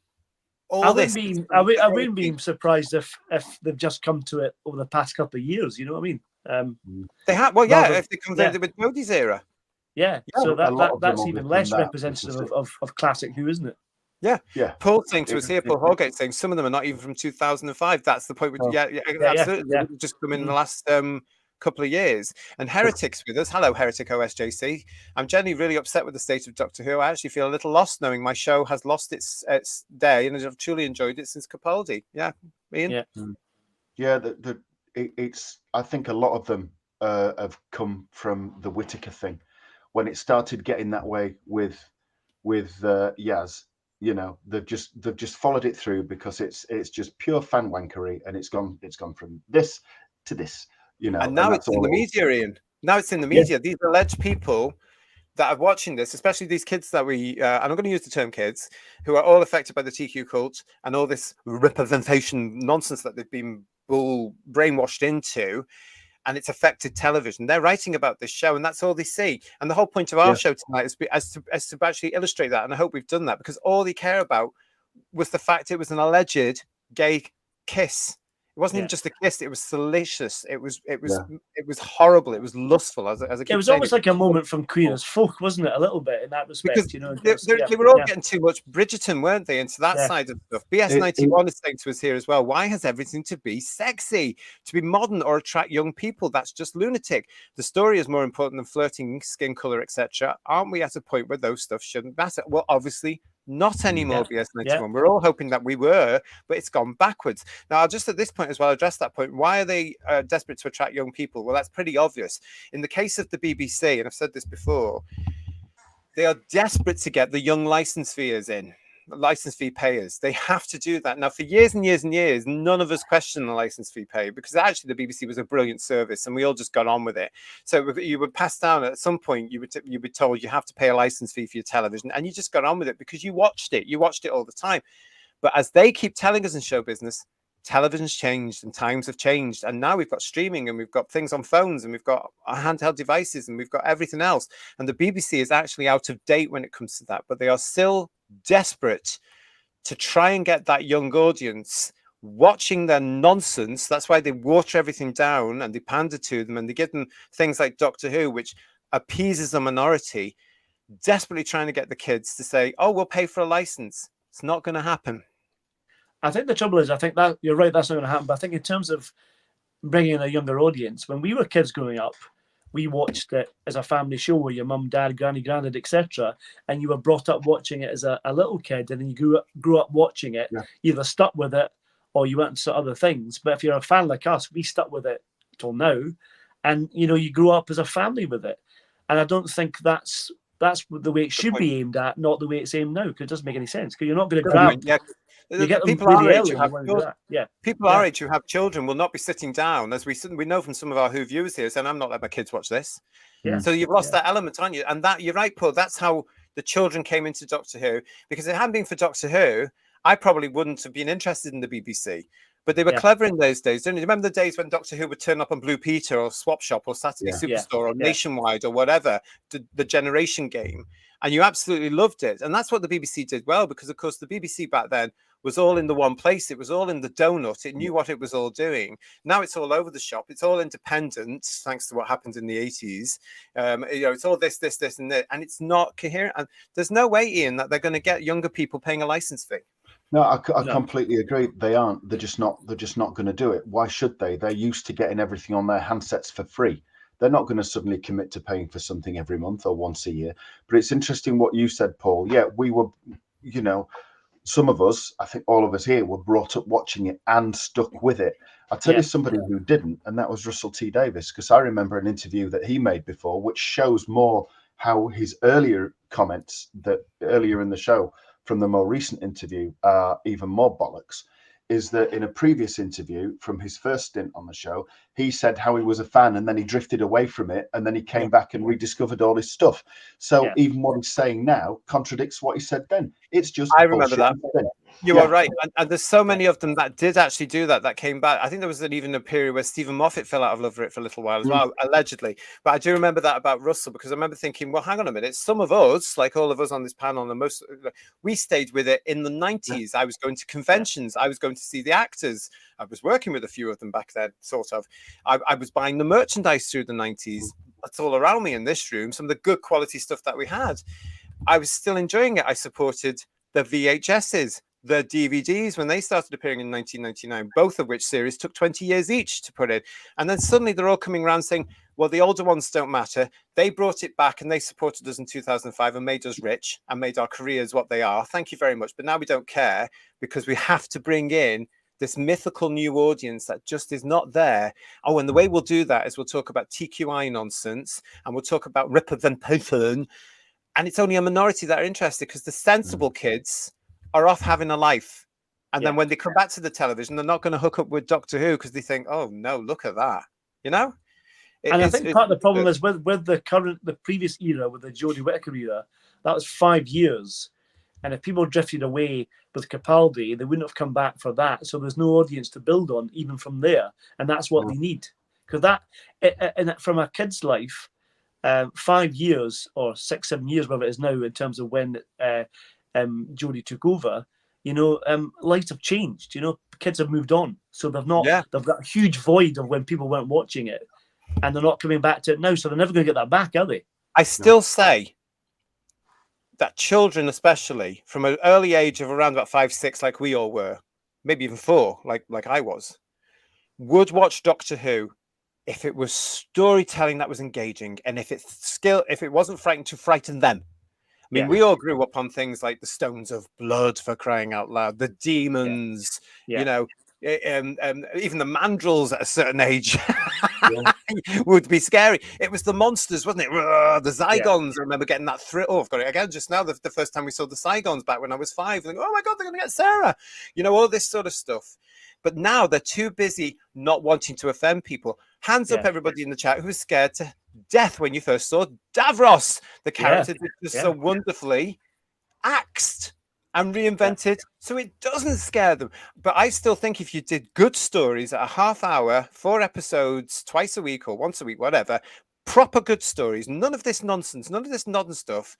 I wouldn't be surprised if they've just come to it over the past couple of years. You know what I mean?
They have. Well, yeah. If they come through with Cody's era.
Yeah. So that's even less representative of classic Who, isn't it?
Yeah. Paul saying to us here, Paul Holgate saying some of them are not even from 2005. That's the point. Absolutely. They've just come in the last couple of years. And Heretic's with us. Hello, Heretic OSJC. I'm generally really upset with the state of Doctor Who. I actually feel a little lost knowing my show has lost its day, and I've truly enjoyed it since Capaldi. Yeah, Ian?
Yeah, it's. I think a lot of them have come from the Whittaker thing. When it started getting that way with Yaz, you know, they've just followed it through because it's just pure fan wankery, and it's gone from this to this. You know,
and now it's in the media, Ian. Now it's in the media. These alleged people that are watching this, especially these kids that and I'm going to use the term kids, who are all affected by the TQ cult and all this representation nonsense that they've been brainwashed into, and it's affected television. They're writing about this show, and that's all they see. And the whole point of our show tonight is to actually illustrate that, and I hope we've done that, because all they care about was the fact it was an alleged gay kiss. It wasn't even just a kiss; it was salacious. It was horrible. It was lustful. As a kid,
it was almost like a moment from Queer as Folk, wasn't it? A little bit in that respect,
because
you know.
They were all getting too much Bridgerton, weren't they? Into that side of stuff. BS91 is saying to us here as well. Why has everything to be sexy, to be modern, or attract young people? That's just lunatic. The story is more important than flirting, skin color, etc. Aren't we at a point where those stuff shouldn't matter? Well, obviously not anymore, BS91. We're all hoping that we were, but it's gone backwards. Now, I'll just at this point as well address that point. Why are they desperate to attract young people? Well, that's pretty obvious. In the case of the BBC, and I've said this before, they are desperate to get the young license fee payers. They have to do that. Now, for years and years and years, none of us questioned the license fee pay, because actually the BBC was a brilliant service and we all just got on with it. So you would pass down at some point, you were told you have to pay a license fee for your television, and you just got on with it because you watched it. You watched it all the time. But as they keep telling us in show business, television's changed and times have changed, and now we've got streaming and we've got things on phones and we've got our handheld devices and we've got everything else, and the BBC is actually out of date when it comes to that, but they are still desperate to try and get that young audience watching their nonsense. That's why they water everything down and they pander to them, and they give them things like Doctor Who, which appeases a minority, desperately trying to get the kids to say, oh, we'll pay for a license. It's not going to happen.
I think the trouble is, I think that you're right, that's not going to happen. But I think in terms of bringing in a younger audience, when we were kids growing up, we watched it as a family show where your mum, dad, granny, granddad, etc. And you were brought up watching it as a little kid, and then you grew up watching it, either stuck with it or you went into other things. But if you're a fan like us, we stuck with it till now, and you know, you grew up as a family with it. And I don't think that's the way it should be aimed at, not the way it's aimed now, because it doesn't make any sense. Because you're not going to grab. You get people our age who have people our age who have children will not be sitting down, as we know from some of our Who viewers here, saying, "I'm not letting my kids watch this." So you've lost that element, aren't you? And that, you're right, Paul. That's how the children came into Doctor Who. Because if it hadn't been for Doctor Who, I probably wouldn't have been interested in the BBC. But they were clever in those days. Don't you remember the days when Doctor Who would turn up on Blue Peter or Swap Shop or Saturday Superstore or Nationwide or whatever, the Generation game, and you absolutely loved it. And that's what the BBC did well, because of course the BBC back then was all in the one place. It was all in the donut. It knew what it was all doing. Now it's all over the shop. It's all independent, thanks to what happened in the 80s. You know, it's all this, and that, and it's not coherent. And there's no way, Ian, that they're going to get younger people paying a license fee.
No, I completely agree. They aren't. They're just not going to do it. Why should they? They're used to getting everything on their handsets for free. They're not going to suddenly commit to paying for something every month or once a year. But it's interesting what you said, Paul. Yeah, we were, you know, some of us, I think all of us here, were brought up watching it and stuck with it. I'll tell you somebody who didn't, and that was Russell T Davies, because I remember an interview that he made before, which shows more how his earlier comments that earlier in the show from the more recent interview are even more bollocks. Is that in a previous interview from his first stint on the show, he said how he was a fan and then he drifted away from it, and then he came back and rediscovered all his stuff. So even what he's saying now contradicts what he said then. It's just
I remember that. You are right, and there's so many of them that did actually do that. That came back. I think there was even a period where Stephen Moffat fell out of love for it for a little while as well, allegedly. But I do remember that about Russell, because I remember thinking, well, hang on a minute. Some of us, like all of us on this panel, and most, we stayed with it in the 90s. I was going to conventions. I was going to see the actors. I was working with a few of them back then, sort of. I was buying the merchandise through the 90s. That's all around me in this room. Some of the good quality stuff that we had. I was still enjoying it. I supported the VHSs. The DVDs, when they started appearing in 1999, both of which series took 20 years each to put in. And then suddenly they're all coming around saying, well, the older ones don't matter. They brought it back and they supported us in 2005 and made us rich and made our careers what they are. Thank you very much. But now we don't care, because we have to bring in this mythical new audience that just is not there. Oh, and the way we'll do that is we'll talk about TQI nonsense, and we'll talk about representation. And it's only a minority that are interested, because the sensible kids are off having a life, and then when they come back to the television, they're not going to hook up with Doctor Who because they think, oh no, look at that, you know.
I think part of the problem is with the previous era, with the Jodie Whittaker era, that was 5 years, and if people drifted away with Capaldi, they wouldn't have come back for that. So there's no audience to build on even from there, and that's what they need, because that, and from a kid's life, 5 years or 6-7 years, whatever it is now, in terms of when Jodie took over, lives have changed. Kids have moved on, so they've got a huge void of when people weren't watching it, and they're not coming back to it now, so they're never going to get that back, are they?
I still say that children, especially from an early age of around about 5, 6, like we all were, maybe even 4, like I was, would watch Doctor Who if it was storytelling that was engaging, and if it wasn't frightening, to frighten them. I mean, we all grew up on things like the Stones of Blood, for crying out loud, the demons, even the mandrills at a certain age would be scary. It was the monsters, wasn't it? The Zygons. I remember getting that thrill. Oh, I've got it again just now. The first time we saw the Zygons back when I was 5. And oh my God, they're going to get Sarah. All this sort of stuff. But now they're too busy not wanting to offend people. Hands up, everybody in the chat who was scared to death when you first saw Davros, the character that was so wonderfully axed and reinvented, so it doesn't scare them. But I still think if you did good stories at a half hour, 4 episodes, twice a week or once a week, whatever, proper good stories, none of this nonsense, none of this modern stuff,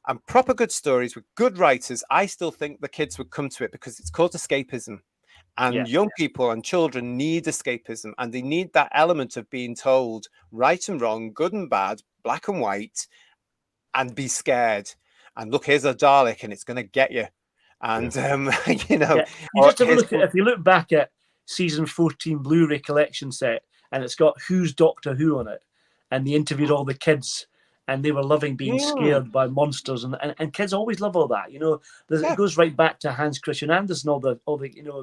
and proper good stories with good writers, I still think the kids would come to it, because it's called escapism. And young people and children need escapism, and they need that element of being told right and wrong, good and bad, black and white, and be scared. And look, here's a Dalek, and it's going to get you. And You
just have a look if you look back at season 14 Blu-ray collection set, and it's got Who's Doctor Who on it, and they interviewed all the kids, and they were loving being scared by monsters, and kids always love all that. It goes right back to Hans Christian Andersen, all the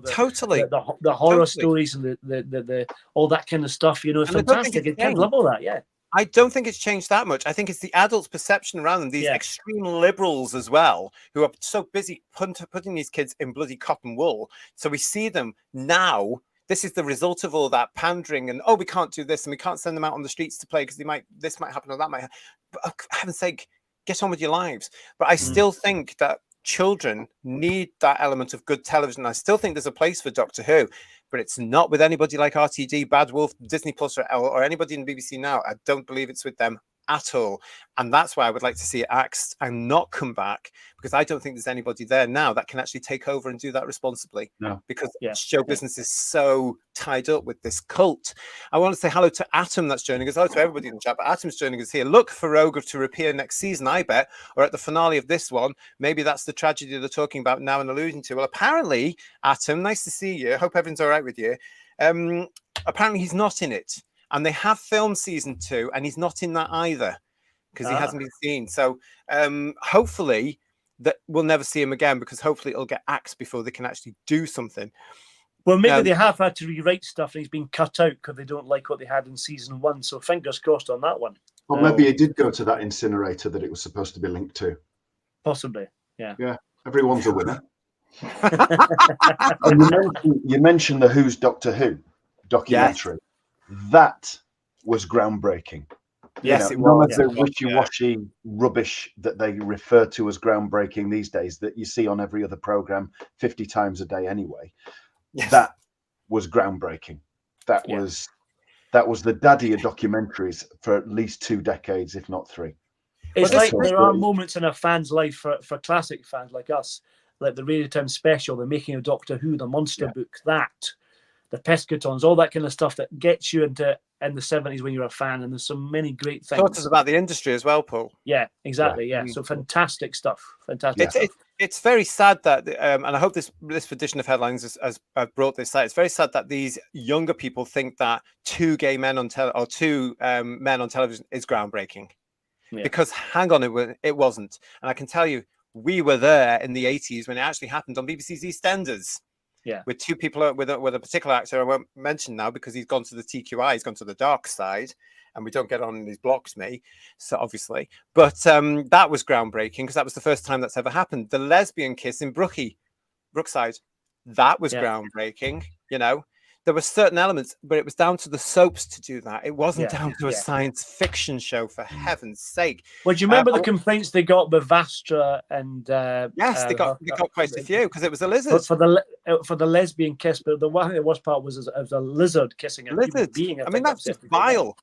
totally
the horror stories and the all that kind of stuff. It's fantastic, and kids love all that.
I don't think it's changed that much. I think it's the adults' perception around them, these extreme liberals as well, who are so busy putting these kids in bloody cotton wool. So we see them now. This is the result of all that pandering, and we can't do this, and we can't send them out on the streets to play because this might happen or that might happen. But for heaven's sake, get on with your lives. But I still think that children need that element of good television. I still think there's a place for Doctor Who, but it's not with anybody like RTD, Bad Wolf, Disney Plus, or anybody in the BBC now. I don't believe it's with them at all. And that's why I would like to see it axed and not come back, because I don't think there's anybody there now that can actually take over and do that responsibly.
No.
Because show business is so tied up with this cult. I want to say hello to Atom that's joining us. Hello to everybody in the chat, but Atom's joining us here. Look for Rogue to appear next season, I bet, or at the finale of this one. Maybe that's the tragedy they're talking about now and alluding to. Well, apparently, Atom, nice to see you. Hope everything's all right with you. Apparently he's not in it. And they have filmed season 2, and he's not in that either, because he hasn't been seen. So hopefully that we'll never see him again, because hopefully it'll get axed before they can actually do something.
Well, maybe they have had to rewrite stuff, and he's been cut out because they don't like what they had in season 1. So fingers crossed on that one.
Or maybe it did go to that incinerator that it was supposed to be linked to.
Possibly, yeah.
Yeah, everyone's a winner. And you mentioned the Who's Doctor Who documentary. That was groundbreaking.
Yes, it
none
was.
of the wishy-washy rubbish that they refer to as groundbreaking these days that you see on every other program 50 times a day anyway.
Yes.
That was groundbreaking. That was the daddy of documentaries for at least 2 decades, if not 3.
It's
Well,
like
this-
there are moments in a fan's life for classic fans like us, like the Radio Time special, the making of Doctor Who, the Monster book, the Pescatons, all that kind of stuff that gets you into in the 70s when you're a fan. And there's so many great things.
Taught us about the industry as well, Paul.
Yeah, exactly. Yeah. So fantastic stuff. Fantastic stuff.
It's very sad that, and I hope this edition of Headlines has brought this out. It's very sad that these younger people think that 2 gay men on men on television is groundbreaking.
Yeah.
Because hang on, it wasn't. And I can tell you, we were there in the 80s when it actually happened on BBC's EastEnders.
Yeah.
With 2 people, with a particular actor I won't mention now because he's gone to the TQI, he's gone to the dark side, and we don't get on, and he's blocked me, so obviously. But that was groundbreaking because that was the first time that's ever happened. The lesbian kiss in Brookside, that was groundbreaking. You know, there were certain elements, but it was down to the soaps to do that. It wasn't down to a science fiction show, for heaven's sake.
Well, do you remember the complaints they got with Vastra and?
Yes, they got quite a few because it was a lizard.
For the lesbian kiss, but the worst part was a lizard kissing a human being.
I mean, that's just vile.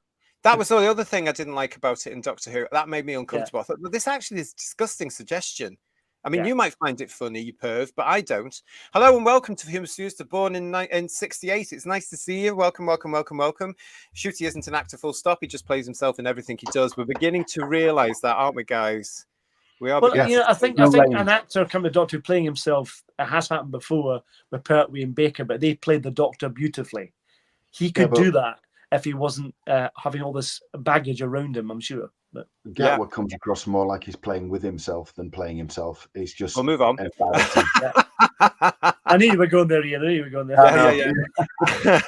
That was the other thing I didn't like about it in Doctor Who. That made me uncomfortable. I thought, well, this actually is a disgusting suggestion. I mean, you might find it funny, you perv, but I don't. Hello and welcome to Human Fused, born in 68. It's nice to see you. Welcome, welcome, welcome, welcome. Shooty isn't an actor full stop. He just plays himself in everything he does. We're beginning to realise that, aren't we, guys? We are.
Well, I think an actor coming to Doctor playing himself, it has happened before with Pertwee and Baker, but they played the Doctor beautifully. He could do that if he wasn't having all this baggage around him, I'm sure. But
Gatwa comes across more like he's playing with himself than playing himself. He's just.
We'll move on.
I knew you were going there, Ian. I knew you were going there.
Yeah.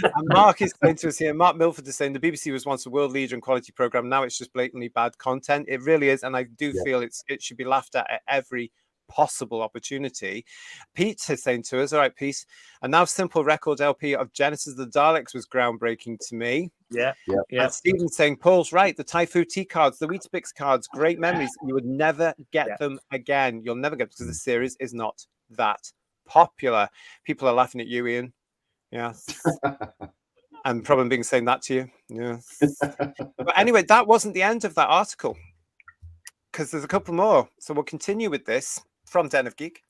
And Mark is saying to us here, Mark Milford is saying the BBC was once a world leader in quality programme. Now it's just blatantly bad content. It really is. And I do feel it should be laughed at every possible opportunity. Pete is saying to us, all right, Pete, and now Simple Record LP of Genesis of the Daleks was groundbreaking to me.
Yeah.
And Stephen's saying, Paul's right, the Typhoo tea cards, the Weetabix cards, great memories. You would never get them again. You'll never get them because the series is not that popular. People are laughing at you, Ian. Yeah. I'm probably being saying that to you. Yeah. But anyway, that wasn't the end of that article because there's a couple more. So we'll continue with this from Den of Geek.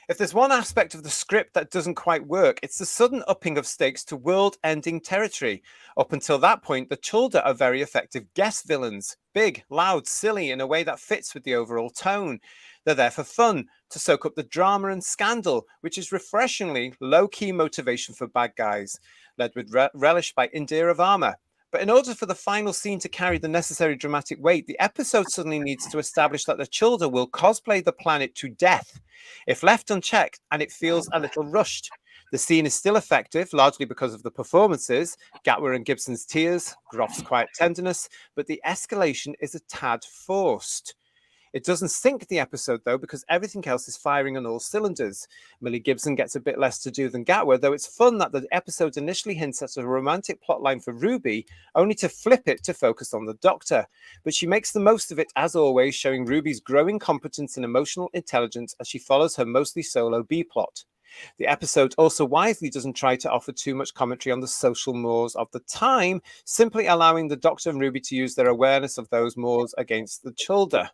If there's one aspect of the script that doesn't quite work, it's the sudden upping of stakes to world-ending territory. Up until that point, the Chulda are very effective guest villains. Big, loud, silly in a way that fits with the overall tone. They're there for fun, to soak up the drama and scandal, which is refreshingly low-key motivation for bad guys, led with relish by Indira Varma. But in order for the final scene to carry the necessary dramatic weight, the episode suddenly needs to establish that the Chulda will cosplay the planet to death if left unchecked, and it feels a little rushed. The scene is still effective, largely because of the performances, Gatwa and Gibson's tears, Groff's quiet tenderness, but the escalation is a tad forced. It doesn't sink the episode, though, because everything else is firing on all cylinders. Millie Gibson gets a bit less to do than Gatwa, though it's fun that the episode initially hints at a romantic plotline for Ruby, only to flip it to focus on the Doctor. But she makes the most of it, as always, showing Ruby's growing competence and emotional intelligence as she follows her mostly solo B-plot. The episode also wisely doesn't try to offer too much commentary on the social mores of the time, simply allowing the Doctor and Ruby to use their awareness of those mores against the Chulda.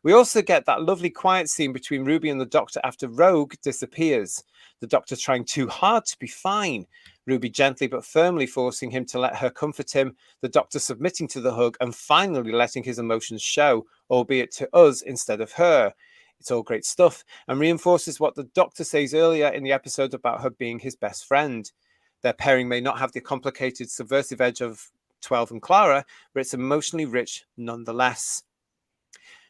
We also get that lovely quiet scene between Ruby and the Doctor after Rogue disappears. The Doctor trying too hard to be fine. Ruby gently but firmly forcing him to let her comfort him. The Doctor submitting to the hug and finally letting his emotions show, albeit to us instead of her. It's all great stuff and reinforces what the Doctor says earlier in the episode about her being his best friend. Their pairing may not have the complicated subversive edge of 12 and Clara, but it's emotionally rich nonetheless.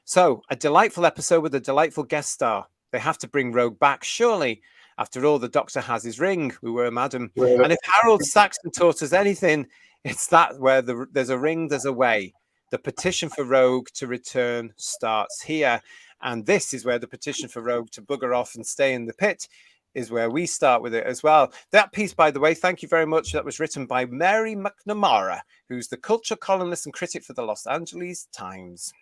So, a delightful episode with a delightful guest star. They have to bring Rogue back, surely. After all, the Doctor has his ring. We were, madam. And if Harold Saxon taught us anything, it's that where there's a ring, there's a way. The petition for Rogue to return starts here. And this is where the petition for Rogue to bugger off and stay in the pit is where we start with it as well. That piece, by the way, thank you very much. That was written by Mary McNamara, who's the culture columnist and critic for the Los Angeles Times.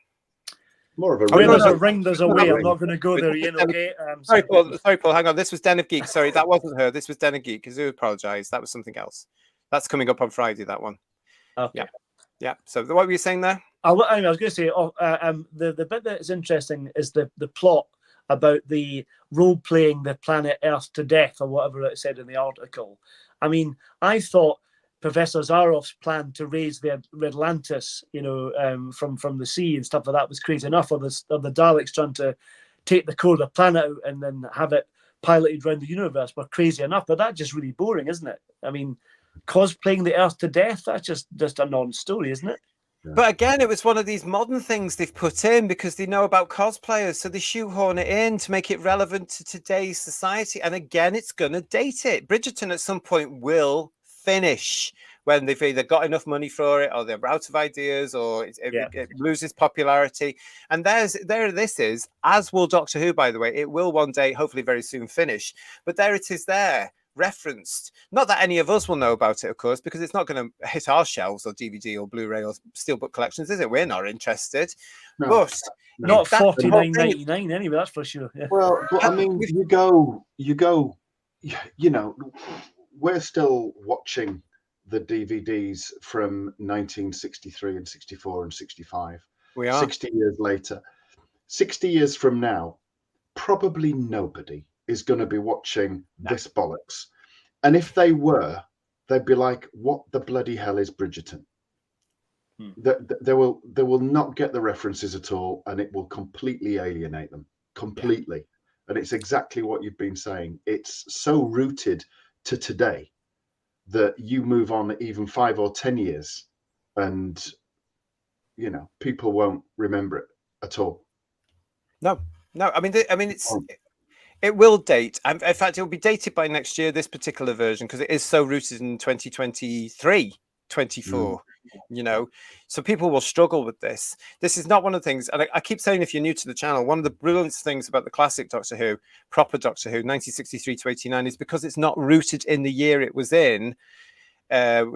More of a
Where
ring.
there's a ring, there's a way. I'm
ring.
not going to go there, Ian. Okay.
Sorry, Paul. Hang on. This was Den of Geek. Sorry, that wasn't her. This was Den of Geek. I do apologise. That was something else. That's coming up on Friday. That one.
Okay.
Yeah. So what were you saying there?
I was going to say, the bit that is interesting is the plot about the role playing the planet Earth to death, or whatever it said in the article. I mean, I thought Professor Zaroff's plan to raise the Atlantis, from the sea and stuff like that was crazy enough. Or the Daleks trying to take the core of the planet out and then have it piloted around the universe were crazy enough. But that's just really boring, isn't it? I mean, cosplaying the Earth to death, that's just a non-story, isn't it?
Yeah.
But again, it was one of these modern things they've put in because they know about cosplayers, so they shoehorn it in to make it relevant to today's society. And again, it's going to date it. Bridgerton at some point will finish when they've either got enough money for it, or they're out of ideas, or it loses popularity. And this is, as will Doctor Who, by the way. It will one day, hopefully very soon, finish. But there it is there, referenced. Not that any of us will know about it, of course, because it's not going to hit our shelves or DVD or Blu-ray or Steelbook collections, is it? We're not interested.
No.
But
Not
that's the whole thing.
$49.99 anyway, that's for sure. Yeah.
Well, but I mean, you go, we're still watching the DVDs from 1963 and 64 and 65.
We are.
60 years later. 60 years from now, probably nobody is going to be watching this bollocks. And if they were, they'd be like, what the bloody hell is Bridgerton? They will not get the references at all, and it will completely alienate them. Completely. Yeah. And it's exactly what you've been saying. It's so rooted to today that you move on even 5 or 10 years and, people won't remember it at all. No.
I mean, it will date. In fact, it will be dated by next year, this particular version, because it is so rooted in 2023, 24. So people will struggle with this. This is not one of the things, and I keep saying, if you're new to the channel, one of the brilliant things about the classic Doctor Who, proper Doctor Who, 1963 to 89, is because it's not rooted in the year it was in,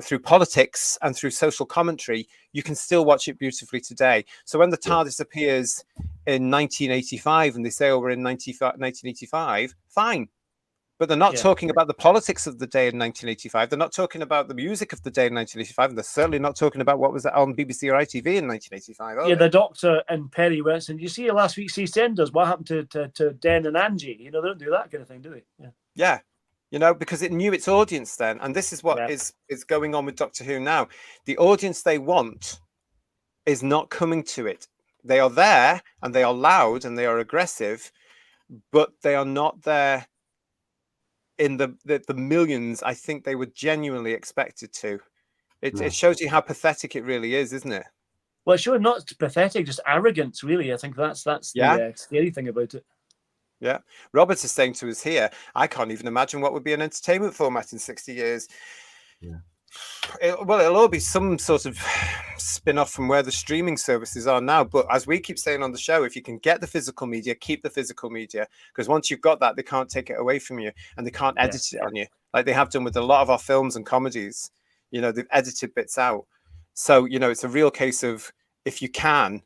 through politics and through social commentary, you can still watch it beautifully today. So when the TARDIS appears in 1985 and they say, we're in 1985, fine. But they're not talking about the politics of the day in 1985. They're not talking about the music of the day in 1985. And they're certainly not talking about what was on BBC or ITV in 1985.
The Doctor and Perry went, and you see last week's EastEnders, what happened to Den and Angie? They don't do that kind of thing, do they?
Yeah. Because it knew its audience then. And this is what is going on with Doctor Who now. The audience they want is not coming to it. They are there, and they are loud, and they are aggressive, but they are not there in the millions I think they were genuinely expected to. It shows you how pathetic it really is, isn't it?
Well, sure, not pathetic, just arrogance, really. I think that's the scary thing about it.
Yeah. Roberts is saying to us here, I can't even imagine what would be an entertainment format in 60 years.
Yeah.
It'll all be some sort of spin-off from where the streaming services are now. But as we keep saying on the show, if you can get the physical media, keep the physical media. Because once you've got that, they can't take it away from you, and they can't edit it on you like they have done with a lot of our films and comedies. They've edited bits out. So, it's a real case of, if you can,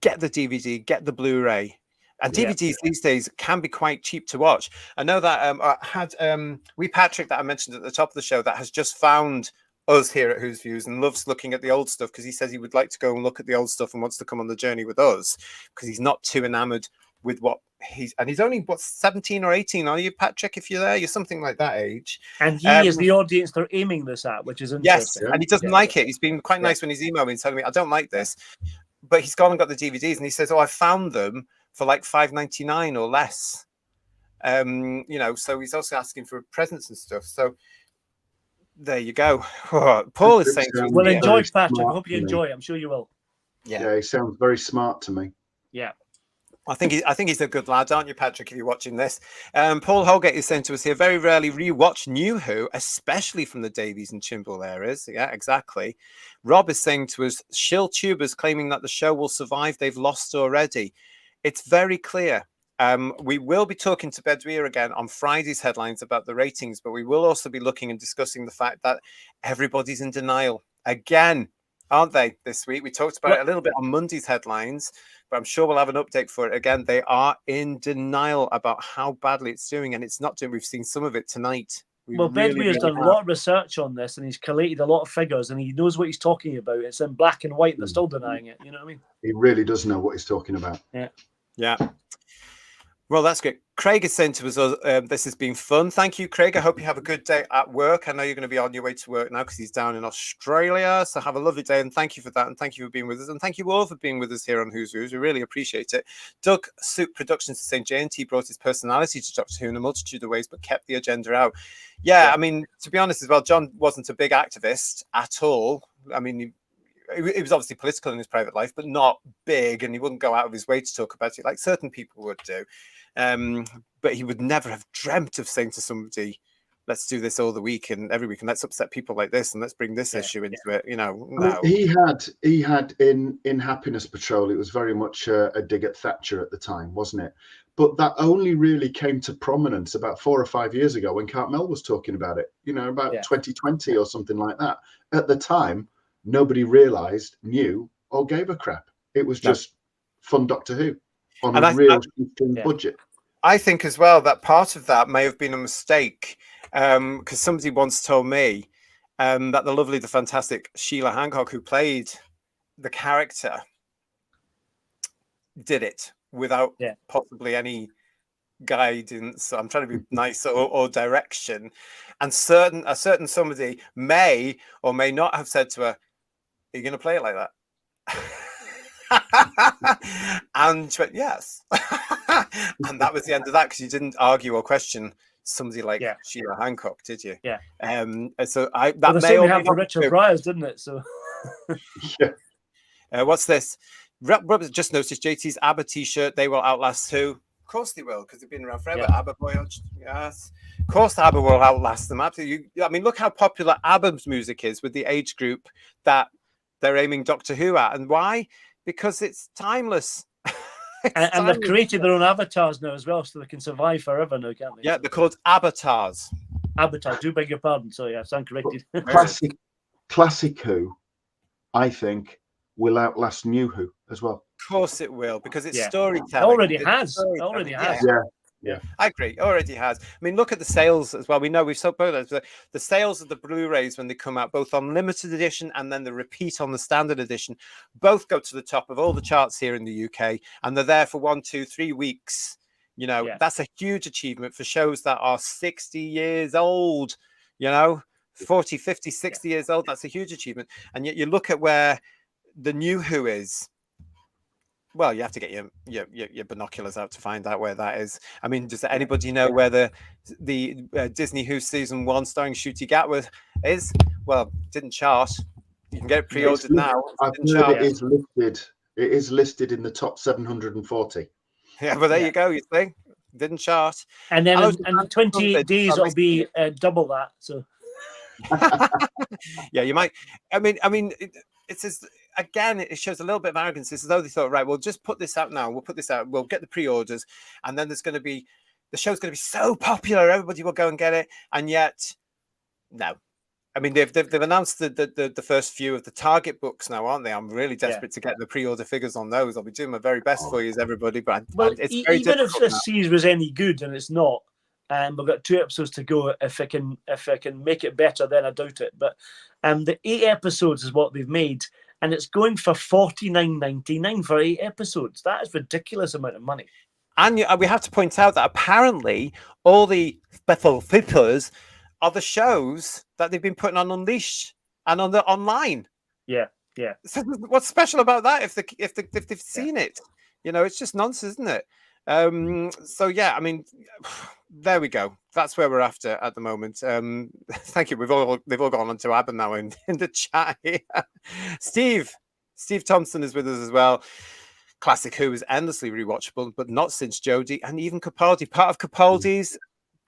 get the DVD, get the Blu-ray. And DVDs these days can be quite cheap to watch. I know that I had Patrick that I mentioned at the top of the show that has just found us here at Who's Views and loves looking at the old stuff, because he says he would like to go and look at the old stuff and wants to come on the journey with us, because he's not too enamored with what he's only 17 or 18, are you, Patrick? If you're there, you're something like that age.
And he is the audience they're aiming this at, which is interesting.
Yes, and he doesn't like it. He's been quite nice when he's emailed me and telling me, I don't like this. But he's gone and got the DVDs, and he says, I found them for like $5.99 or less. So he's also asking for presents and stuff. So there you go. Paul is saying to us,
well, enjoy, Patrick. I hope you enjoy it. I'm sure you will.
Yeah, he sounds very smart to me.
Yeah.
I think he's a good lad, aren't you, Patrick, if you're watching this? Paul Holgate is saying to us here, very rarely rewatch New Who, especially from the Davies and Chimble eras. Yeah, exactly. Rob is saying to us, shill tubers claiming that the show will survive, they've lost already. It's very clear. We will be talking to Bedouir again on Friday's headlines about the ratings, but we will also be looking and discussing the fact that everybody's in denial again, aren't they, this week? We talked about it a little bit on Monday's headlines, but I'm sure we'll have an update for it again. They are in denial about how badly it's doing, and it's not doing. We've seen some of it tonight.
Bedouir's done a lot of research on this, and he's collated a lot of figures, and he knows what he's talking about. It's in black and white, and they're still denying it. You know what I mean?
He really does know what he's talking about.
Yeah. Well, that's good. Craig is saying to us, this has been fun. Thank you, Craig. I hope you have a good day at work. I know you're going to be on your way to work now because he's down in Australia. So have a lovely day, and thank you for that. And thank you for being with us. And thank you all for being with us here on Who's Who's. We really appreciate it. Doug Soup Productions is saying J&T brought his personality to Doctor Who in a multitude of ways, but kept the agenda out. Yeah, I mean, to be honest as well, John wasn't a big activist at all. I mean, he was obviously political in his private life, but not big, and he wouldn't go out of his way to talk about it like certain people would do. But he would never have dreamt of saying to somebody, let's do this all the week and every week, and let's upset people like this, and let's bring this issue into it. You know, no.
I mean, he had in Happiness Patrol, it was very much a dig at Thatcher at the time, wasn't it? But that only really came to prominence about 4 or 5 years ago when Cartmel was talking about it, you know, about 2020 or something like that. At the time, nobody realized, knew, or gave a crap. It was just fun Doctor Who on a real budget.
I think as well that part of that may have been a mistake, because somebody once told me that the fantastic Sheila Hancock, who played the character, did it without possibly any guidance. I'm trying to be nice, or direction, and a certain somebody may or may not have said to her, "Are you going to play it like that?" And she went, "Yes." And that was the end of that, because you didn't argue or question somebody like Sheila Hancock, did you?
Yeah.
So
that may or may not Richard Briers, didn't it? So
what's this? Rob just noticed JT's ABBA t-shirt. They will outlast who? Of course they will, because they've been around forever. ABBA boy, yes. Of course, ABBA will outlast them. Absolutely. I mean, look how popular ABBA's music is with the age group that they're aiming Doctor Who at, and why? Because it's timeless.
And they've created their own avatars now as well, so they can survive forever now, can't they?
Yeah, they're called avatars.
Avatar, do beg your pardon. So yeah, stand corrected.
Classic Who, I think, will outlast New Who as well.
Of course it will, because it's storytelling.
It already has. It already has.
Yeah,
I agree. Already has. I mean, look at the sales as well. We know we've sold both the sales of the Blu-rays when they come out, both on limited edition and then the repeat on the standard edition, both go to the top of all the charts here in the UK, and they're there for 1, 2, 3 weeks. You know, that's a huge achievement for shows that are 60 years old, you know, 40, 50, 60 years old. That's a huge achievement. And yet you look at where the New Who is. Well, you have to get your binoculars out to find out where that is. I mean, does anybody know where the Disney Who season 1 starring Ncuti Gatwa is? Well, didn't chart. You can get it pre-ordered now.
I've heard it is listed. It is listed in the top 740.
Yeah, well, there you go. You think didn't chart.
And then in 28 days it'll be double that. So
yeah, you might. I mean, it's as. Again, it shows a little bit of arrogance. It's as though they thought, right, we'll just put this out now. We'll put this out. We'll get the pre-orders, and then the show's going to be so popular, everybody will go and get it. And yet, no. I mean, they've announced the first few of the Target books now, aren't they? I'm really desperate to get the pre-order figures on those. I'll be doing my very best for you, everybody. But it's very
even if this series was any good, and it's not. We've got 2 episodes to go. If I can make it better, then I doubt it. But the 8 episodes is what they've made. And it's going for $49.99 for 8 episodes. That is a ridiculous amount of money.
And we have to point out that apparently all the special features are the shows that they've been putting on Unleashed and on the online.
Yeah.
So what's special about that if they've seen it? You know, it's just nonsense, isn't it? So yeah, I mean, there we go. That's where we're after at the moment. Thank you. They've all gone on to ABBA now in the chat here. Steve Thompson is with us as well. Classic Who is endlessly rewatchable, but not since Jodie and even Capaldi. Part of Capaldi's.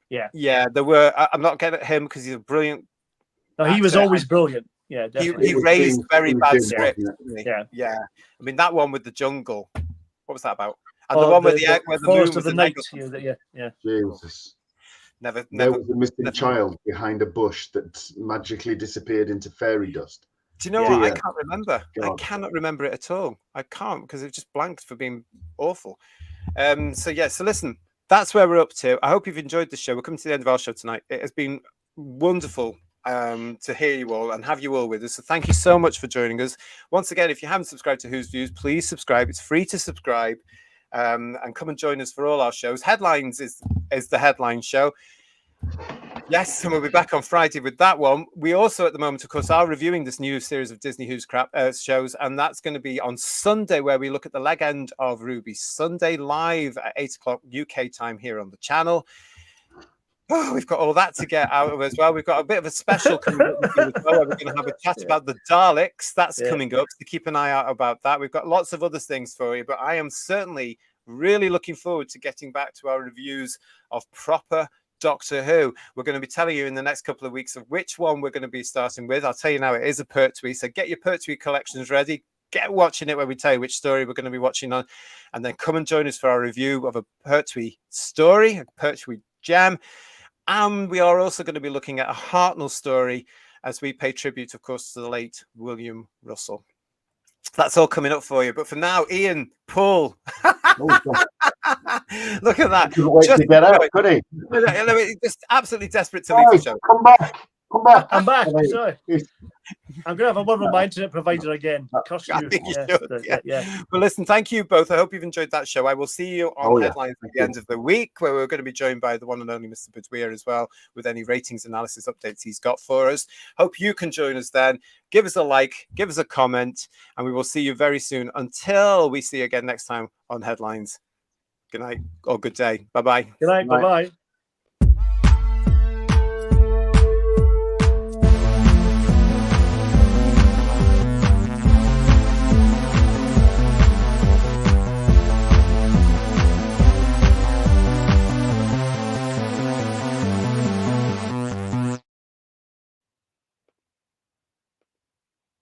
Yeah. There were. I'm not getting at him because he's a brilliant.
No, he was always brilliant. Yeah, definitely.
He raised very bad scripts.
Yeah.
I mean, that one with the jungle. What was that about? And the one where the moon
Forest
was
of the
an egg
Night.
or something.
Yeah.
Jesus.
Never.
There was a missing child behind a bush that magically disappeared into fairy dust.
Do you know
Yeah.
what? I
Dear
can't remember. I
God.
cannot remember it at all. I can't because it just blanked for being awful. So listen, that's where we're up to. I hope you've enjoyed the show. We're coming to the end of our show tonight. It has been wonderful to hear you all and have you all with us. So thank you so much for joining us. Once again, if you haven't subscribed to Who's Views, please subscribe. It's free to subscribe. And come and join us for all our shows. Headlines is the headline show. Yes, and we'll be back on Friday with that one. We also, at the moment, of course, are reviewing this new series of Disney Who's Crap shows, and that's going to be on Sunday, where we look at the leg end of Ruby. Sunday live at 8 o'clock UK time here on the channel. Oh, we've got all that to get out of as well. We've got a bit of a special coming up with you as well, where we're going to have a chat about the Daleks. That's coming up, so keep an eye out about that. We've got lots of other things for you, but I am certainly really looking forward to getting back to our reviews of proper Doctor Who. We're going to be telling you in the next couple of weeks of which one we're going to be starting with. I'll tell you now, it is a Pertwee, so get your Pertwee collections ready. Get watching it when we tell you which story we're going to be watching on, and then come and join us for our review of a Pertwee story, a Pertwee gem. And we are also going to be looking at a Hartnell story as we pay tribute, of course, to the late William Russell. That's all coming up for you. But for now, Ian, Paul, look at that.
Couldn't wait to get out, could he?
Just absolutely desperate to leave the show.
Come back. Come back.
I'm back. Sorry. I'm going to have a word with my internet provider again. Curse you.
I think you should. Yeah. Well, listen, thank you both. I hope you've enjoyed that show. I will see you on Headlines at the end of the week, where we're going to be joined by the one and only Mr. Bedweer as well, with any ratings analysis updates he's got for us. Hope you can join us then. Give us a like, give us a comment, and we will see you very soon. Until we see you again next time on Headlines. Good night or good day. Bye-bye.
Good night. Bye-bye.